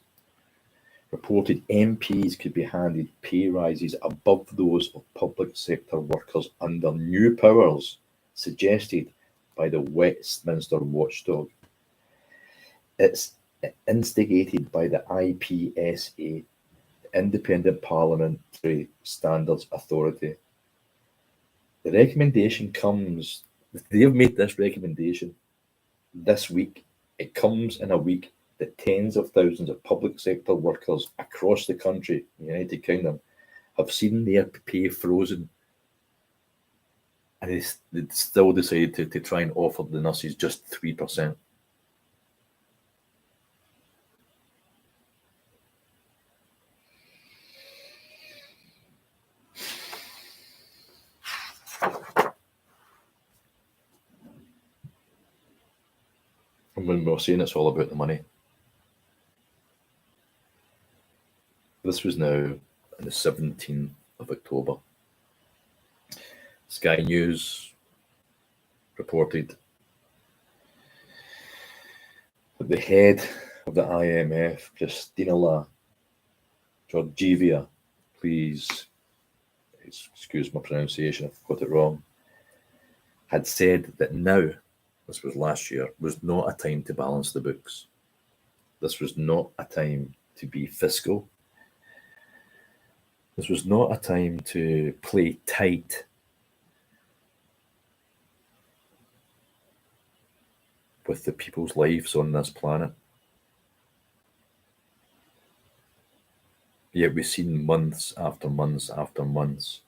reported MPs could be handed pay rises above those of public sector workers under new powers suggested by the Westminster watchdog. It's instigated by the IPSA, the Independent Parliamentary Standards Authority. The recommendation comes, they have made this recommendation this week. It comes in a week that tens of thousands of public sector workers across the country, the United Kingdom, have seen their pay frozen. And they still decided to try and offer the nurses just 3%. And when we're saying it's all about the money, this was now on the 17th of October. Sky News reported that the head of the IMF, Christina Georgieva, please excuse my pronunciation if I've got it wrong, had said that now, this was last year, was not a time to balance the books. This was not a time to be fiscal. This was not a time to play tight with the people's lives on this planet. Yet we've seen months after months after months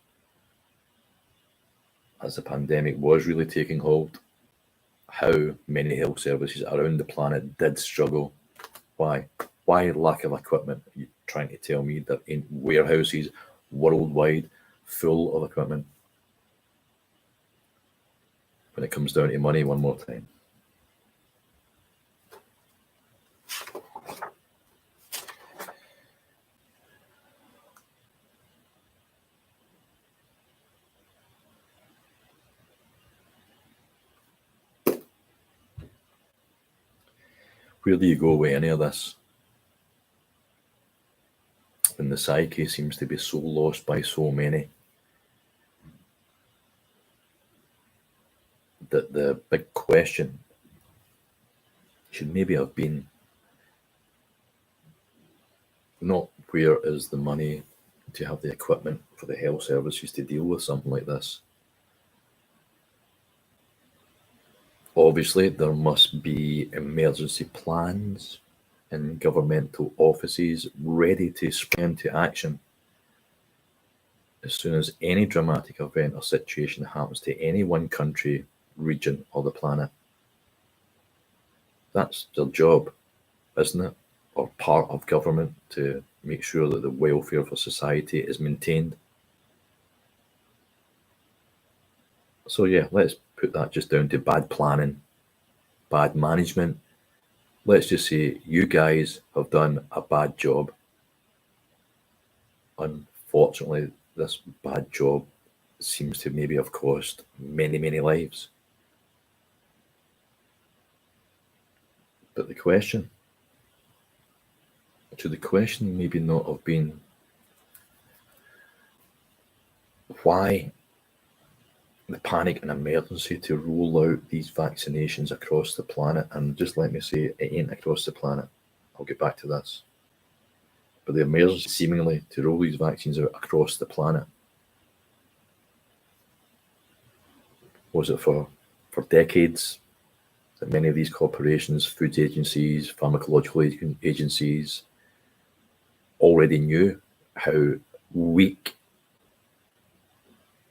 as the pandemic was really taking hold, how many health services around the planet did struggle. Why? Why lack of equipment? Are you trying to tell me that in warehouses worldwide full of equipment? When it comes down to money, one more time. Where do you go with any of this? When the psyche seems to be so lost by so many that the big question should maybe have been not where is the money to have the equipment for the health services to deal with something like this. Obviously, there must be emergency plans in governmental offices ready to spring into action as soon as any dramatic event or situation happens to any one country, region, or the planet. That's their job, isn't it? Or part of government, to make sure that the welfare for society is maintained. So yeah, let's put that just down to bad planning, bad management. Let's just say you guys have done a bad job. Unfortunately, this bad job seems to maybe have cost many, many lives. But the question maybe not have been why the panic and emergency to roll out these vaccinations across the planet. And just let me say, it ain't across the planet. I'll get back to this. But the emergency seemingly to roll these vaccines out across the planet. Was it for decades that many of these corporations, food agencies, pharmacological agencies already knew how weak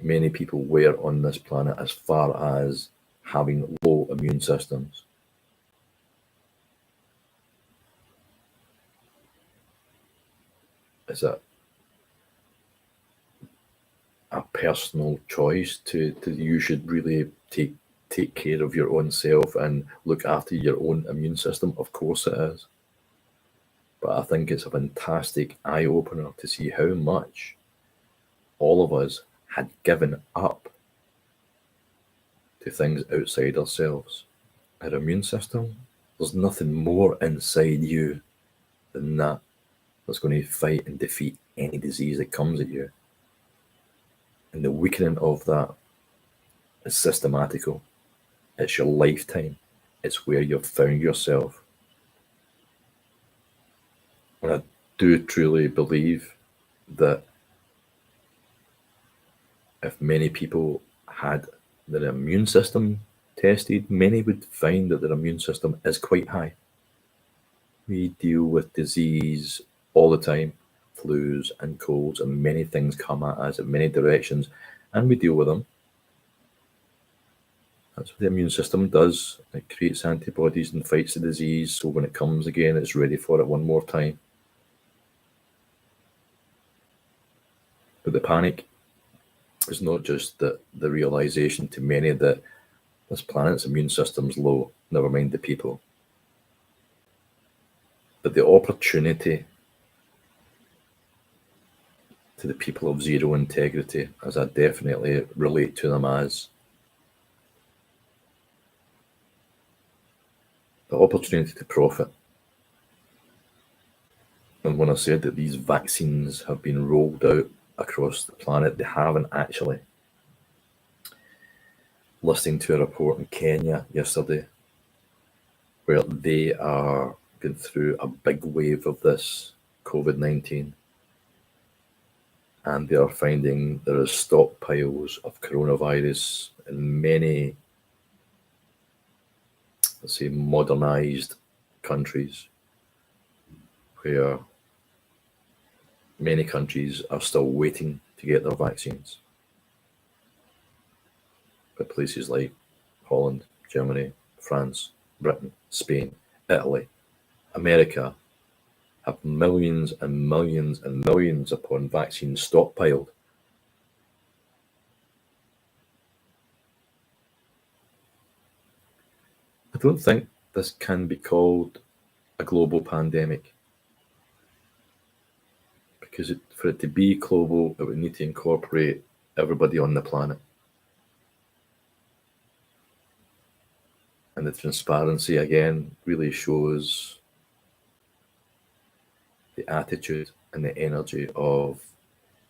many people were on this planet as far as having low immune systems? Is it a personal choice to you should really take care of your own self and look after your own immune system? Of course it is. But I think it's a fantastic eye-opener to see how much all of us had given up to things outside ourselves. Our immune system, there's nothing more inside you than that that's going to fight and defeat any disease that comes at you. And the weakening of that is systematical. It's your lifetime. It's where you've found yourself. And I do truly believe that if many people had their immune system tested, many would find that their immune system is quite high. We deal with disease all the time, flus and colds, and many things come at us in many directions, and we deal with them. That's what the immune system does. It creates antibodies and fights the disease, so when it comes again, it's ready for it one more time. But the panic is not just the realization to many that this planet's immune system's low, never mind the people. But the opportunity to the people of zero integrity, as I definitely relate to them as, the opportunity to profit. And when I said that these vaccines have been rolled out across the planet, they haven't actually. Listening to a report in Kenya yesterday, where they are going through a big wave of this COVID-19, and they are finding there are stockpiles of coronavirus in many, let's say, modernized countries, where many countries are still waiting to get their vaccines. But places like Holland, Germany, France, Britain, Spain, Italy, America have millions and millions and millions upon vaccines stockpiled. I don't think this can be called a global pandemic, because for it to be global, it would need to incorporate everybody on the planet. And the transparency, again, really shows the attitude and the energy of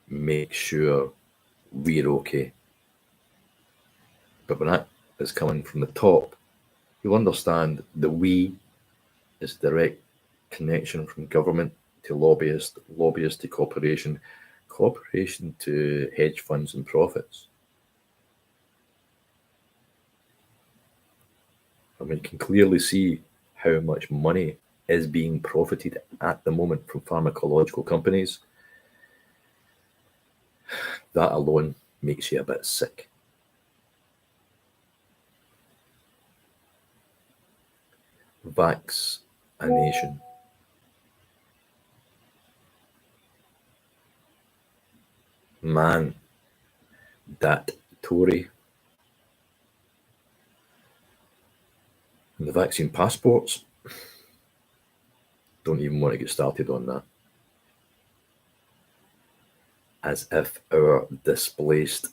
make sure we're okay. But when that is coming from the top, you'll understand that we is direct connection from government to lobbyist, lobbyist to corporation, corporation to hedge funds and profits. And we can clearly see how much money is being profited at the moment from pharmacological companies. That alone makes you a bit sick. Vaccination. Man, that Tory. And the vaccine passports, don't even want to get started on that. As if our displaced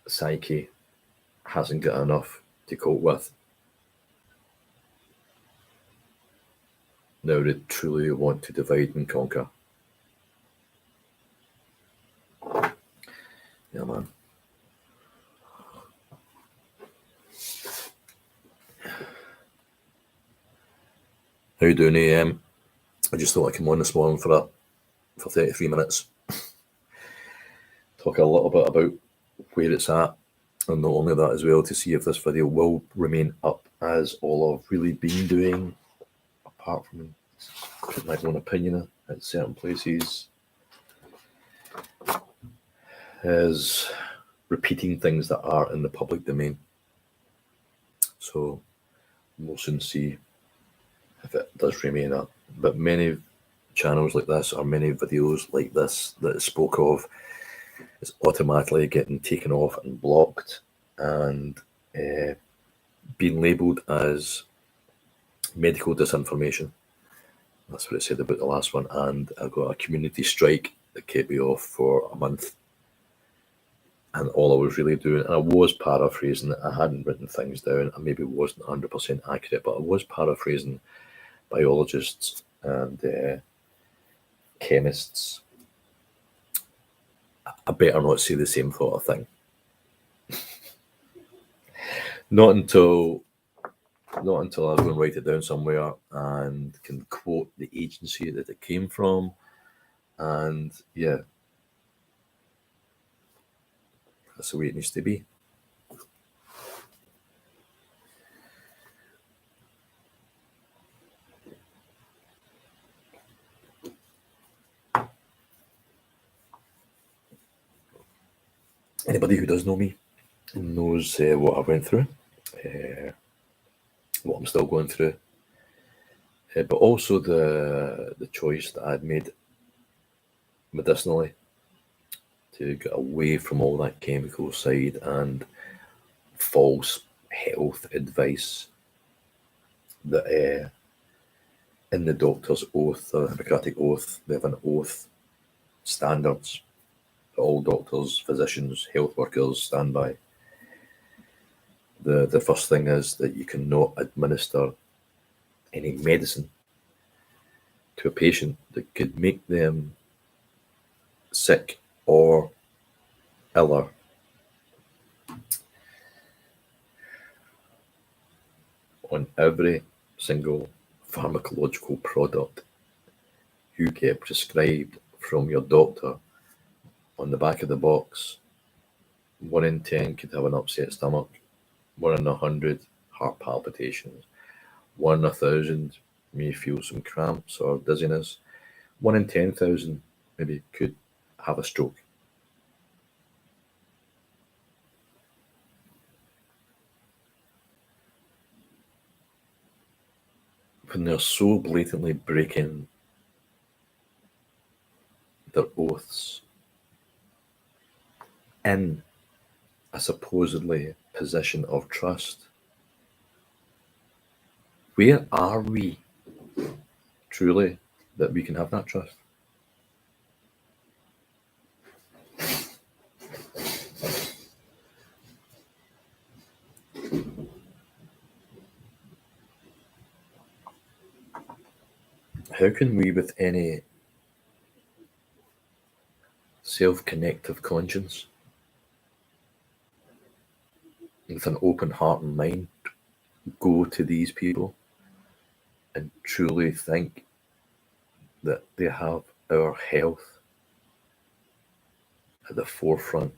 psyche hasn't got enough to cope with. Now they truly want to divide and conquer. Yeah, man. How you doing, AM? I just thought I'd come on this morning for 33 minutes. Talk a little bit about where it's at, and not only that as well, to see if this video will remain up, as all I've really been doing, apart from putting my own opinion at certain places, is repeating things that are in the public domain. So we'll soon see if it does remain up. But many channels like this, or many videos like this that I spoke of, is automatically getting taken off and blocked and being labelled as medical disinformation. That's what it said about the last one. And I got a community strike that kept me off for a month. And all I was really doing, and I was paraphrasing, I hadn't written things down, I maybe wasn't 100% accurate, but I was paraphrasing biologists and chemists. I better not say the same sort of thing. Not until I go and write it down somewhere and can quote the agency that it came from. And yeah, that's the way it needs to be. Anybody who does know me knows what I went through, what I'm still going through, but also the choice that I'd made medicinally to get away from all that chemical side and false health advice that in the doctor's oath, the Hippocratic oath, they have an oath standards that all doctors, physicians, health workers stand by. The first thing is that you cannot administer any medicine to a patient that could make them sick or iller. On every single pharmacological product you get prescribed from your doctor, on the back of the box, 1 in 10 could have an upset stomach, 1 in 100 heart palpitations, 1 in 1,000 may feel some cramps or dizziness, 1 in 10,000 maybe could have a stroke. When they're so blatantly breaking their oaths in a supposedly position of trust, where are we truly that we can have that trust? How can we, with any self-connective conscience, with an open heart and mind, go to these people and truly think that they have our health at the forefront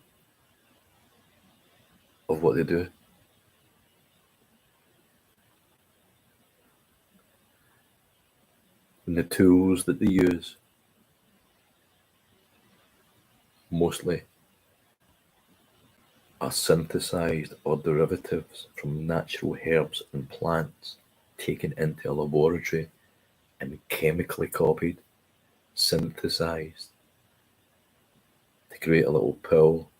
of what they do? And the tools that they use mostly are synthesized or derivatives from natural herbs and plants taken into a laboratory and chemically copied, synthesized to create a little pill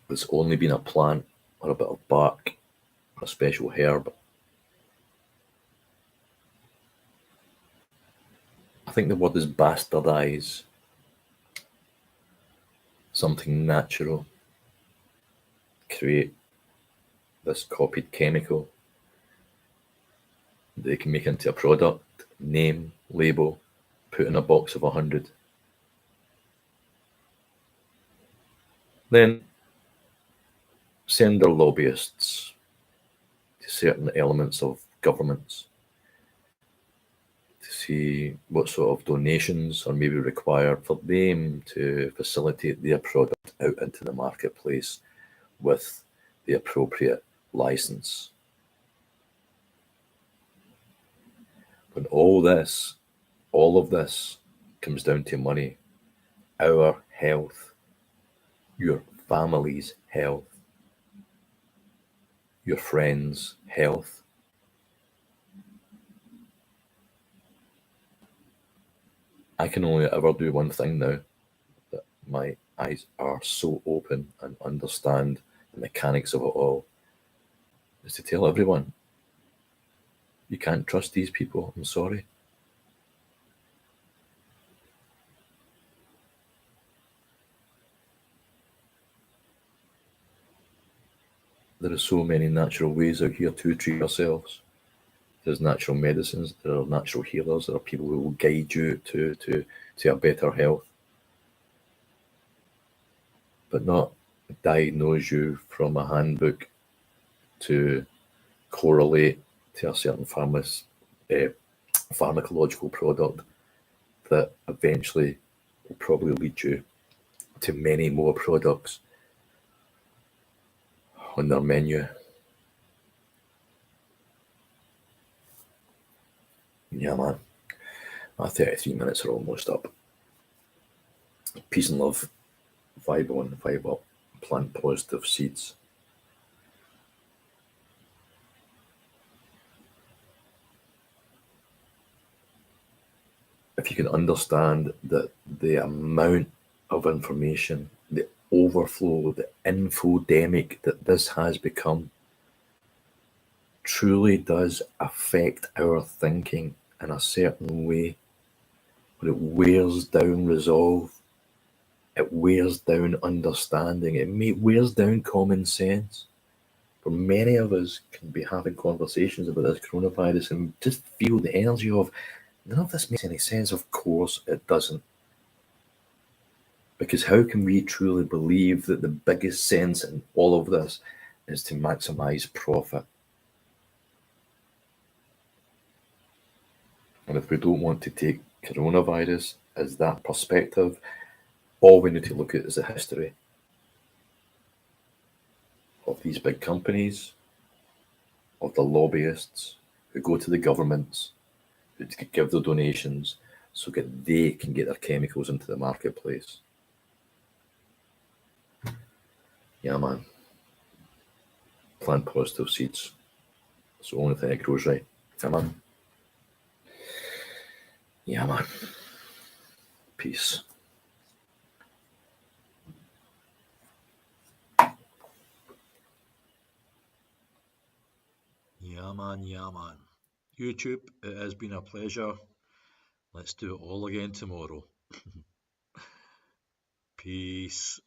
that's only been a plant or a bit of bark or a special herb. I think the word is bastardize something natural, create this copied chemical they can make into a product, name, label, put in a box of 100. Then send their lobbyists to certain elements of governments to see what sort of donations are maybe required for them to facilitate their product out into the marketplace with the appropriate license. When all of this comes down to money, our health, your family's health, your friends' health, I can only ever do one thing now, that my eyes are so open and understand the mechanics of it all, is to tell everyone, you can't trust these people, I'm sorry. There are so many natural ways out here to treat ourselves. There's natural medicines, there are natural healers, there are people who will guide you to a better health, but not diagnose you from a handbook to correlate to a certain pharmacological product that eventually will probably lead you to many more products on their menu. Yeah, man. My 33 minutes are almost up. Peace and love. Vibe on, vibe up. Plant positive seeds. If you can understand that the amount of information, the overflow, the infodemic that this has become, truly does affect our thinking in a certain way, where it wears down resolve, it wears down understanding, it wears down common sense. For many of us can be having conversations about this coronavirus and just feel the energy of, none of this makes any sense. Of course it doesn't. Because how can we truly believe that the biggest sense in all of this is to maximize profit? And if we don't want to take coronavirus as that perspective, all we need to look at is the history of these big companies, of the lobbyists who go to the governments, who give their donations so that they can get their chemicals into the marketplace. Yeah, man. Plant positive seeds. It's the only thing that grows right. Yeah, man. Yeah, man. Peace. Yeah, man, yeah, man. YouTube, it has been a pleasure. Let's do it all again tomorrow. Peace.